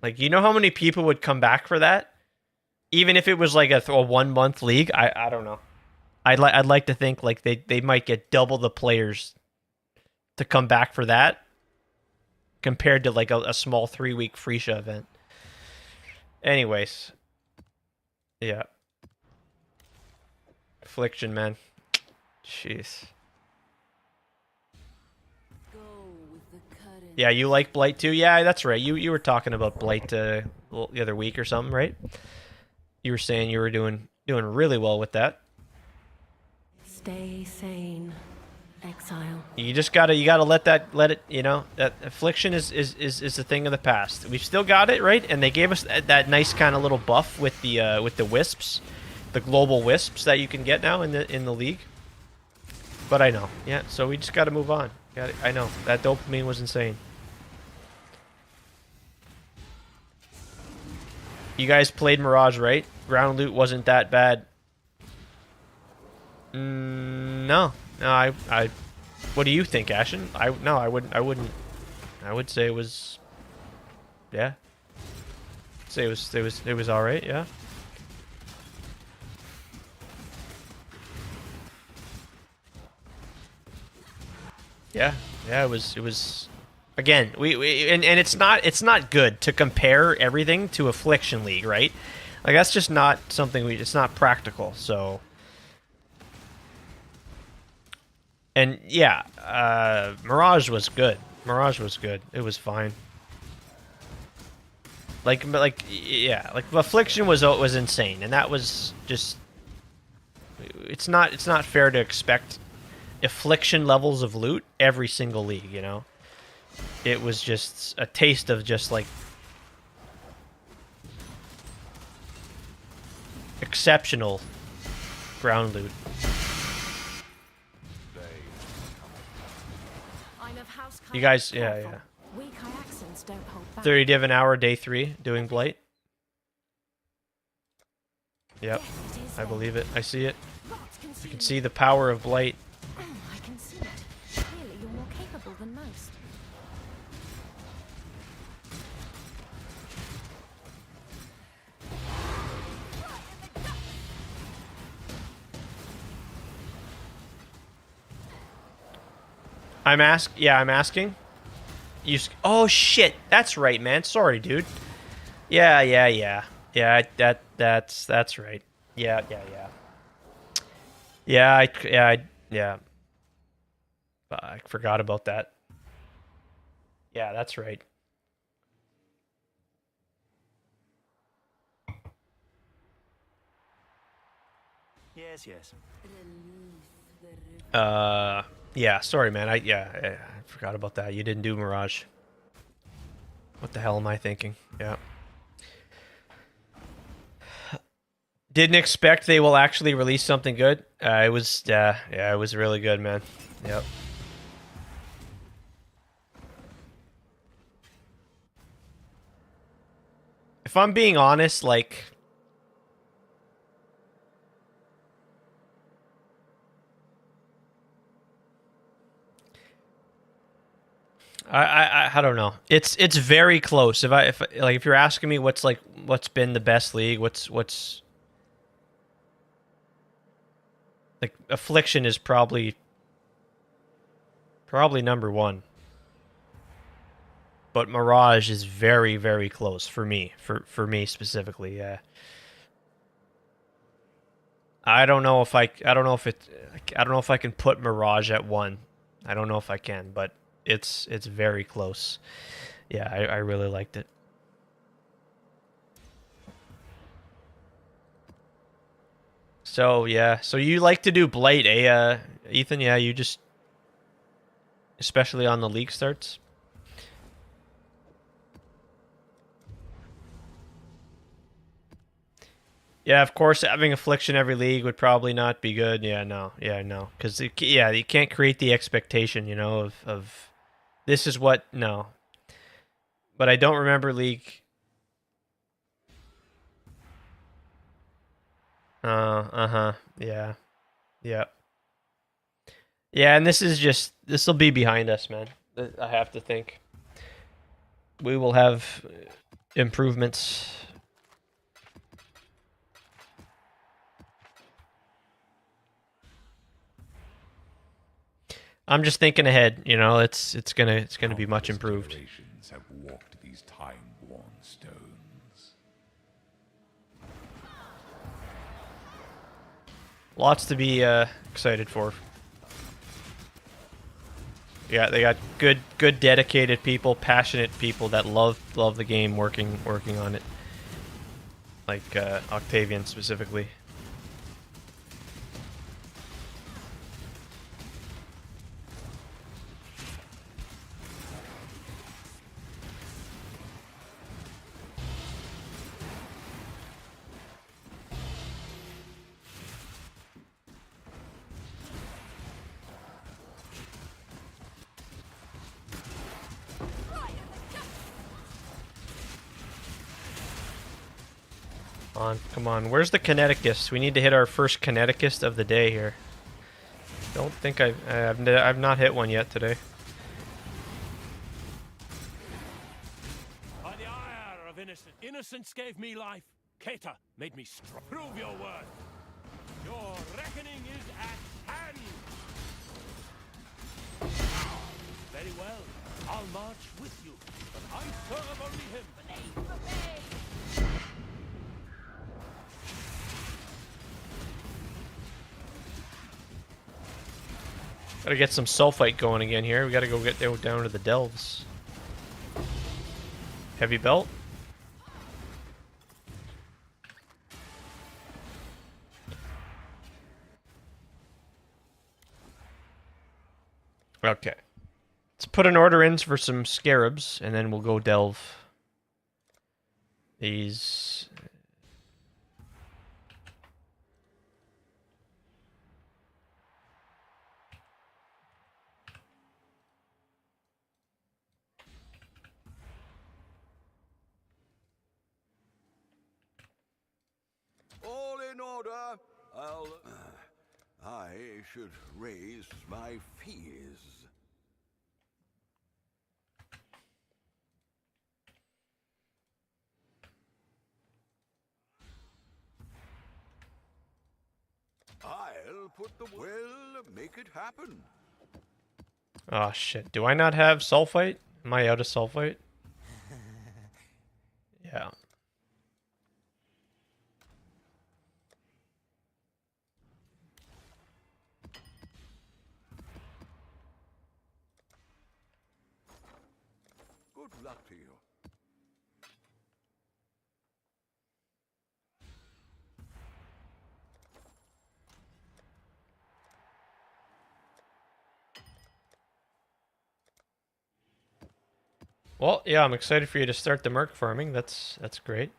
like, you know how many people would come back for that? Even if it was like a 1-month league, I don't know. I'd like to think like they might get double the players to come back for that compared to like a small 3-week Freesia event. Anyways, yeah. Affliction, man. Jeez. Yeah, you like Blight too? Yeah, that's right. You were talking about Blight the other week or something, right? You were saying you were doing really well with that. Stay sane, exile. You just gotta let it, you know, that Affliction is a thing of the past. We've still got it, right? And they gave us that nice kind of little buff with the wisps, the global wisps that you can get now in the league. But I know, yeah. So we just gotta move on. I know that dopamine was insane. You guys played Mirage, right? Ground loot wasn't that bad. No. I what do you think, Ashen? I wouldn't. I would say it was, yeah. Say it was all right, yeah. Yeah, it was. Again, and it's not good to compare everything to Affliction League, right? Like that's just not something it's not practical. So, and yeah, Mirage was good. Mirage was good. It was fine. Like yeah, like Affliction was insane, and that was just. It's not fair to expect Affliction levels of loot every single league, you know. It was just a taste of just like exceptional ground loot. You guys, yeah. Weak Hyaxins don't hold back. 30 div an hour, day 3, doing Blight. Yep, Yes, it is I believe it. I see it. Rots You consume can see the power of Blight. I can see it. Clearly, you're more capable than most. I'm asking. Oh shit, that's right, man. Sorry, dude. Yeah. Yeah, that's right. Yeah. Yeah. I forgot about that. Yeah, that's right. Yes. Yeah, sorry, man. I forgot about that. You didn't do Mirage. What the hell am I thinking? Yeah. Didn't expect they will actually release something good. It was really good, man. Yep. If I'm being honest, like I don't know. It's very close. If you're asking me what's been the best league, what's like Affliction is probably number 1. But Mirage is very, very close for me. For me specifically, yeah. I don't know if I don't know if it I don't know if I can put Mirage at 1. I don't know if I can, but it's very close. Yeah, I really liked it. So yeah, so you like to do Blight, eh, Ethan? Yeah, you just, especially on the league starts. Yeah, of course, having Affliction every league would probably not be good. Yeah, no, because yeah, you can't create the expectation, you know, of this is what no. But I don't remember league. Uh-huh. Yeah. Yeah. Yeah, and this will be behind us, man. I have to think. We will have improvements. I'm just thinking ahead, you know, it's gonna be much improved. Generations have walked these time-worn stones. Lots to be excited for. Yeah, they got good dedicated people, passionate people that love the game, working on it. Like Octavian specifically. Come on. Where's the Kineticist? We need to hit our first Kineticist of the day here. Don't think I've not hit one yet today. By the ire of innocence gave me life. Keta made me strong. Prove your worth. Your reckoning is at hand. Very well. I'll march with you, but I serve only him. Gotta get some sulfite going again here. We gotta go get down to the delves. Heavy belt. Okay. Let's put an order in for some scarabs, and then we'll go delve these. All in order. I should raise my fees. I'll put the... Well, make it happen. Oh shit. Do I not have sulfite? Am I out of sulfite? Yeah. Good luck to you. Well, yeah, I'm excited for you to start the Merc Farming. That's great.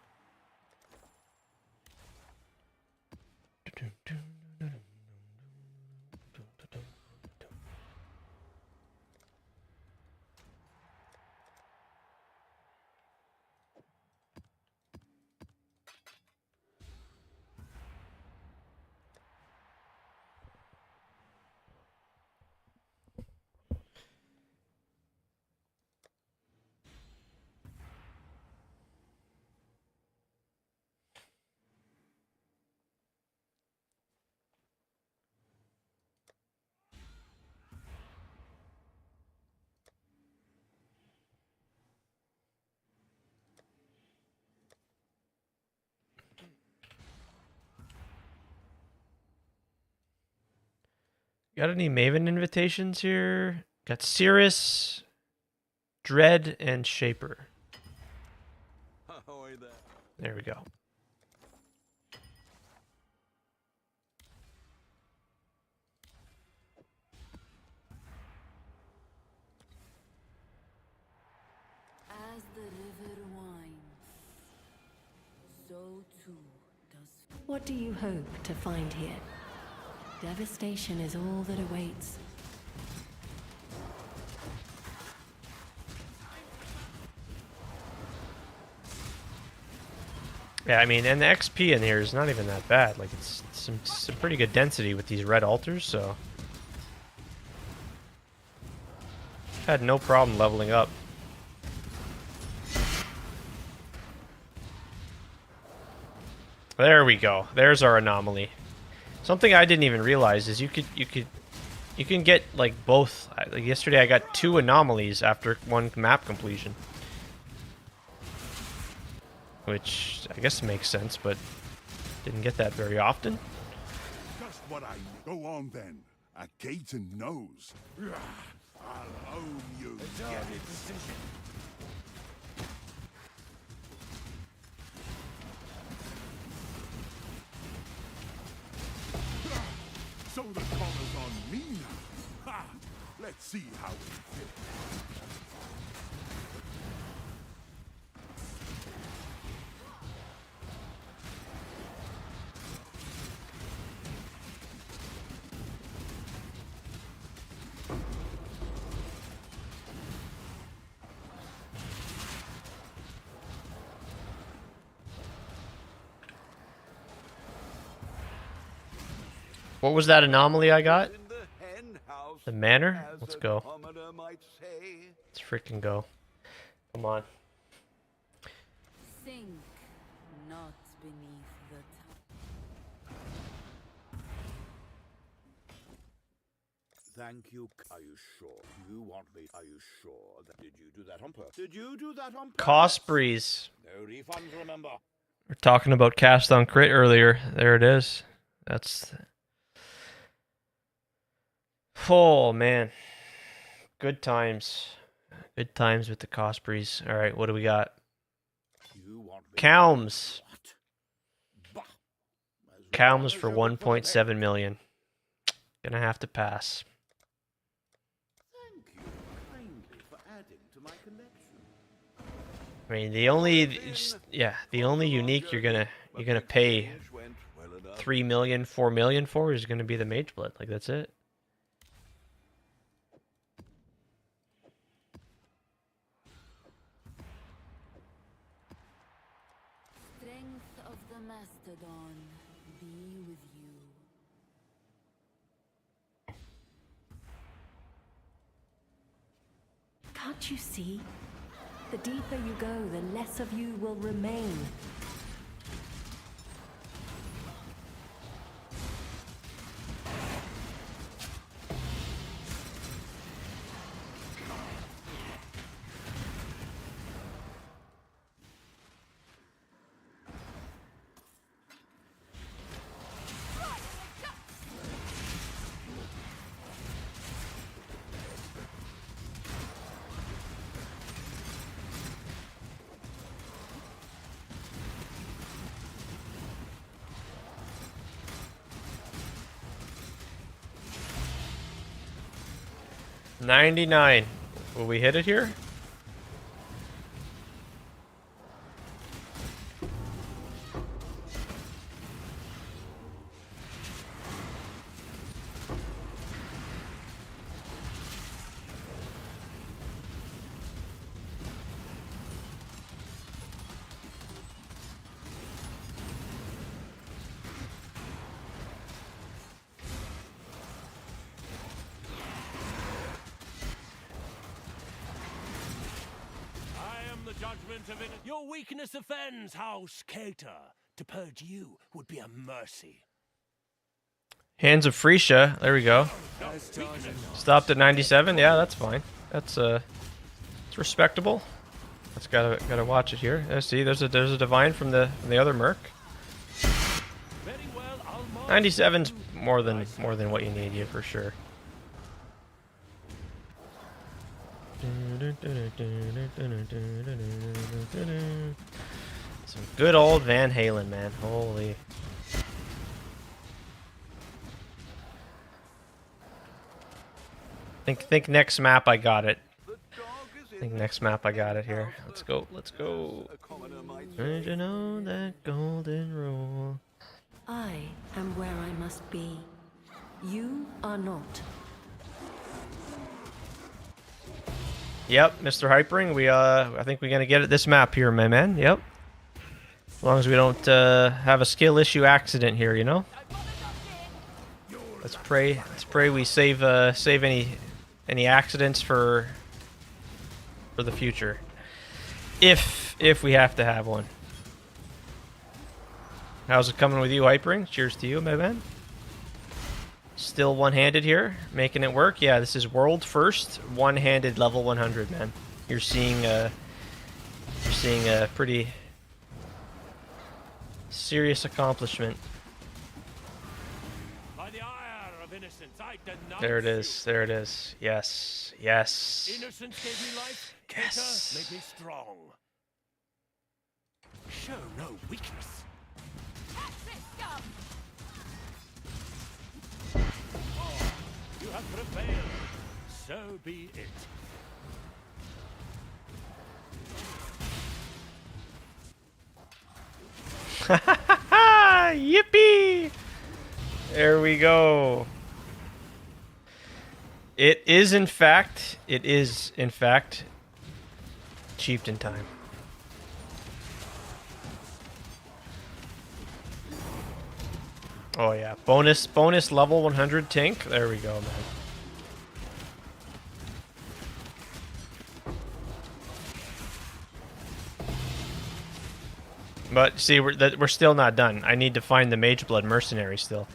Got any Maven invitations here? Got Cirrus, Dread, and Shaper. There we go. As the river winds, so too does. What do you hope to find here? Devastation is all that awaits. Yeah, I mean, and the XP in here is not even that bad. Like, it's some pretty good density with these red altars, so... Had no problem leveling up. There we go. There's our anomaly. Something I didn't even realize is you can get like both. Like yesterday I got 2 anomalies after 1 map completion, which I guess makes sense, but didn't get that very often. Just what I go on then. A Gaten knows. I'll own you. So the collar's on me now. Ha! Let's see how it fits. What was that anomaly I got? The manor? Let's go. Let's freaking go. Come on. Sink not beneath the Thank you. Are you sure? You want me? Are you sure? Did you do that on purpose? Did you do that on purpose? Cost breeze. No refunds, remember. We're talking about cast on crit earlier. There it is. That's... Oh, man. Good times. Good times with the cost breeze. All right, what do we got? You want me? Calms. Bah. Calms for 1.7 million. Gonna have to pass. Thank you kindly for adding to my collection. I mean, the only unique you're gonna pay 3 million, 4 million for is gonna be the Mage Blood. Like, that's it. strength of the mastodon be with you. Can't you see? The deeper you go, the less of you will remain. $99. Will we hit it here? Your weakness offends, House Cater. To purge you would be a mercy. Hands of Freesia. There we go. Stopped at 97. Yeah, that's fine. That's it's respectable. That's gotta watch it here. See, there's a divine from the other Merc. 97's more than what you need, for sure. Some good old Van Halen, man. Holy. Think next map I got it. Think next map I got it here. Let's go. Let's go. Don't you know that golden rule? I am where I must be. You are not. Yep, Mr. Hypering, I think we're gonna get it this map here, my man. Yep. As long as we don't have a skill issue accident here, you know. Let's pray. Let's pray we save any accidents for the future, if we have to have one. How's it coming with you, Hypering? Cheers to you, my man. Still one-handed here, making it work. Yeah, this is world first one-handed level 100, man. You're seeing a pretty serious accomplishment. By the ire of innocence, I denounce There it you. is. There it is. Yes. Yes. Innocence gave me life. Yes. Cater made me strong. Show no weakness. Catch this scum! You have prevailed. So be it. Yippee! There we go. It is in fact chieftain time. Oh yeah, bonus level 100 tank. There we go, man. But see, we're still not done. I need to find the Mage Blood Mercenary still.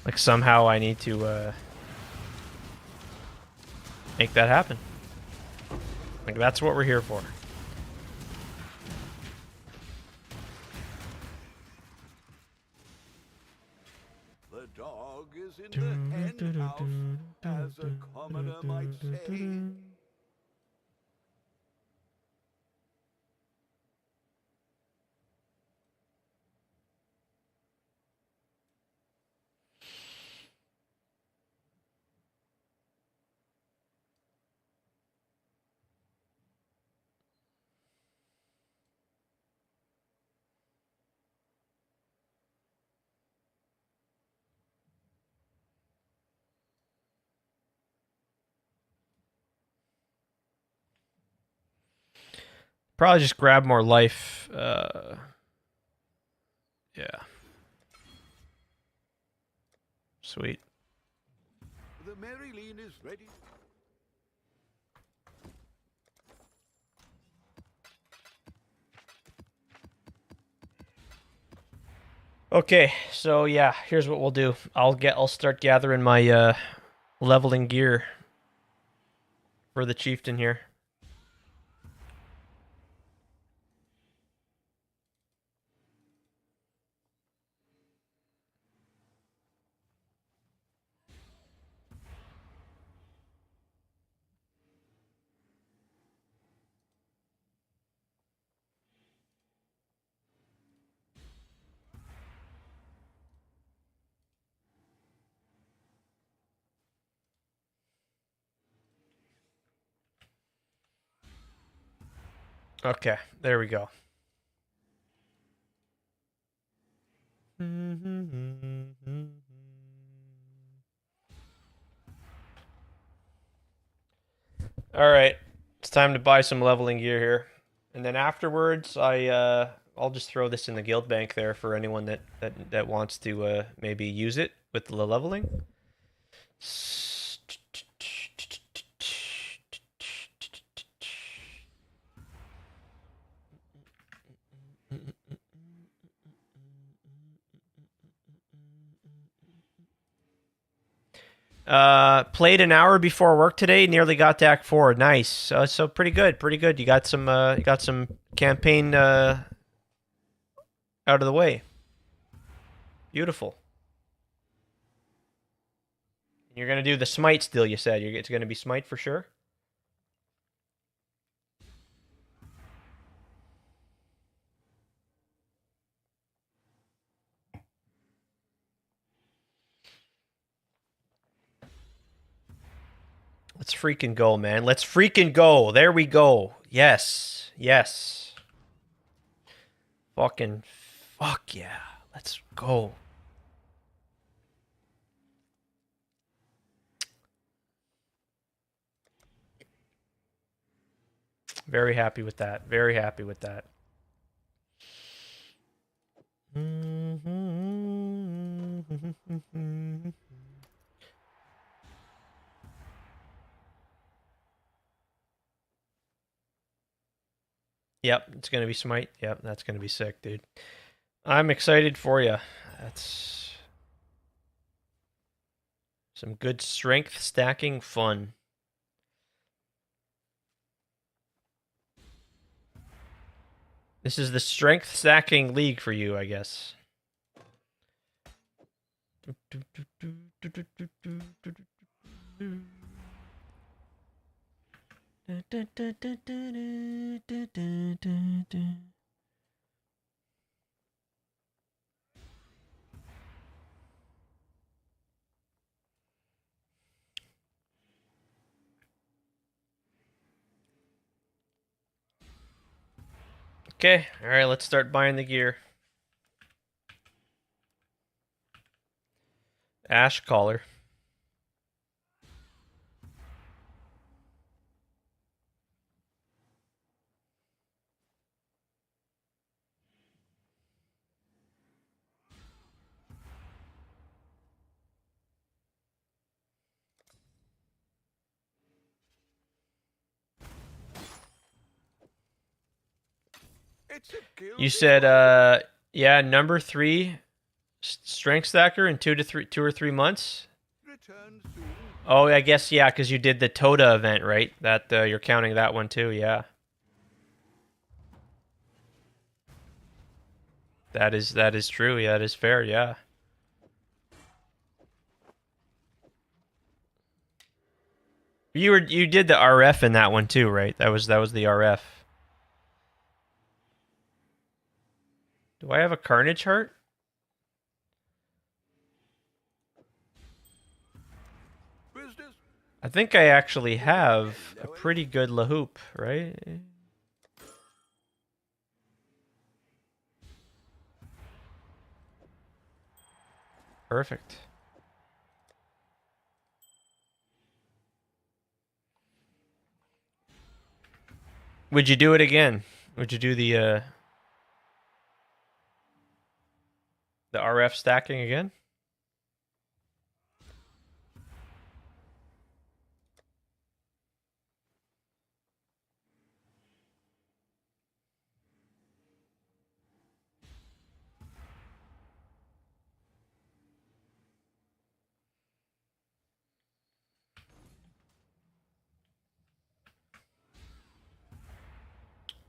Like somehow I need to make that happen. Like that's what we're here for. The dog is in the hen house, as a commoner might say. Probably just grab more life. Yeah. Sweet. The Maryline is ready. Okay, so yeah, here's what we'll do. I'll start gathering my leveling gear for the chieftain here. Okay, there we go. All right, it's time to buy some leveling gear here, and then afterwards, I'll just throw this in the guild bank there for anyone that wants to maybe use it with the leveling. Played an hour before work today. Nearly got to Act 4. Nice. So pretty good. Pretty good. You got some campaign out of the way. Beautiful. You're gonna do the smite still. You said it's gonna be smite for sure. Let's freaking go, man. Let's freaking go. There we go. Yes. Yes. Fucking fuck yeah. Let's go. Very happy with that. Very happy with that. Yep, it's gonna be Smite. Yep, that's gonna be sick, dude. I'm excited for you. That's some good strength stacking fun. This is the strength stacking league for you, I guess. Okay, alright, let's start buying the gear. Ash collar. You said, yeah, number 3 strength stacker in 2 or 3 months. Oh, I guess yeah, because you did the Toda event, right? That you're counting that one too, yeah. That is true. Yeah, that is fair. Yeah. You did the RF in that one too, right? That was the RF. Do I have a Carnage heart? I think I actually have a pretty good Lahoop, right? Perfect. Would you do it again? Would you do the RF stacking again?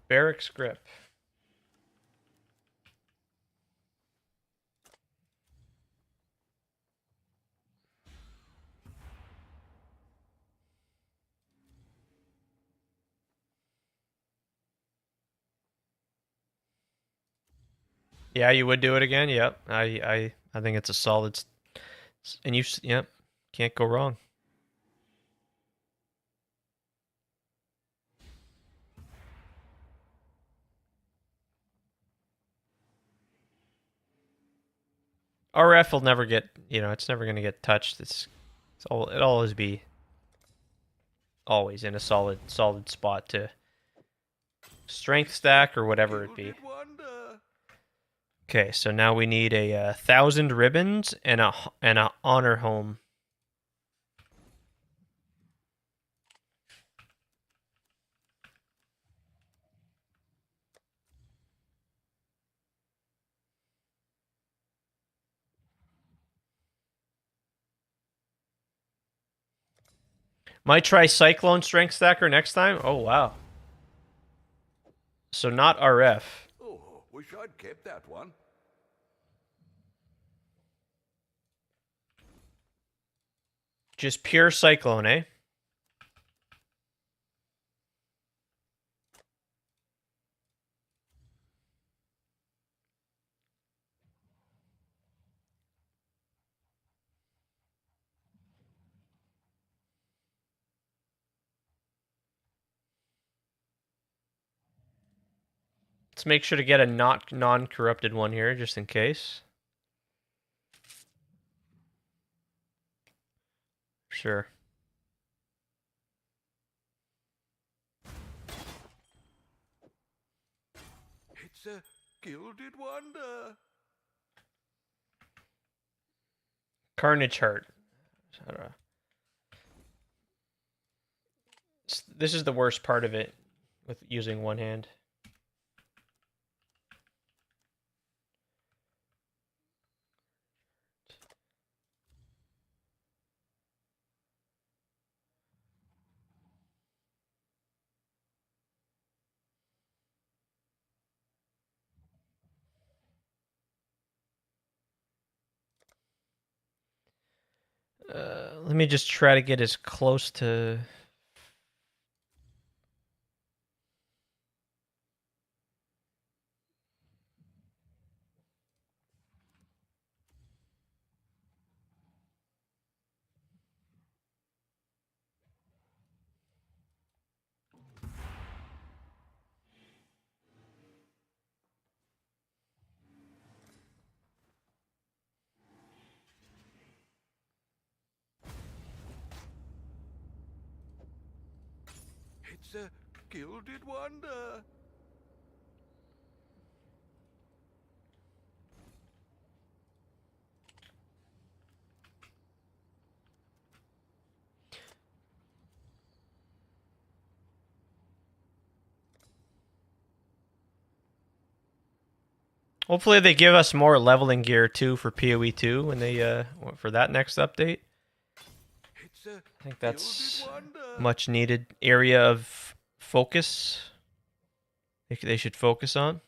Barracks grip. Yeah, you would do it again. Yep. I think it's a solid. And yep, can't go wrong. RF will never get, it's never going to get touched. It'll always be in a solid spot to strength stack or whatever it be. Okay, so now we need a 1,000 ribbons and a honor home. Might try Cyclone Strength Stacker next time. Oh, wow. So not RF. Oh, wish I'd kept that one. Just pure Cyclone, eh? Let's make sure to get a not non-corrupted one here, just in case. Sure. It's a gilded wonder. Carnage Heart. This is the worst part of it with using one hand. Let me just try to get as close to... It's a gilded wonder. Hopefully they give us more leveling gear too for PoE 2 when they for that next update. I think that's much needed area of focus. They should focus on.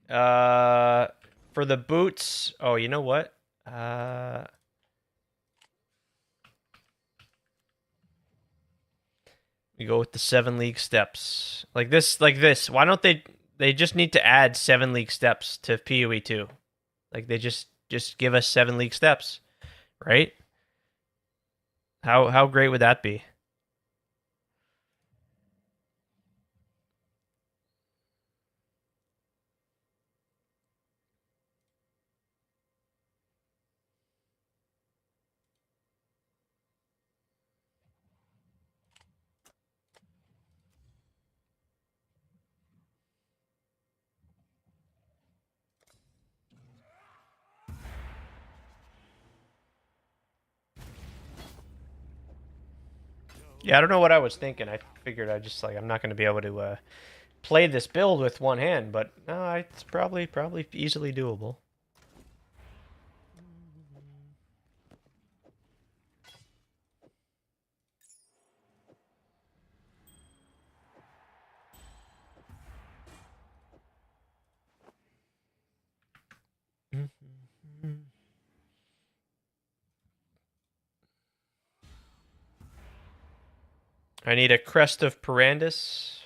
For the boots, oh, you know what? We go with the 7 league steps. Like this. Why don't they just need to add 7 league steps to PoE 2. Like they just give us 7 league steps, right? How great would that be? Yeah, I don't know what I was thinking. I figured I'm not going to be able to play this build with one hand, but no, it's probably easily doable. I need a Crest of Perandus.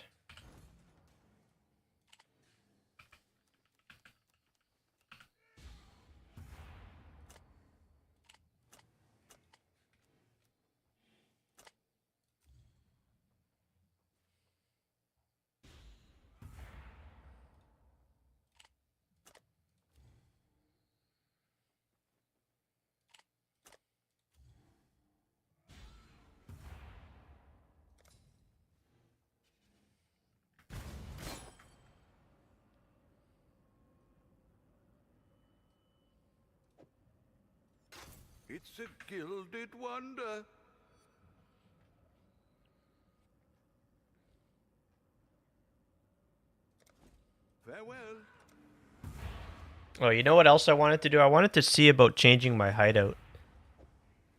It's a gilded wonder. Farewell. Oh, you know what else I wanted to do? I wanted to see about changing my hideout.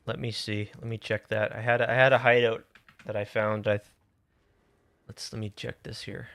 Let me see. Let me check that. I had a hideout that I found. Let me check this here.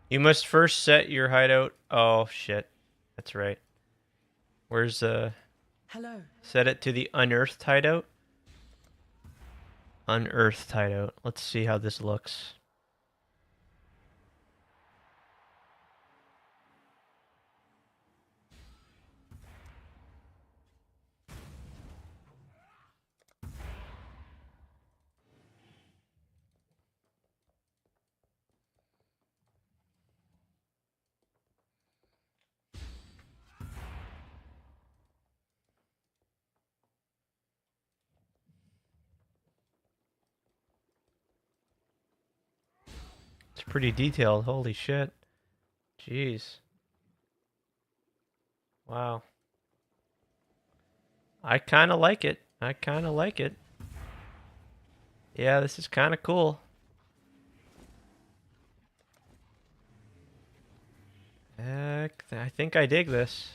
You must first set your hideout. Oh shit, that's right. Where's Hello. set it to the unearthed hideout? Unearthed hideout. Let's see how this looks. It's pretty detailed. Holy shit. Jeez. Wow. I kind of like it. I kind of like it. Yeah, this is kind of cool. Heck, I think I dig this.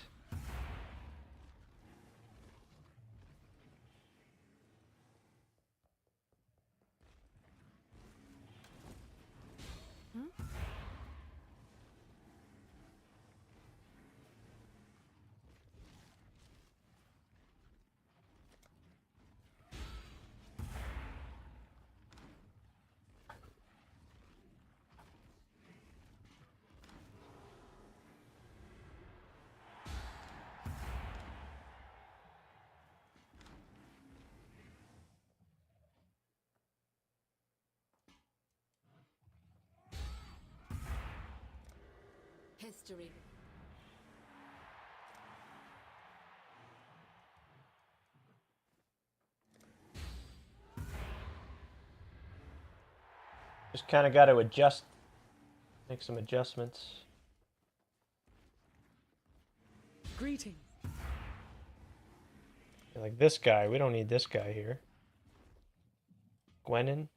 History. Just kind of got to adjust, make some adjustments. Greetings. Like this guy, we don't need this guy here. Gwenin.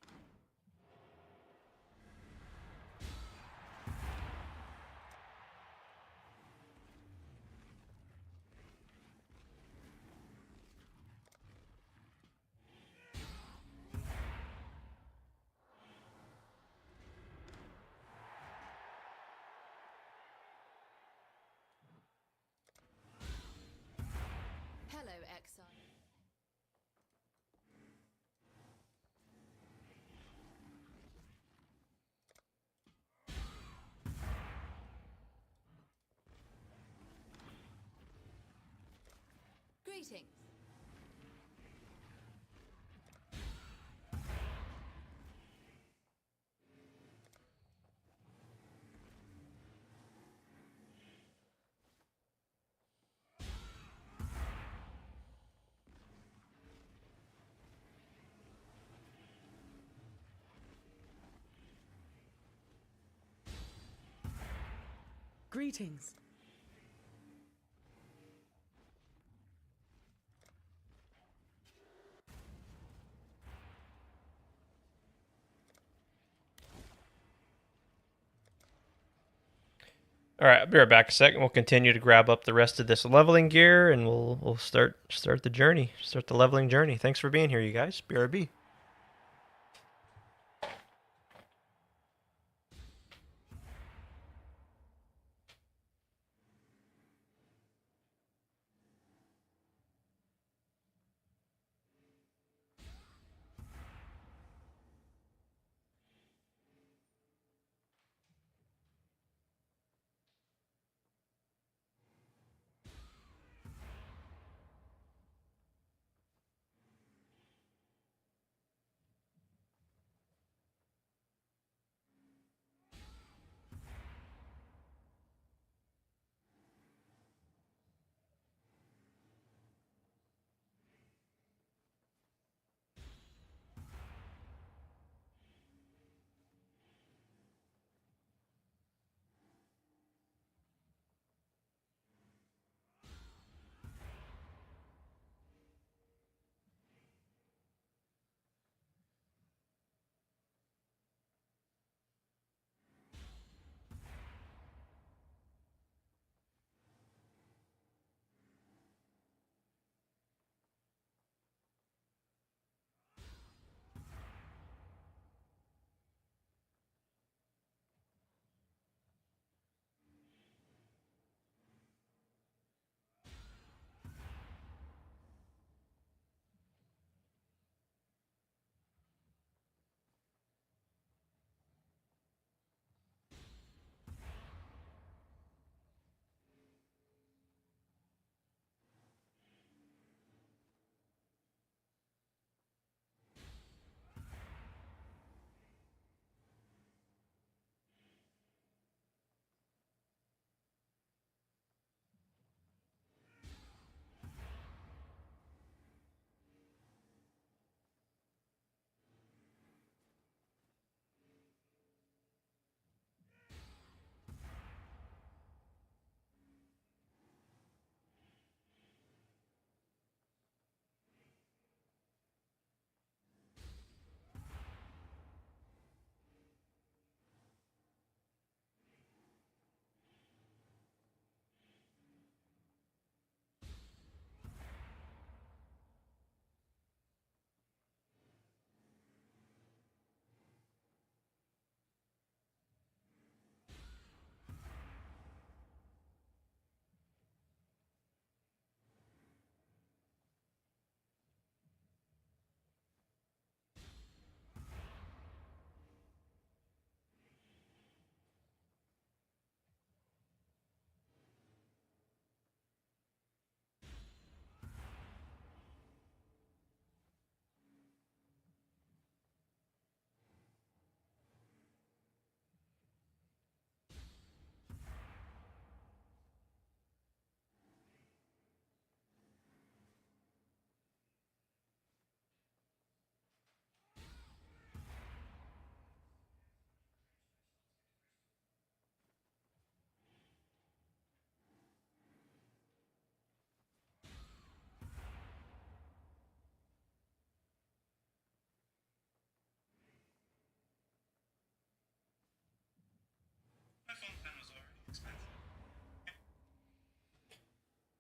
Hello, Exile. Greetings. Greetings. All right, I'll be right back a second. We'll continue to grab up the rest of this leveling gear, and we'll start the journey, start the leveling journey. Thanks for being here, you guys. BRB.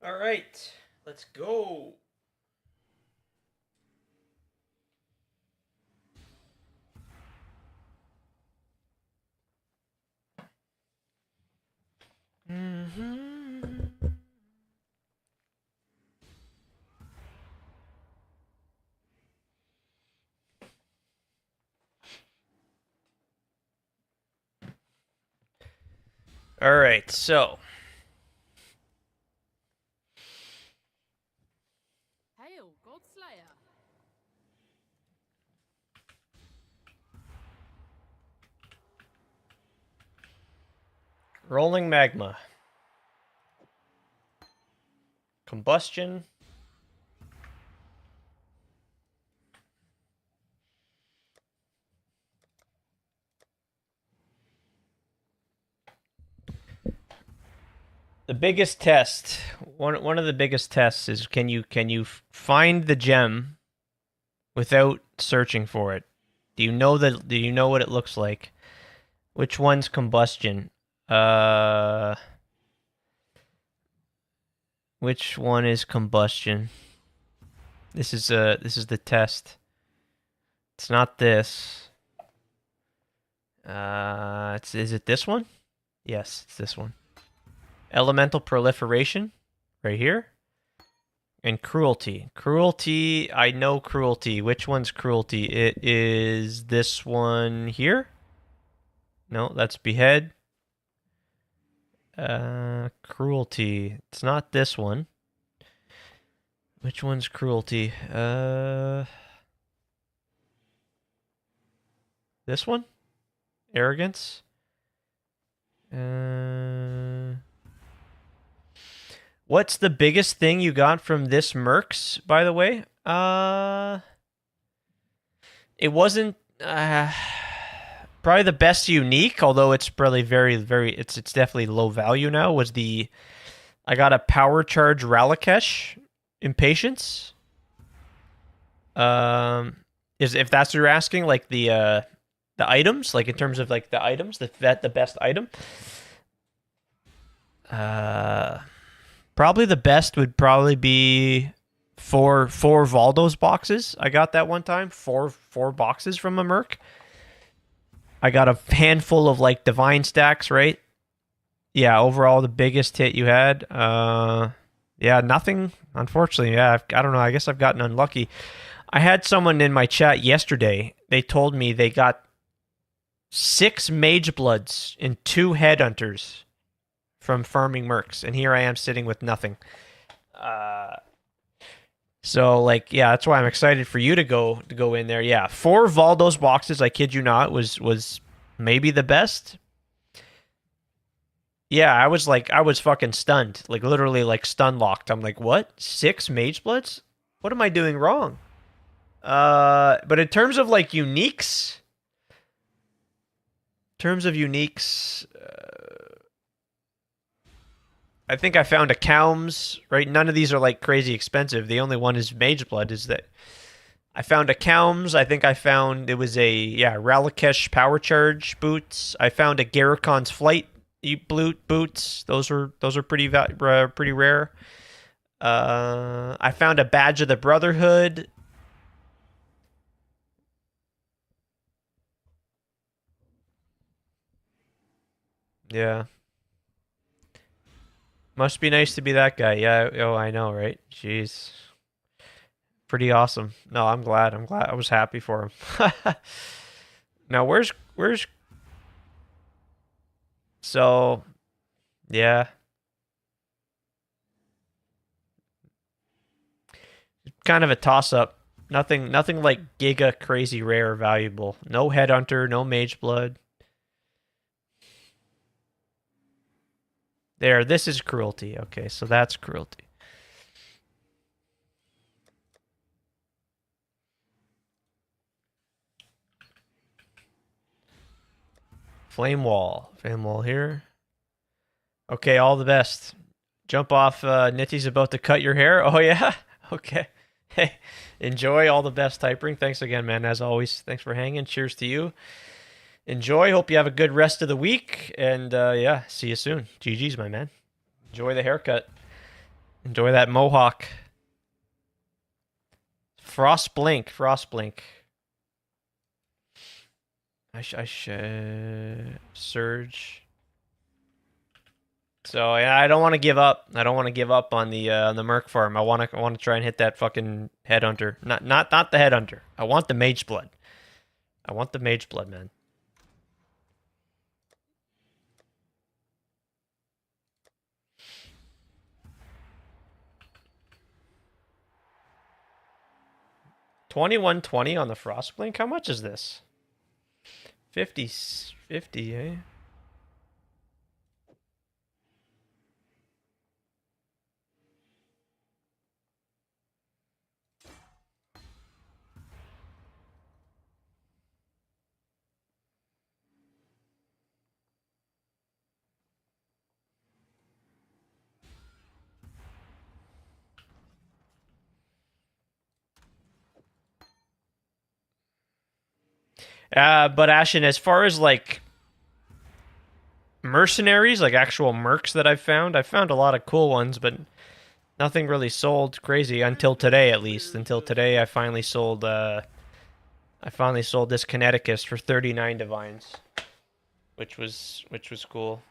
All right, let's go. All right, so Hail, Godslayer. rolling magma, combustion, the biggest test. One of the biggest tests is can you find the gem without searching for it? Do you know what it looks like? Which one's combustion? Which one is combustion? This is the test. It's not this. Is it this one? Yes, it's this one. Elemental proliferation, right here. And cruelty. Cruelty, I know cruelty. Which one's cruelty? It is this one here? No, that's behead. Cruelty. It's not this one. Which one's cruelty? This one? Arrogance? What's the biggest thing you got from this Mercs, by the way? It wasn't probably the best unique, although it's probably it's definitely low value now. Was I got a power charge Ralakesh impatience. Is if that's what you're asking, like the items, like in terms of like the items, the best item. Probably the best would probably be four Valdos boxes. I got that one time. Four boxes from a Merc. I got a handful of like divine stacks, right? Yeah, overall the biggest hit you had. Yeah, nothing. Unfortunately, yeah, I don't know. I guess I've gotten unlucky. I had someone in my chat yesterday. They told me they got 6 Mage Bloods and 2 Headhunters from farming Mercs, and here I am sitting with nothing. So like, yeah, that's why I'm excited for you to go in there. Yeah, 4 Valdos boxes. I kid you not, was maybe the best. Yeah, I was fucking stunned, like literally like stun locked. I'm like, what? 6 Mage Bloods? What am I doing wrong? But in terms of like uniques, I think I found a Calms, right? None of these are like crazy expensive. The only one is Mage Blood. Is that I found a Calms. I think I found it was a Ralakesh power charge boots. I found a Garricon's flight boots. Those are pretty rare. I found a badge of the Brotherhood. Yeah. Must be nice to be that guy. Yeah, oh, I know, right? Jeez. Pretty awesome. No, I'm glad. I was happy for him. Now, where's... So, yeah. Kind of a toss-up. Nothing like giga crazy rare or valuable. No Headhunter, no Mage Blood. There, this is cruelty. Okay, so that's cruelty. Flame wall here. Okay, all the best. Jump off. Nitty's about to cut your hair. Oh yeah. Okay. Hey, enjoy. All the best, Typering. Thanks again, man. As always, thanks for hanging. Cheers to you. Enjoy. Hope you have a good rest of the week. And yeah, see you soon. GG's, my man. Enjoy the haircut. Enjoy that mohawk. Frost blink. I should surge. So yeah, I don't want to give up. I don't want to give up on the Merc farm. I want to try and hit that fucking headhunter. Not the headhunter. I want the mage blood. I want the mage blood, man. $21.20 on the frost blink. How much is this? 50, eh? But Ashen, as far as like mercenaries, like actual mercs that I found a lot of cool ones, but nothing really sold crazy until today, at least. Until today, I finally sold this Kineticus for 39 divines, which was cool.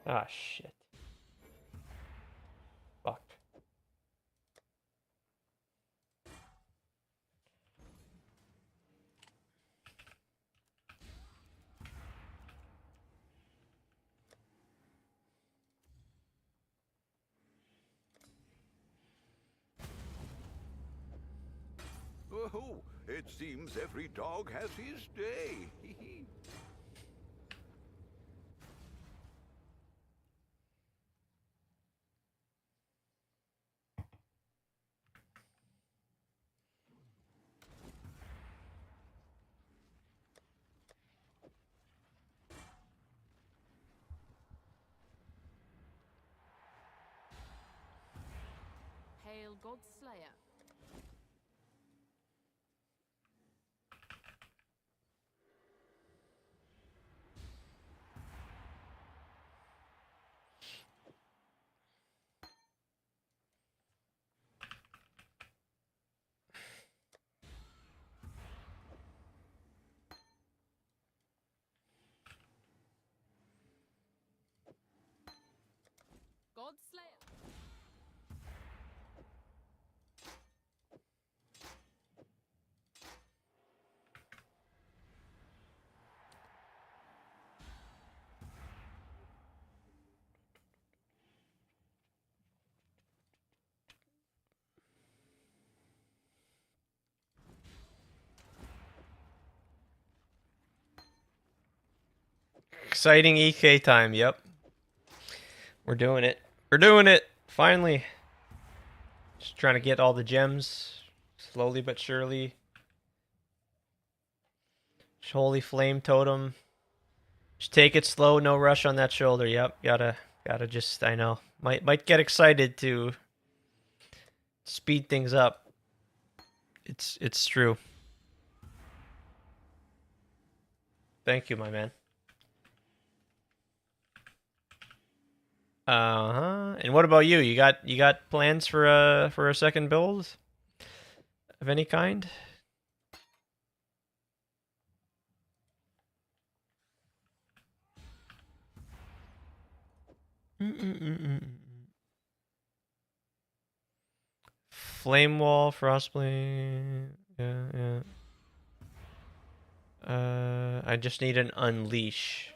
Ah, shit. Fuck. Oh, it seems every dog has his day. Hail God Slayer. God Slayer. Exciting EK time, yep. We're doing it. We're doing it! Finally. Just trying to get all the gems. Slowly but surely. Holy Flame Totem. Just take it slow, no rush on that shoulder. Yep, gotta just, I know. Might get excited to speed things up. It's true. Thank you, my man. And what about you? You got plans for a second build of any kind? Flame Wall, Frostblade. Yeah. I just need an Unleash.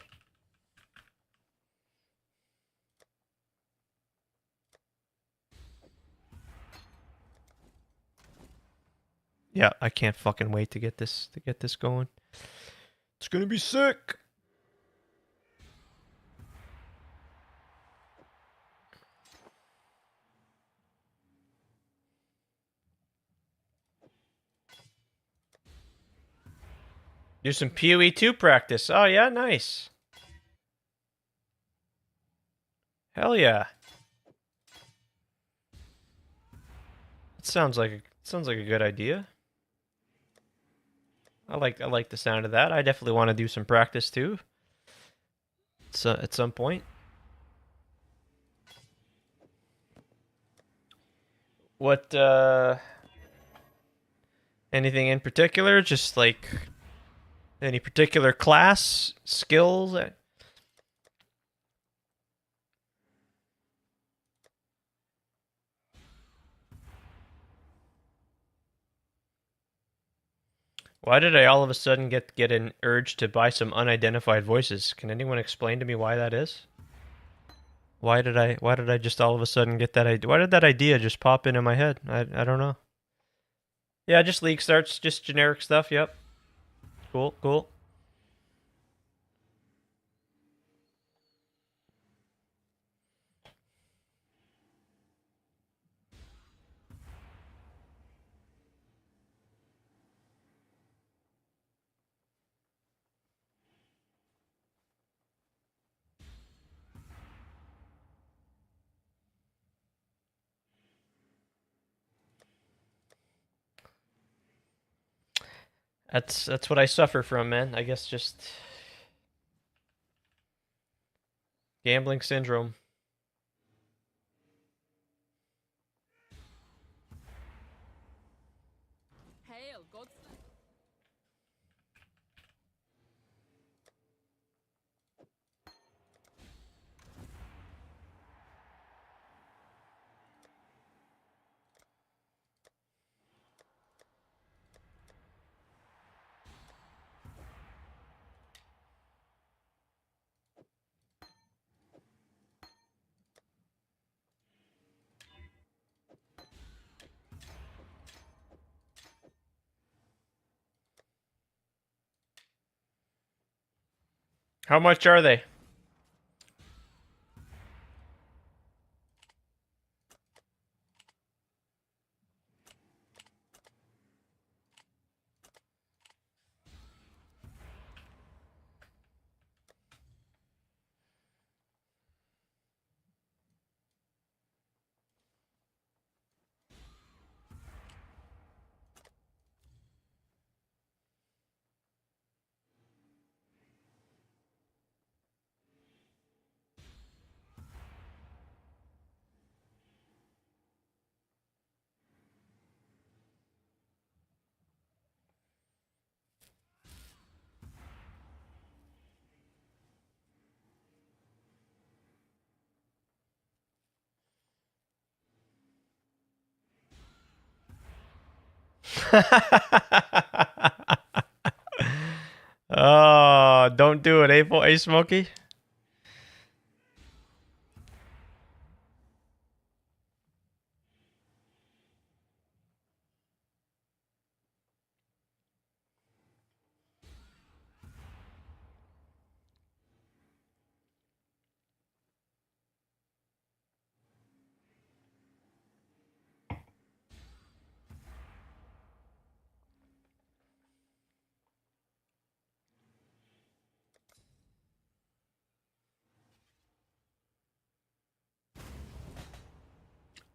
Yeah, I can't fucking wait to get this going. It's gonna be sick. Do some PoE 2 practice. Oh yeah, nice. Hell yeah. It sounds like a good idea. I like the sound of that. I definitely want to do some practice too. So at some point. What anything in particular? Just like any particular class, skills? Why did I all of a sudden get an urge to buy some unidentified voices? Can anyone explain to me why that is? Why did I just all of a sudden get that idea? Why did that idea just pop into my head? I don't know. Yeah, just league starts, just generic stuff. Yep. Cool, cool. That's what I suffer from, man. I guess just gambling syndrome. Hail, Godson. How much are they? Oh, don't do it, eh, Smokey?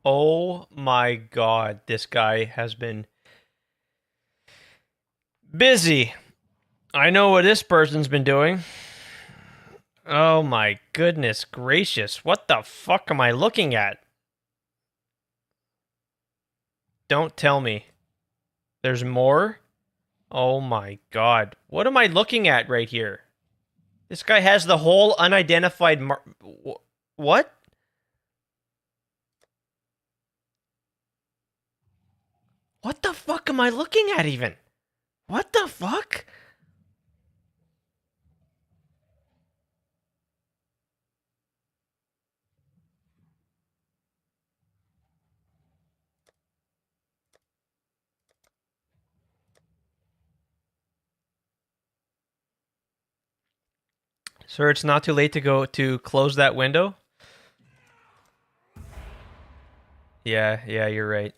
Oh my god, this guy has been busy. I know what this person's been doing. Oh my goodness gracious. What the fuck am I looking at? Don't tell me. There's more? Oh my god. What am I looking at right here? This guy has the whole unidentified what? What the fuck am I looking at even? What the fuck? Sir, it's not too late to go to close that window? Yeah, you're right.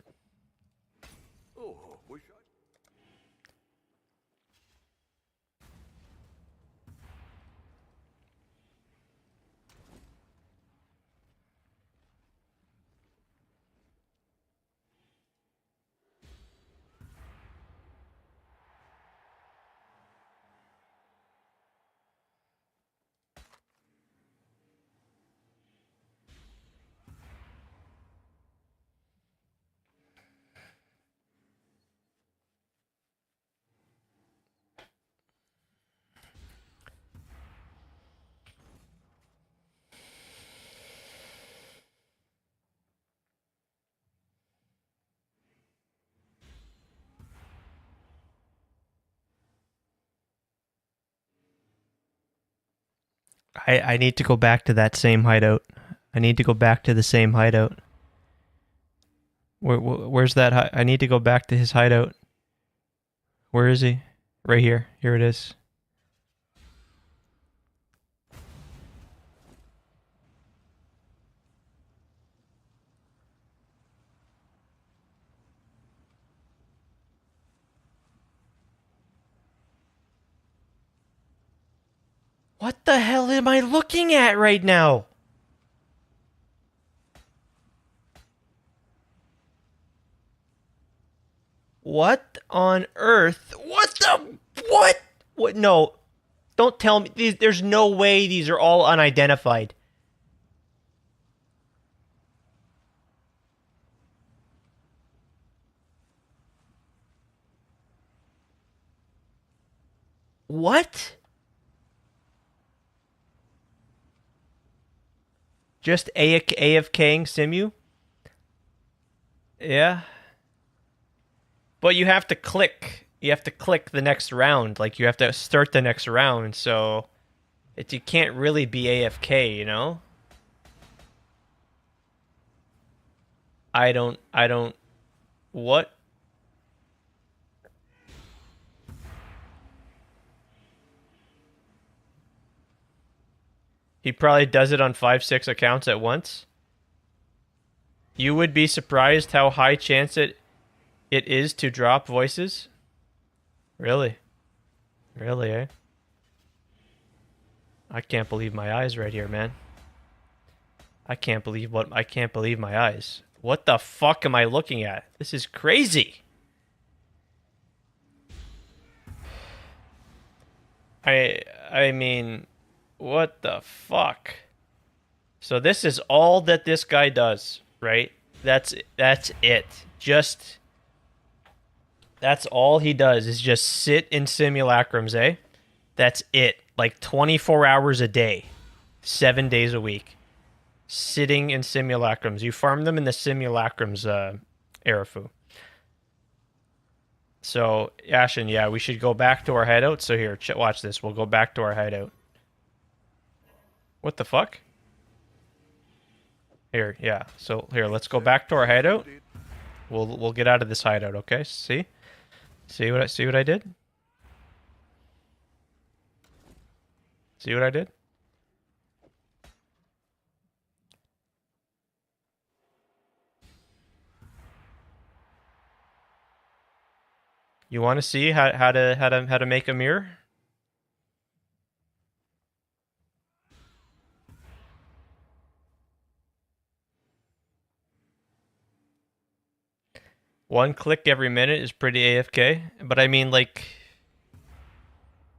I need to go back to that same hideout. I need to go back to the same hideout. Where's that? I need to go back to his hideout. Where is he? Right here. Here it is. What the hell am I looking at right now? What on earth? What the? What? What? No. Don't tell me. There's no way these are all unidentified. What? Just AFKing Simu? Yeah. But you have to click. You have to click the next round. Like, you have to start the next round, so... you can't really be AFK, you know? I don't... What? He probably does it on 5-6 accounts at once. You would be surprised how high chance it is to drop voices. Really? Really, eh? I can't believe my eyes right here, man. I can't believe my eyes. What the fuck am I looking at? This is crazy. I mean, what the fuck? So this is all that this guy does, right? That's it. Just that's all he does is just sit in simulacrums, eh? That's it. Like 24 hours a day, 7 days a week. Sitting in simulacrums. You farm them in the simulacrums, Arafu. So, Ashen, yeah, we should go back to our hideout. So here, watch this. We'll go back to our hideout. What the fuck? Here, yeah. So here, let's go back to our hideout. We'll get out of this hideout, okay? See what I did? See what I did? You want to see how to make a mirror? One click every minute is pretty AFK, but I mean, like,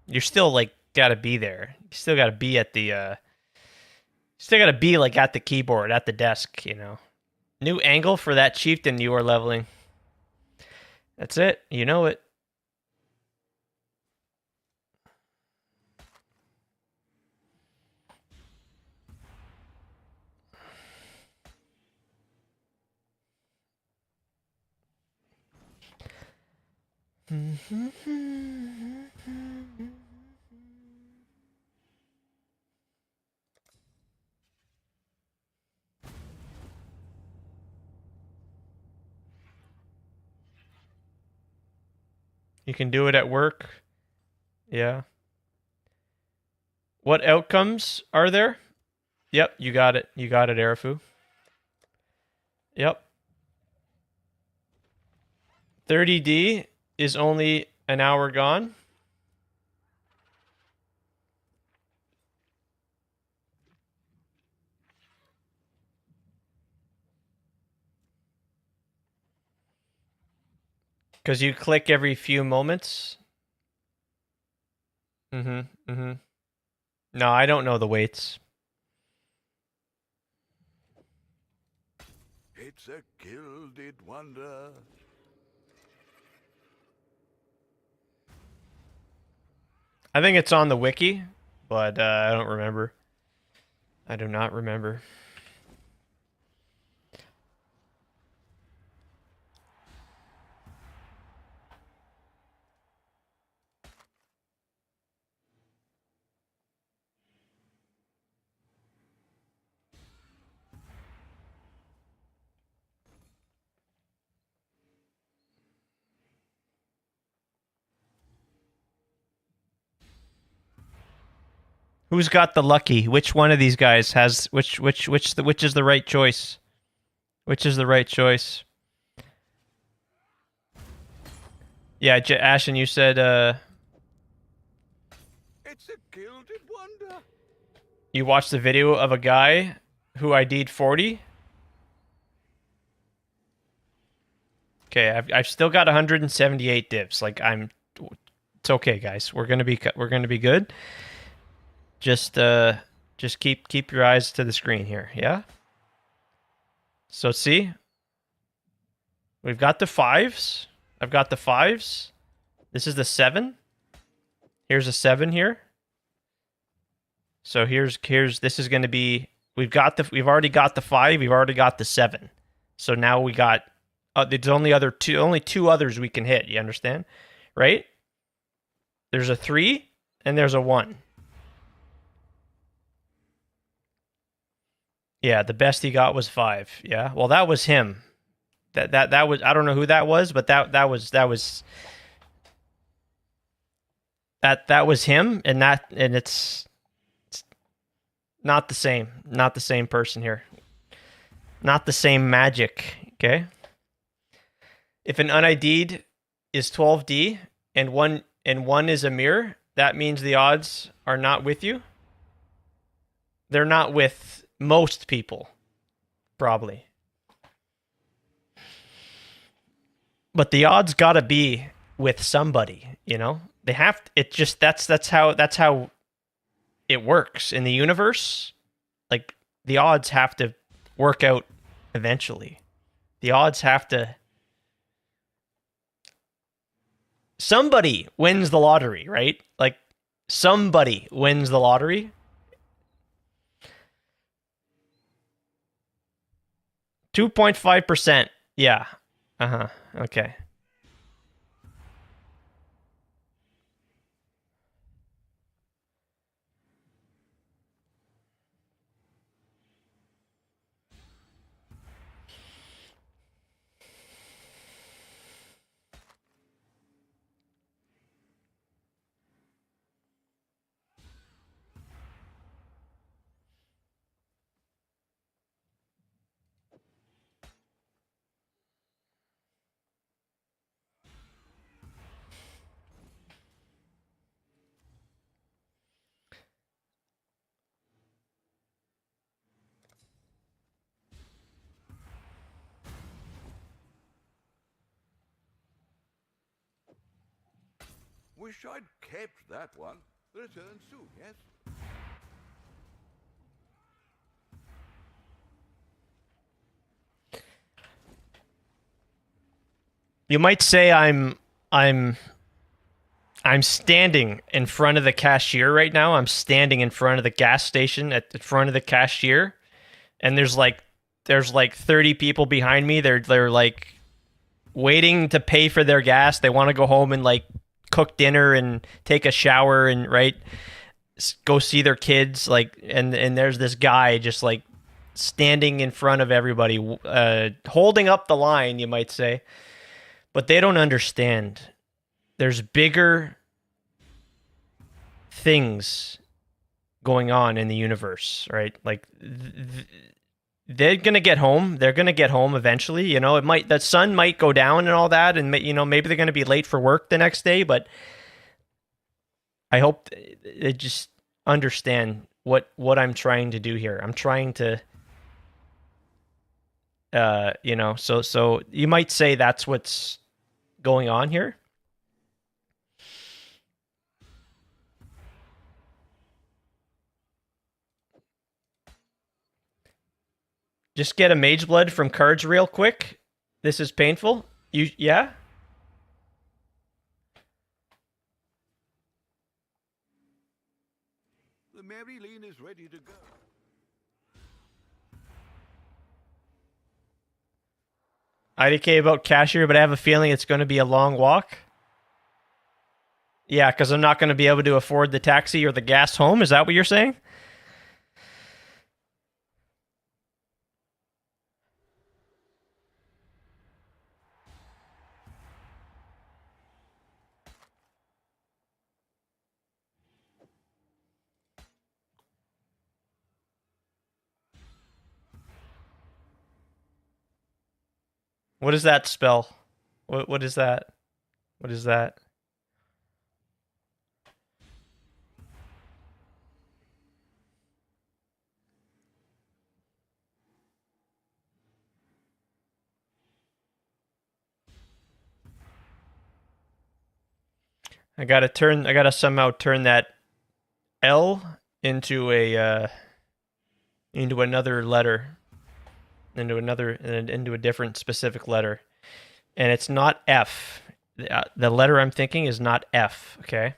you're still like gotta be there. You still gotta be at the still gotta be like at the keyboard, at the desk, you know. New angle for that chieftain you are leveling. That's it. You know it. You can do it at work. Yeah. What outcomes are there? Yep, you got it. You got it, Arafu. Yep. 30D is only an hour gone. Because you click every few moments. No, I don't know the weights. It's a gilded wonder. I think it's on the wiki, but I don't remember. I do not remember. Who's got the lucky? Which one of these guys has which is the right choice? Which is the right choice? Yeah, Ashen, you said It's a gilded wonder. you watched the video of a guy who ID'd 40. Okay, I've still got 178 divs. Like it's okay, guys. We're gonna be good. Just keep your eyes to the screen here. Yeah. So see, we've got the 5s. I've got the 5s. This is the 7. Here's a 7 here. So here's this is going to be we've already got the 5. We've already got the 7. So now we got there's only two others we can hit. You understand, right? There's a 3 and there's a 1. Yeah, the best he got was 5. Yeah, well that was him. That was I don't know who that was, but that was him, and it's not the same person here. Not the same magic, okay? If an unID'd is 12D and one is a mirror, that means the odds are not with you. They're not with most people, probably. But the odds gotta be with somebody, you know? They have to, it just that's how it works in the universe. Like the odds have to work out eventually. The odds have to somebody wins the lottery, right? Like somebody wins the lottery. .5%. Yeah. Uh-huh. Okay. Wish I'd kept that one. Return soon, yes? You might say I'm standing in front of the cashier right now. I'm standing in front of the gas station at the front of the cashier, and there's like 30 people behind me. They're like waiting to pay for their gas. They want to go home and like cook dinner and take a shower and go see their kids. Like and there's this guy just like standing in front of everybody, holding up the line, you might say. But they don't understand. There's bigger things going on in the universe, right? Like they're gonna get home. They're gonna get home eventually. You know, the sun might go down and all that, and you know maybe they're gonna be late for work the next day. But I hope they just understand what I'm trying to do here. I'm trying to, you know, so you might say that's what's going on here. Just get a mage blood from cards real quick. This is painful. Yeah? The Mary Lane is ready to go. IDK about cashier, but I have a feeling it's going to be a long walk. Yeah, because I'm not going to be able to afford the taxi or the gas home. Is that what you're saying? What does that spell? What is that? What is that? I gotta somehow turn that L into a into another letter, into a different specific letter, and it's not F. The letter I'm thinking is not F. Okay.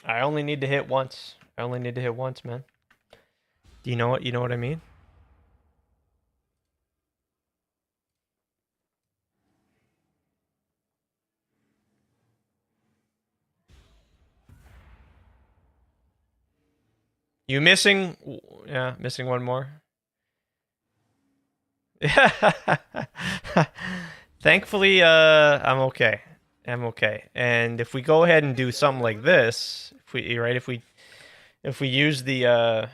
I only need to hit once. I only need to hit once, man. Do you know what I mean? You missing? Yeah, missing one more. Thankfully, I'm okay. I'm okay. And if we go ahead and do something like this, if we use the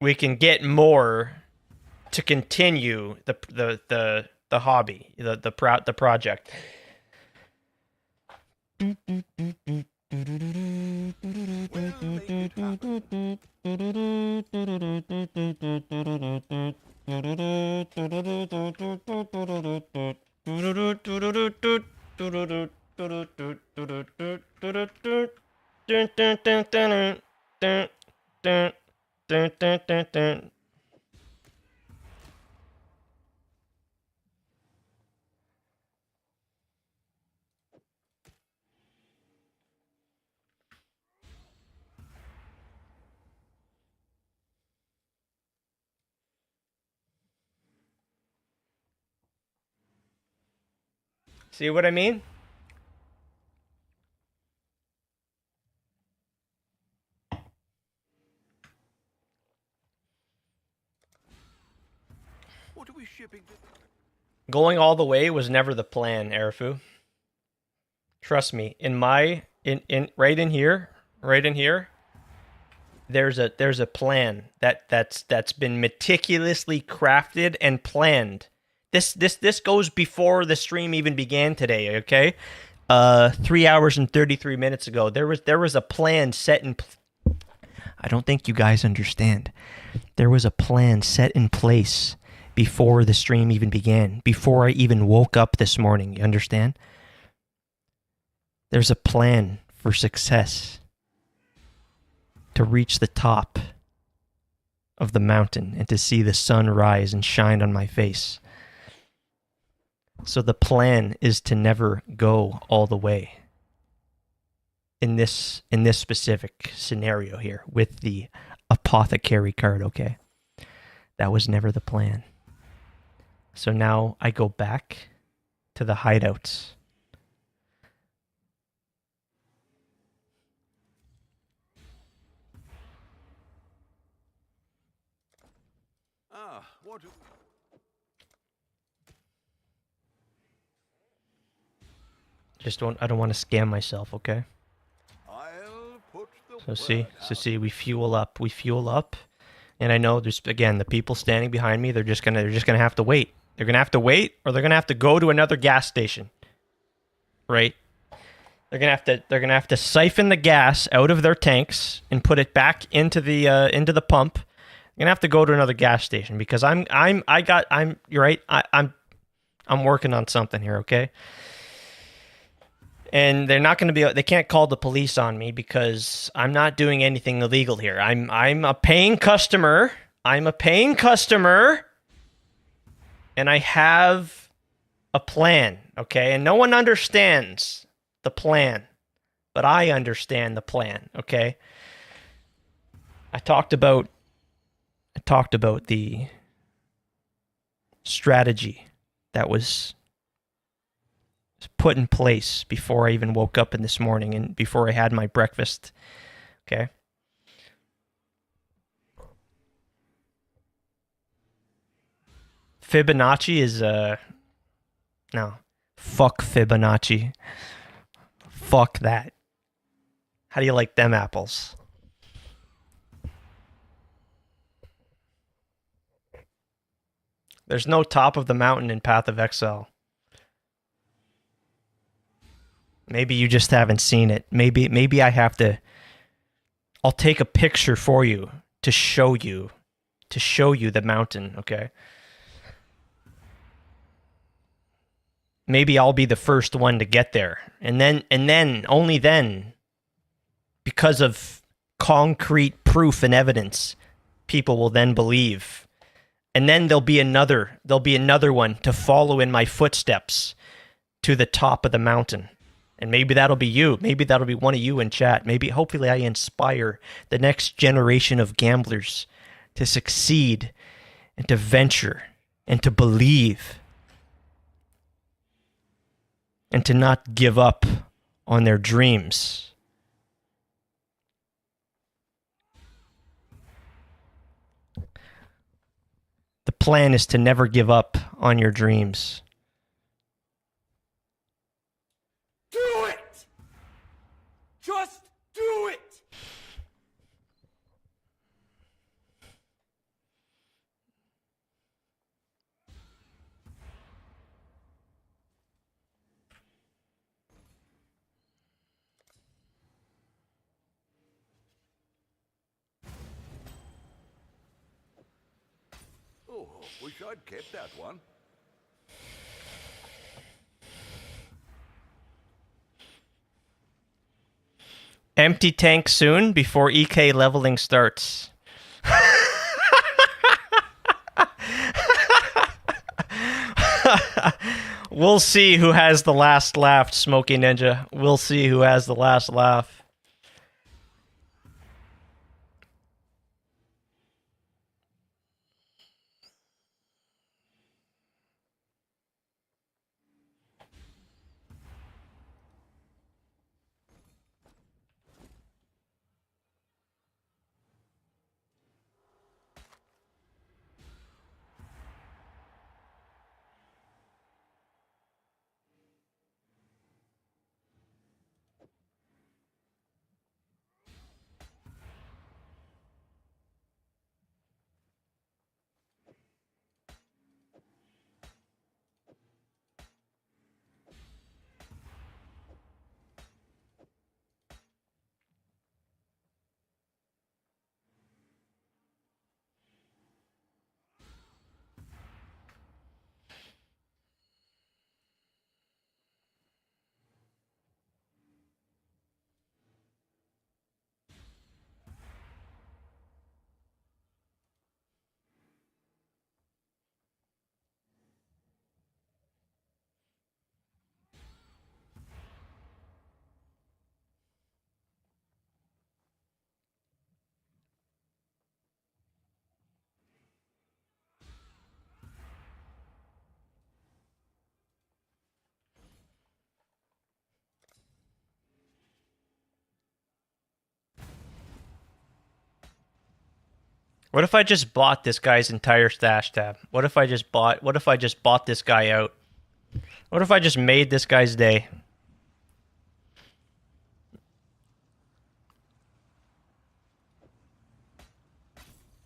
we can get more to continue the hobby, the project. See what I mean? What are we shipping? Going all the way was never the plan, Erifu. Trust me. In right in here, there's a plan that's been meticulously crafted and planned. This goes before the stream even began today, okay? 3 hours and 33 minutes ago, there was a plan set in I don't think you guys understand. There was a plan set in place before the stream even began, before I even woke up this morning, you understand? There's a plan for success to reach the top of the mountain and to see the sun rise and shine on my face. So the plan is to never go all the way in this specific scenario here with the apothecary card, okay? That was never the plan. So now I go back to the hideouts. What? I don't want to scam myself, okay? I'll put the See, we fuel up, and I know there's, again, the people standing behind me, they're just gonna have to wait. They're gonna have to wait, or they're gonna have to go to another gas station. Right? They're gonna have to siphon the gas out of their tanks and put it back into the pump. They're gonna have to go to another gas station because you're right. I'm working on something here, okay? And they're not going to be. They can't call the police on me because I'm not doing anything illegal here. I'm a paying customer. I'm a paying customer, and I have a plan. Okay, and no one understands the plan, but I understand the plan. Okay. I talked about the strategy that was put in place before I even woke up in this morning and before I had my breakfast. Okay. Fibonacci is no. Fuck Fibonacci. Fuck that. How do you like them apples? There's no top of the mountain in Path of Exile. Maybe you just haven't seen it. Maybe I have to... I'll take a picture for you to show you the mountain, okay? Maybe I'll be the first one to get there. And then, only then, because of concrete proof and evidence, people will then believe. And then there'll be another one to follow in my footsteps to the top of the mountain. And maybe that'll be you. Maybe that'll be one of you in chat. Maybe, hopefully, I inspire the next generation of gamblers to succeed and to venture and to believe and to not give up on their dreams. The plan is to never give up on your dreams. Do it! Just do it! Oh, wish I'd kept that one. Empty tank soon before EK leveling starts. We'll see who has the last laugh, Smokey Ninja. We'll see who has the last laugh. What if I just bought this guy's entire stash tab? What if I just bought this guy out? What if I just made this guy's day?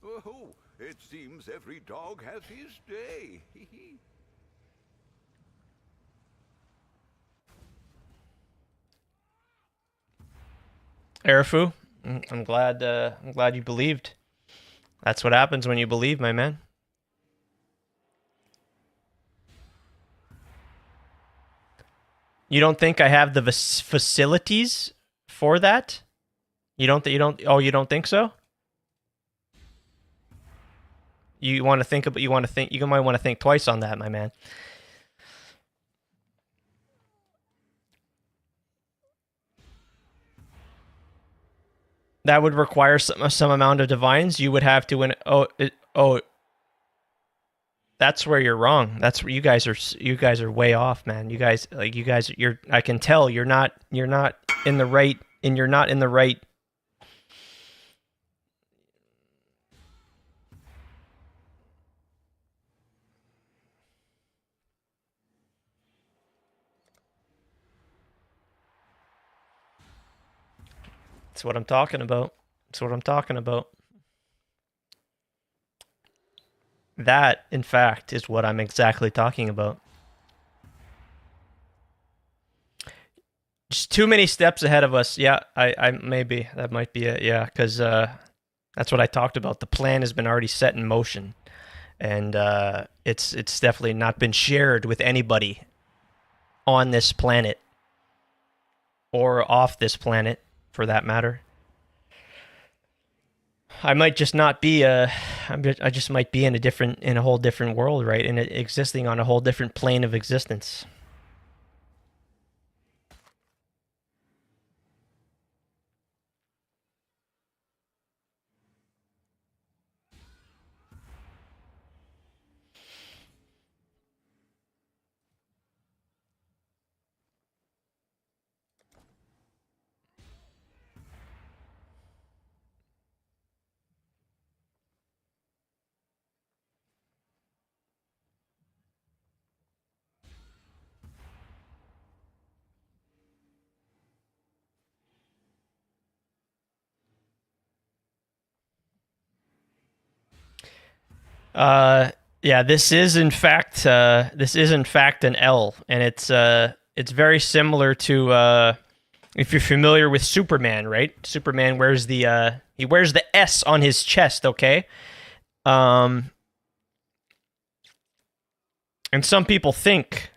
Oh, it seems every dog has his day. Arafu, I'm glad you believed. That's what happens when you believe, my man. You don't think I have the facilities for that? You don't think so? You might want to think twice on that, my man. That would require some amount of divines. You would have to win. that's where you're wrong. That's where you guys are way off, man. You guys you're I can tell you're not in the right and you're not in the right. That's what I'm talking about. That's what I'm talking about. That, in fact, is what I'm exactly talking about. Just too many steps ahead of us. Yeah, I maybe that might be it. Yeah, because that's what I talked about. The plan has been already set in motion, and it's definitely not been shared with anybody on this planet or off this planet, for that matter. I might just not be I just might be in a whole different world, right? And existing on a whole different plane of existence. Yeah, this is in fact an L, and it's very similar to if you're familiar with Superman, right? Superman wears he wears the S on his chest, okay? And some people think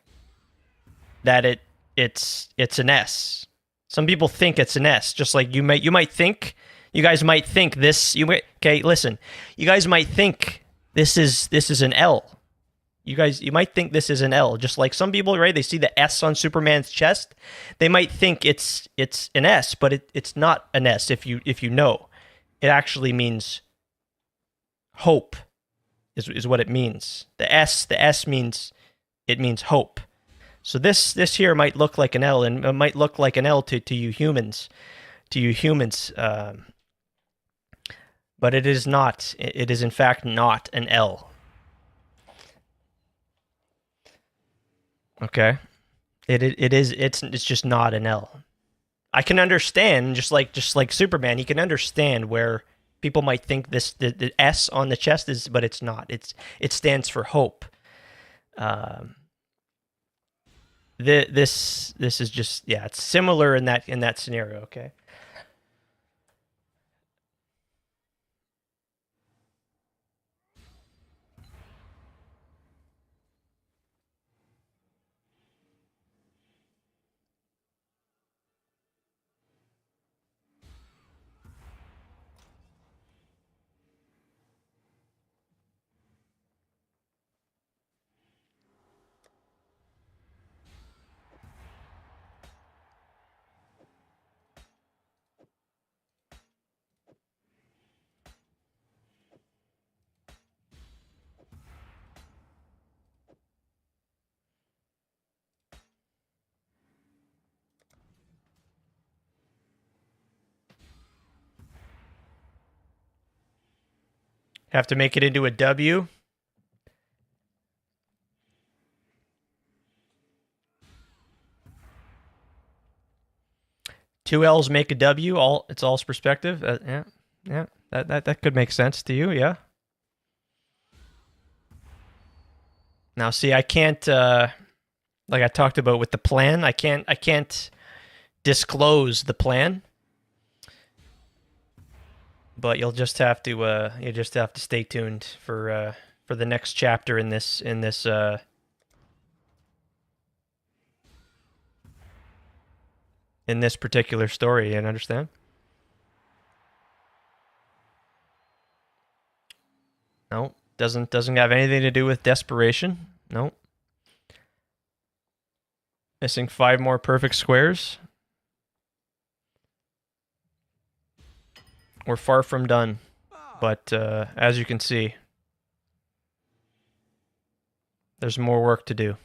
that it's an S. Some people think it's an S, just like you might think. You guys might think this. Okay, listen. You guys might think this is an L. You might think this is an L, just like some people, right? They see the S on Superman's chest, they might think it's an S, but it's not an S. If you know, it actually means hope, is what it means. The S means hope. So this here might look like an L, and it might look like an L to you humans, but it is not. It is in fact not an L. Okay, it's just not an L. I can understand, just like Superman, he can understand where people might think the S on the chest is, but it's not. It stands for hope. This is just, yeah, it's similar in that scenario. Okay. Have to make it into a W. Two L's make a W. It's all perspective. Yeah. That could make sense to you. Yeah. Now, see, I can't. Like I talked about with the plan, I can't disclose the plan. But you'll just have to stay tuned for the next chapter in this particular story. And understand? No, doesn't have anything to do with desperation. No. Missing 5 more perfect squares. We're far from done, but as you can see, There's more work to do.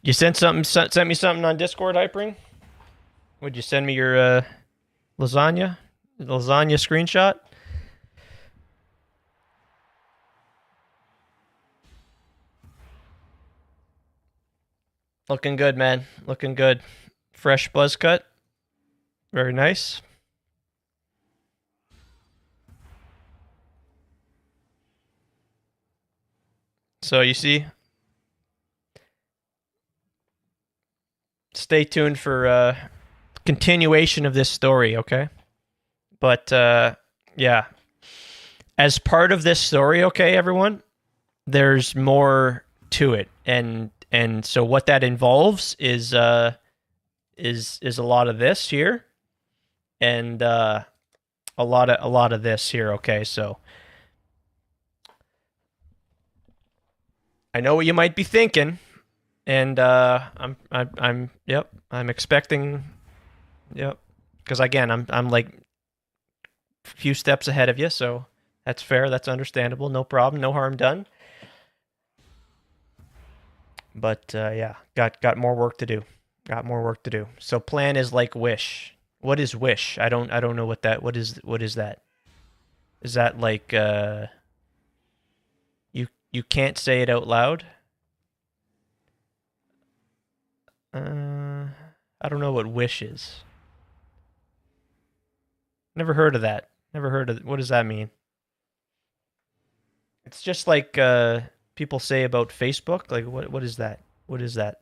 You sent me something on Discord, Hypering? Would you send me your lasagna screenshot? Looking good, man. Looking good. Fresh buzz cut. Very nice. So you see, stay tuned for continuation of this story, okay? But yeah, as part of this story, okay, everyone, there's more to it, and so what that involves is a lot of this here, and a lot of this here, okay? So I know what you might be thinking, and I'm expecting, yep, because again, I'm like a few steps ahead of you, so that's fair, that's understandable, no problem, no harm done. But yeah, got more work to do. Got more work to do. So plan is like wish. What is wish? I don't know what that. What is that? Is that like you can't say it out loud? I don't know what wish is. Never heard of that. Never heard of. What does that mean? It's just like people say about Facebook. Like what is that? What is that?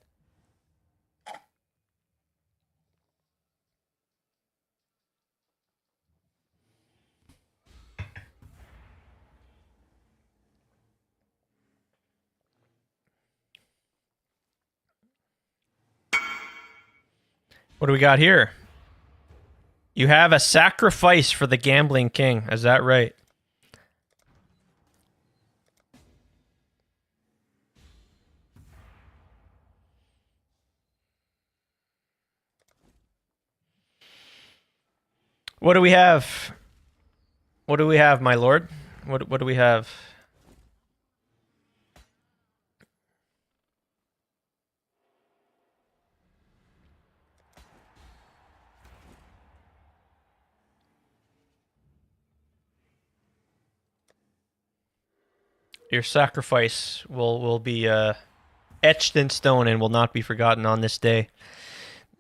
What do we got here? You have a sacrifice for the gambling king. Is that right? What do we have? What do we have, my lord? What do we have? Your sacrifice will be etched in stone and will not be forgotten on this day.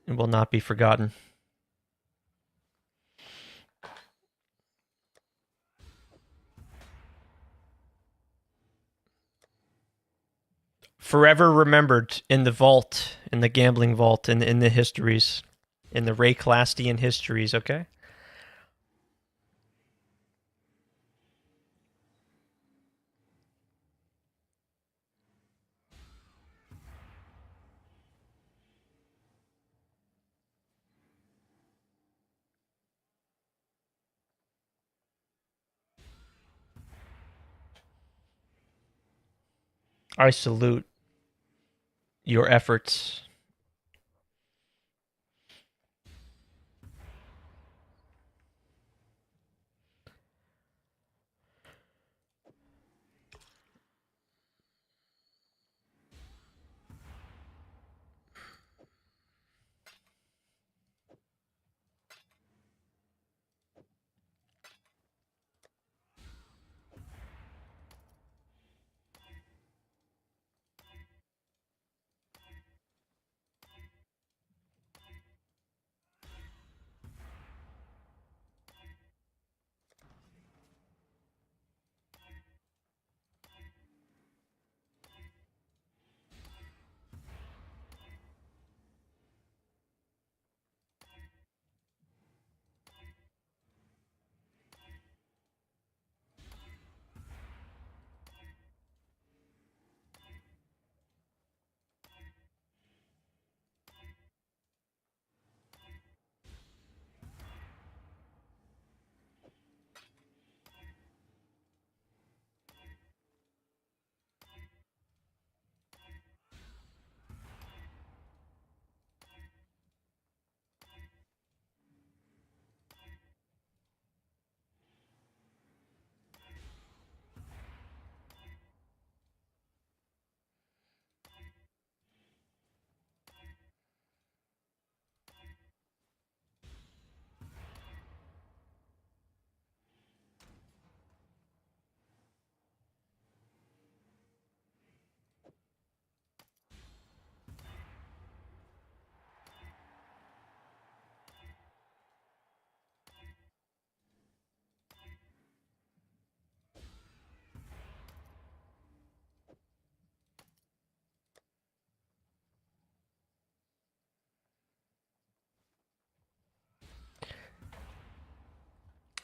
It will not be forgotten. Forever remembered in the vault, in the gambling vault, in the histories, in the Rayclastian histories, okay? I salute your efforts.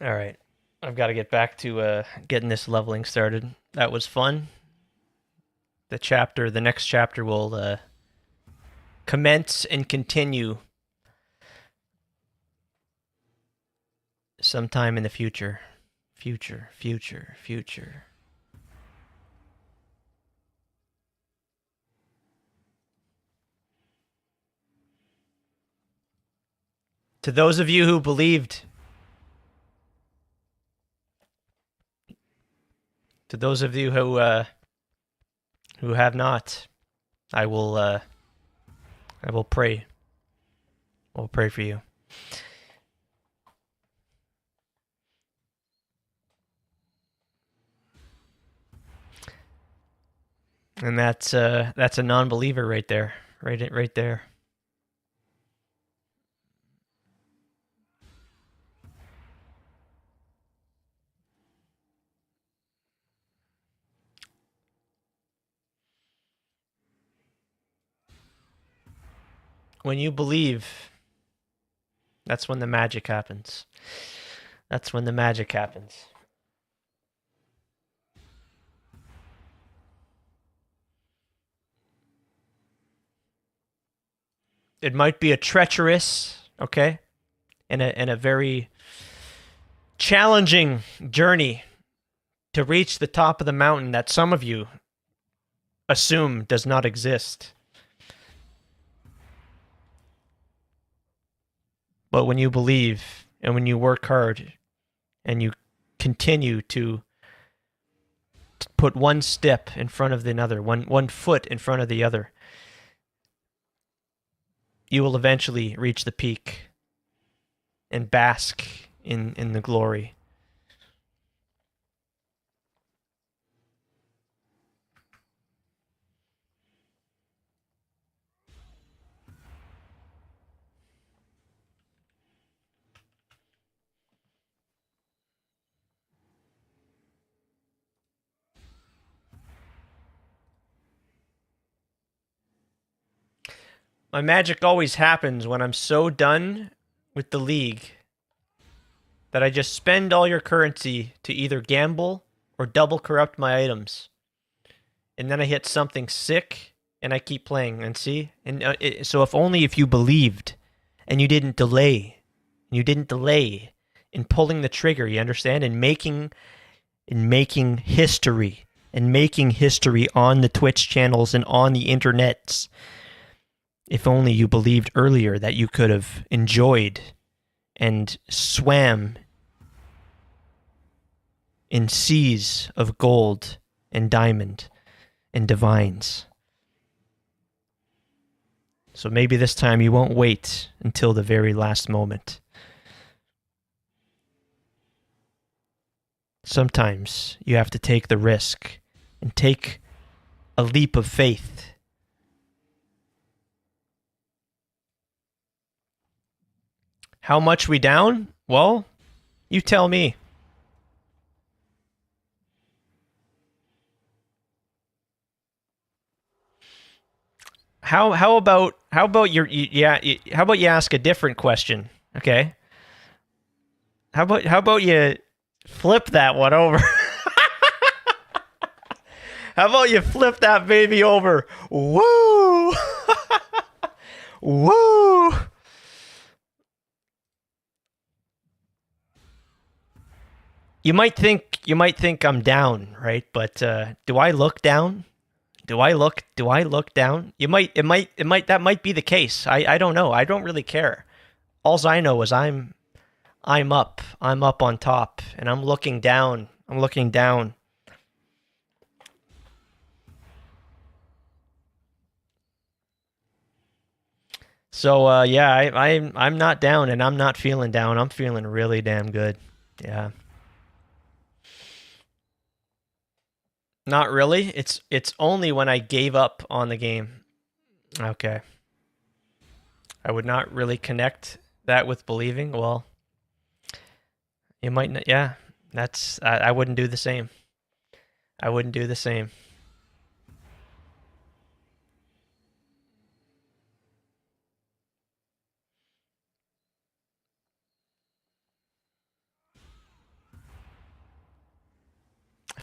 All right. I've got to get back to getting this leveling started. That was fun. The next chapter will commence and continue sometime in the future. Future. To those of you who believed, to those of you who have not, I will pray. I will pray for you. And that's a non-believer right there, right there. When you believe, that's when the magic happens. That's when the magic happens. It might be a treacherous, okay, and a very challenging journey to reach the top of the mountain that some of you assume does not exist. But when you believe and when you work hard and you continue to put one step in front of another, one foot in front of the other, you will eventually reach the peak and bask in the glory. My magic always happens when I'm so done with the league that I just spend all your currency to either gamble or double corrupt my items. And then I hit something sick and I keep playing and see. And so if you believed and you didn't delay in pulling the trigger, you understand, and making history on the Twitch channels and on the internets. If only you believed earlier that you could have enjoyed and swam in seas of gold and diamond and divines. So maybe this time you won't wait until the very last moment. Sometimes you have to take the risk and take a leap of faith. How much we down? Well, you tell me. How about you ask a different question, okay? How about you flip that one over? How about you flip that baby over? Woo! Woo! You might think I'm down, right? But do I look down? Do I look down? That might be the case. I don't know. I don't really care. Alls I know is I'm up. I'm up on top and I'm looking down. So yeah, I'm not down and I'm not feeling down. I'm feeling really damn good. Yeah. Not really. It's only when I gave up on the game. Okay. I would not really connect that with believing. Well, you might not. Yeah, I wouldn't do the same. I wouldn't do the same.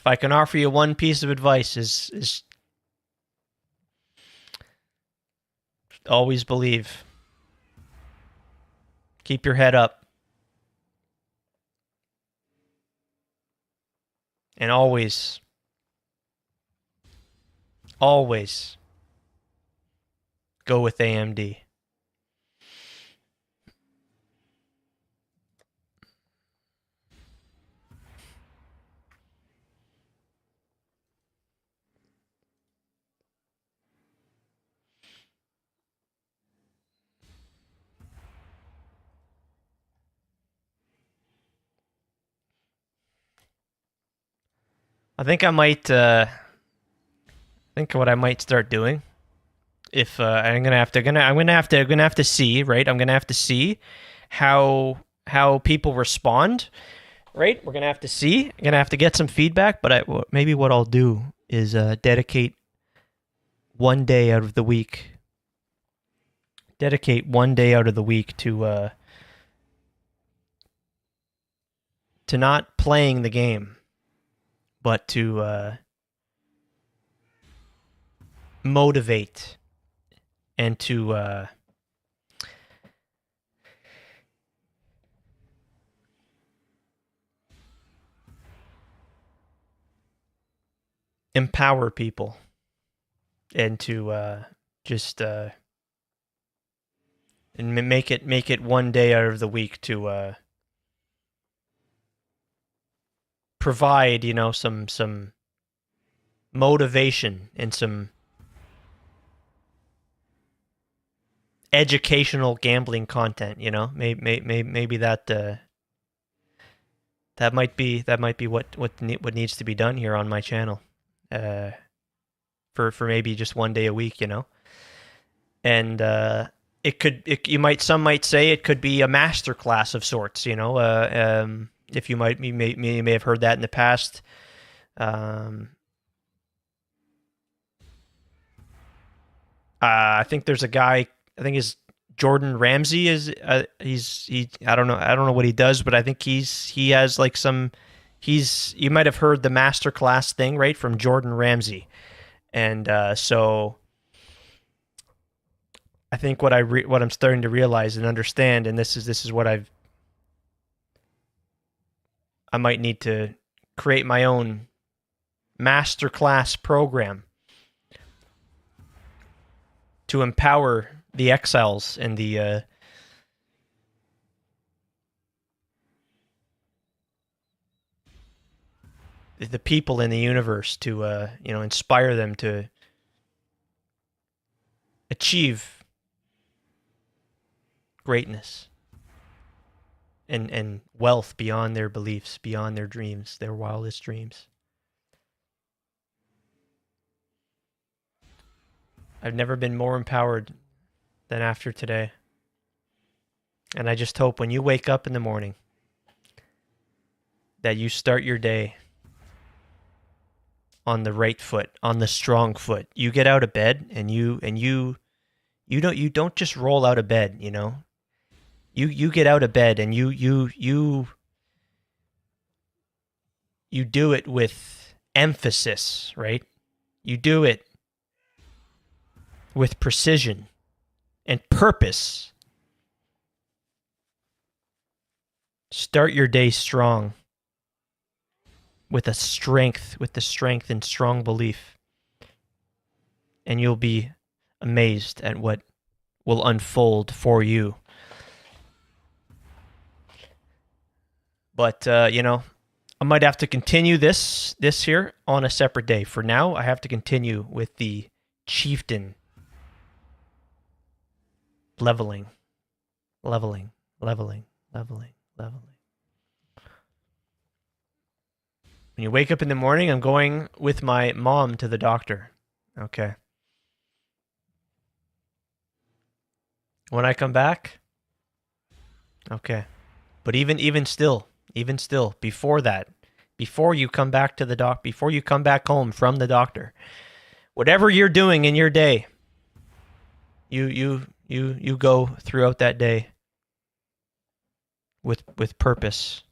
If I can offer you one piece of advice is always believe. Keep your head up. And always go with AMD. I think I might think what I might start doing if I'm gonna have to see, right? I'm gonna have to see how people respond, right? We're gonna have to see. I'm gonna have to get some feedback, but maybe what I'll do is dedicate one day out of the week. Dedicate one day out of the week to not playing the game, but to motivate and to empower people and to just and make it one day out of the week to provide, you know, some motivation and some educational gambling content, you know. Maybe that that might be what needs to be done here on my channel, for maybe just one day a week, you know. And some might say it could be a master class of sorts, you know. If you may have heard that in the past. I think there's a guy. I think his Jordan Ramsey is. He. I don't know what he does, but I think he has like some. You might have heard the master class thing, right, from Jordan Ramsey, and so I think what I'm starting to realize and understand, and this is what I might need to create my own masterclass program to empower the exiles and the people in the universe, to you know, inspire them to achieve greatness and wealth beyond their beliefs, beyond their dreams, their wildest dreams. I've never been more empowered than after today. And I just hope when you wake up in the morning that you start your day on the right foot, on the strong foot. You get out of bed and you don't just roll out of bed, you know. You get out of bed and you do it with emphasis, right? You do it with precision and purpose. Start your day strong with the strength and strong belief, and you'll be amazed at what will unfold for you. But you know, I might have to continue this here on a separate day. For now, I have to continue with the chieftain leveling. When you wake up in the morning, I'm going with my mom to the doctor. Okay. When I come back, okay. But even still, before that, before you come back to the before you come back home from the doctor, whatever you're doing in your day, you go throughout that day with purpose.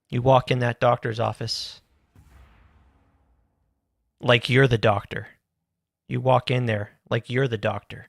You walk in that doctor's office Like you're the doctor. You walk in there like you're the doctor.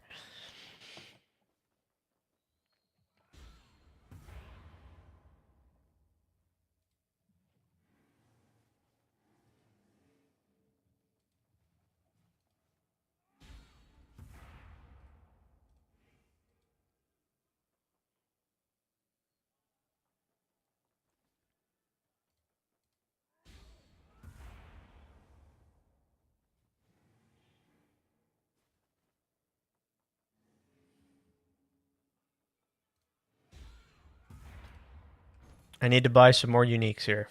I need to buy some more uniques here.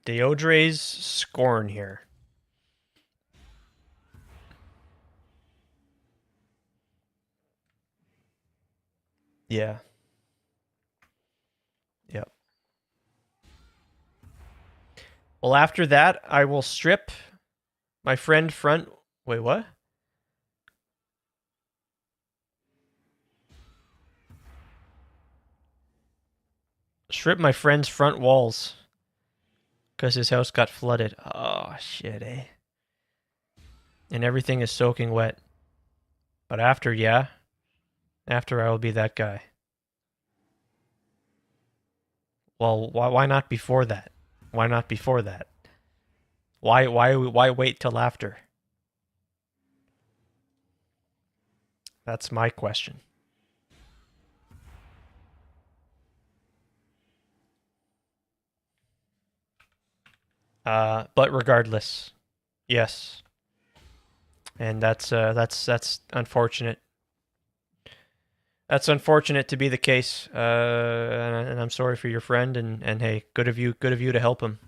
Deodre's Scorn here. Yeah. Yep. Well, after that, I will strip my friend front... Wait, what? Strip my friend's front walls. Because his house got flooded. Oh, shit, eh? And everything is soaking wet. But after, yeah. After, I will be that guy. Well, why not before that? Why not before that? Why wait till after? That's my question. But regardless, yes. And that's unfortunate. That's unfortunate to be the case. And I'm sorry for your friend. And hey, good of you to help him.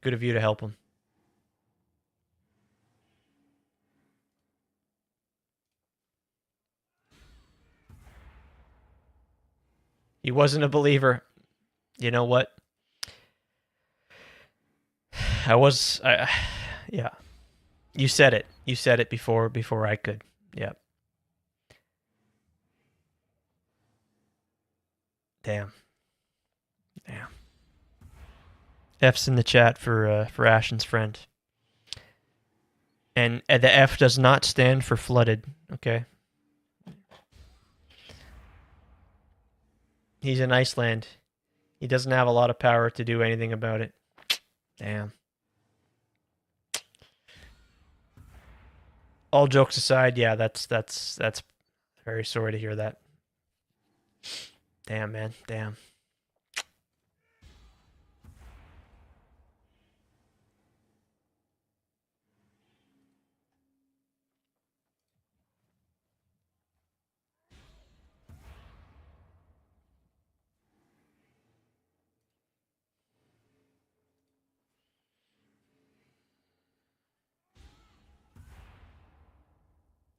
Good of you to help him. He wasn't a believer. You know what? Yeah. You said it. You said it before I could. Yeah. Damn. F's in the chat for Ashen's friend. And the F does not stand for flooded, okay? He's in Iceland. He doesn't have a lot of power to do anything about it. Damn. All jokes aside, yeah, that's very sorry to hear that. Damn, man. Damn.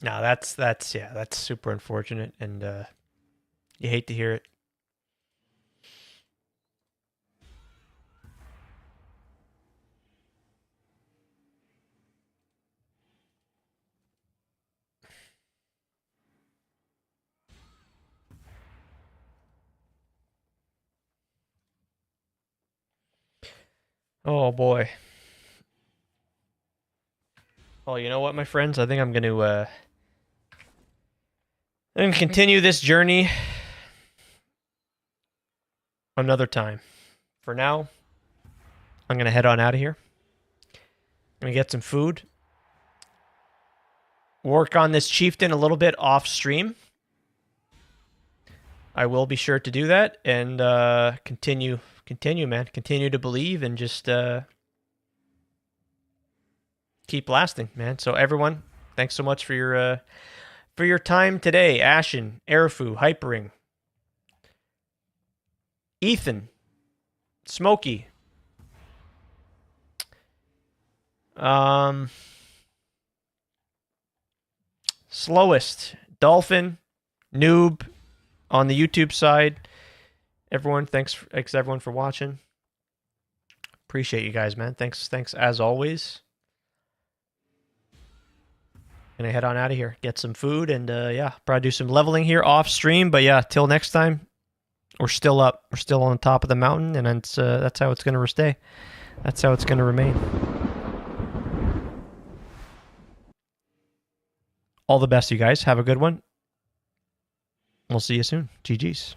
No, that's super unfortunate, and you hate to hear it. Oh boy. Well, you know what, my friends? I think I'm gonna continue this journey another time. For now, I'm gonna head on out of here. I'm gonna get some food. Work on this chieftain a little bit off stream. I will be sure to do that and continue, man. Continue to believe and just keep blasting, man. So everyone, thanks so much for your time today. Ashen, Airfu, Hypering, Ethan, Smokey, Slowest, Dolphin, Noob on the YouTube side. Everyone, thanks everyone for watching. Appreciate you guys, man. Thanks as always. Gonna head on out of here, get some food, and yeah, probably do some leveling here off stream. But yeah, till next time, We're still up. We're still on the top of the mountain, and that's how it's going to stay. That's how it's going to remain. All the best, you guys. Have a good one. We'll see you soon. GG's.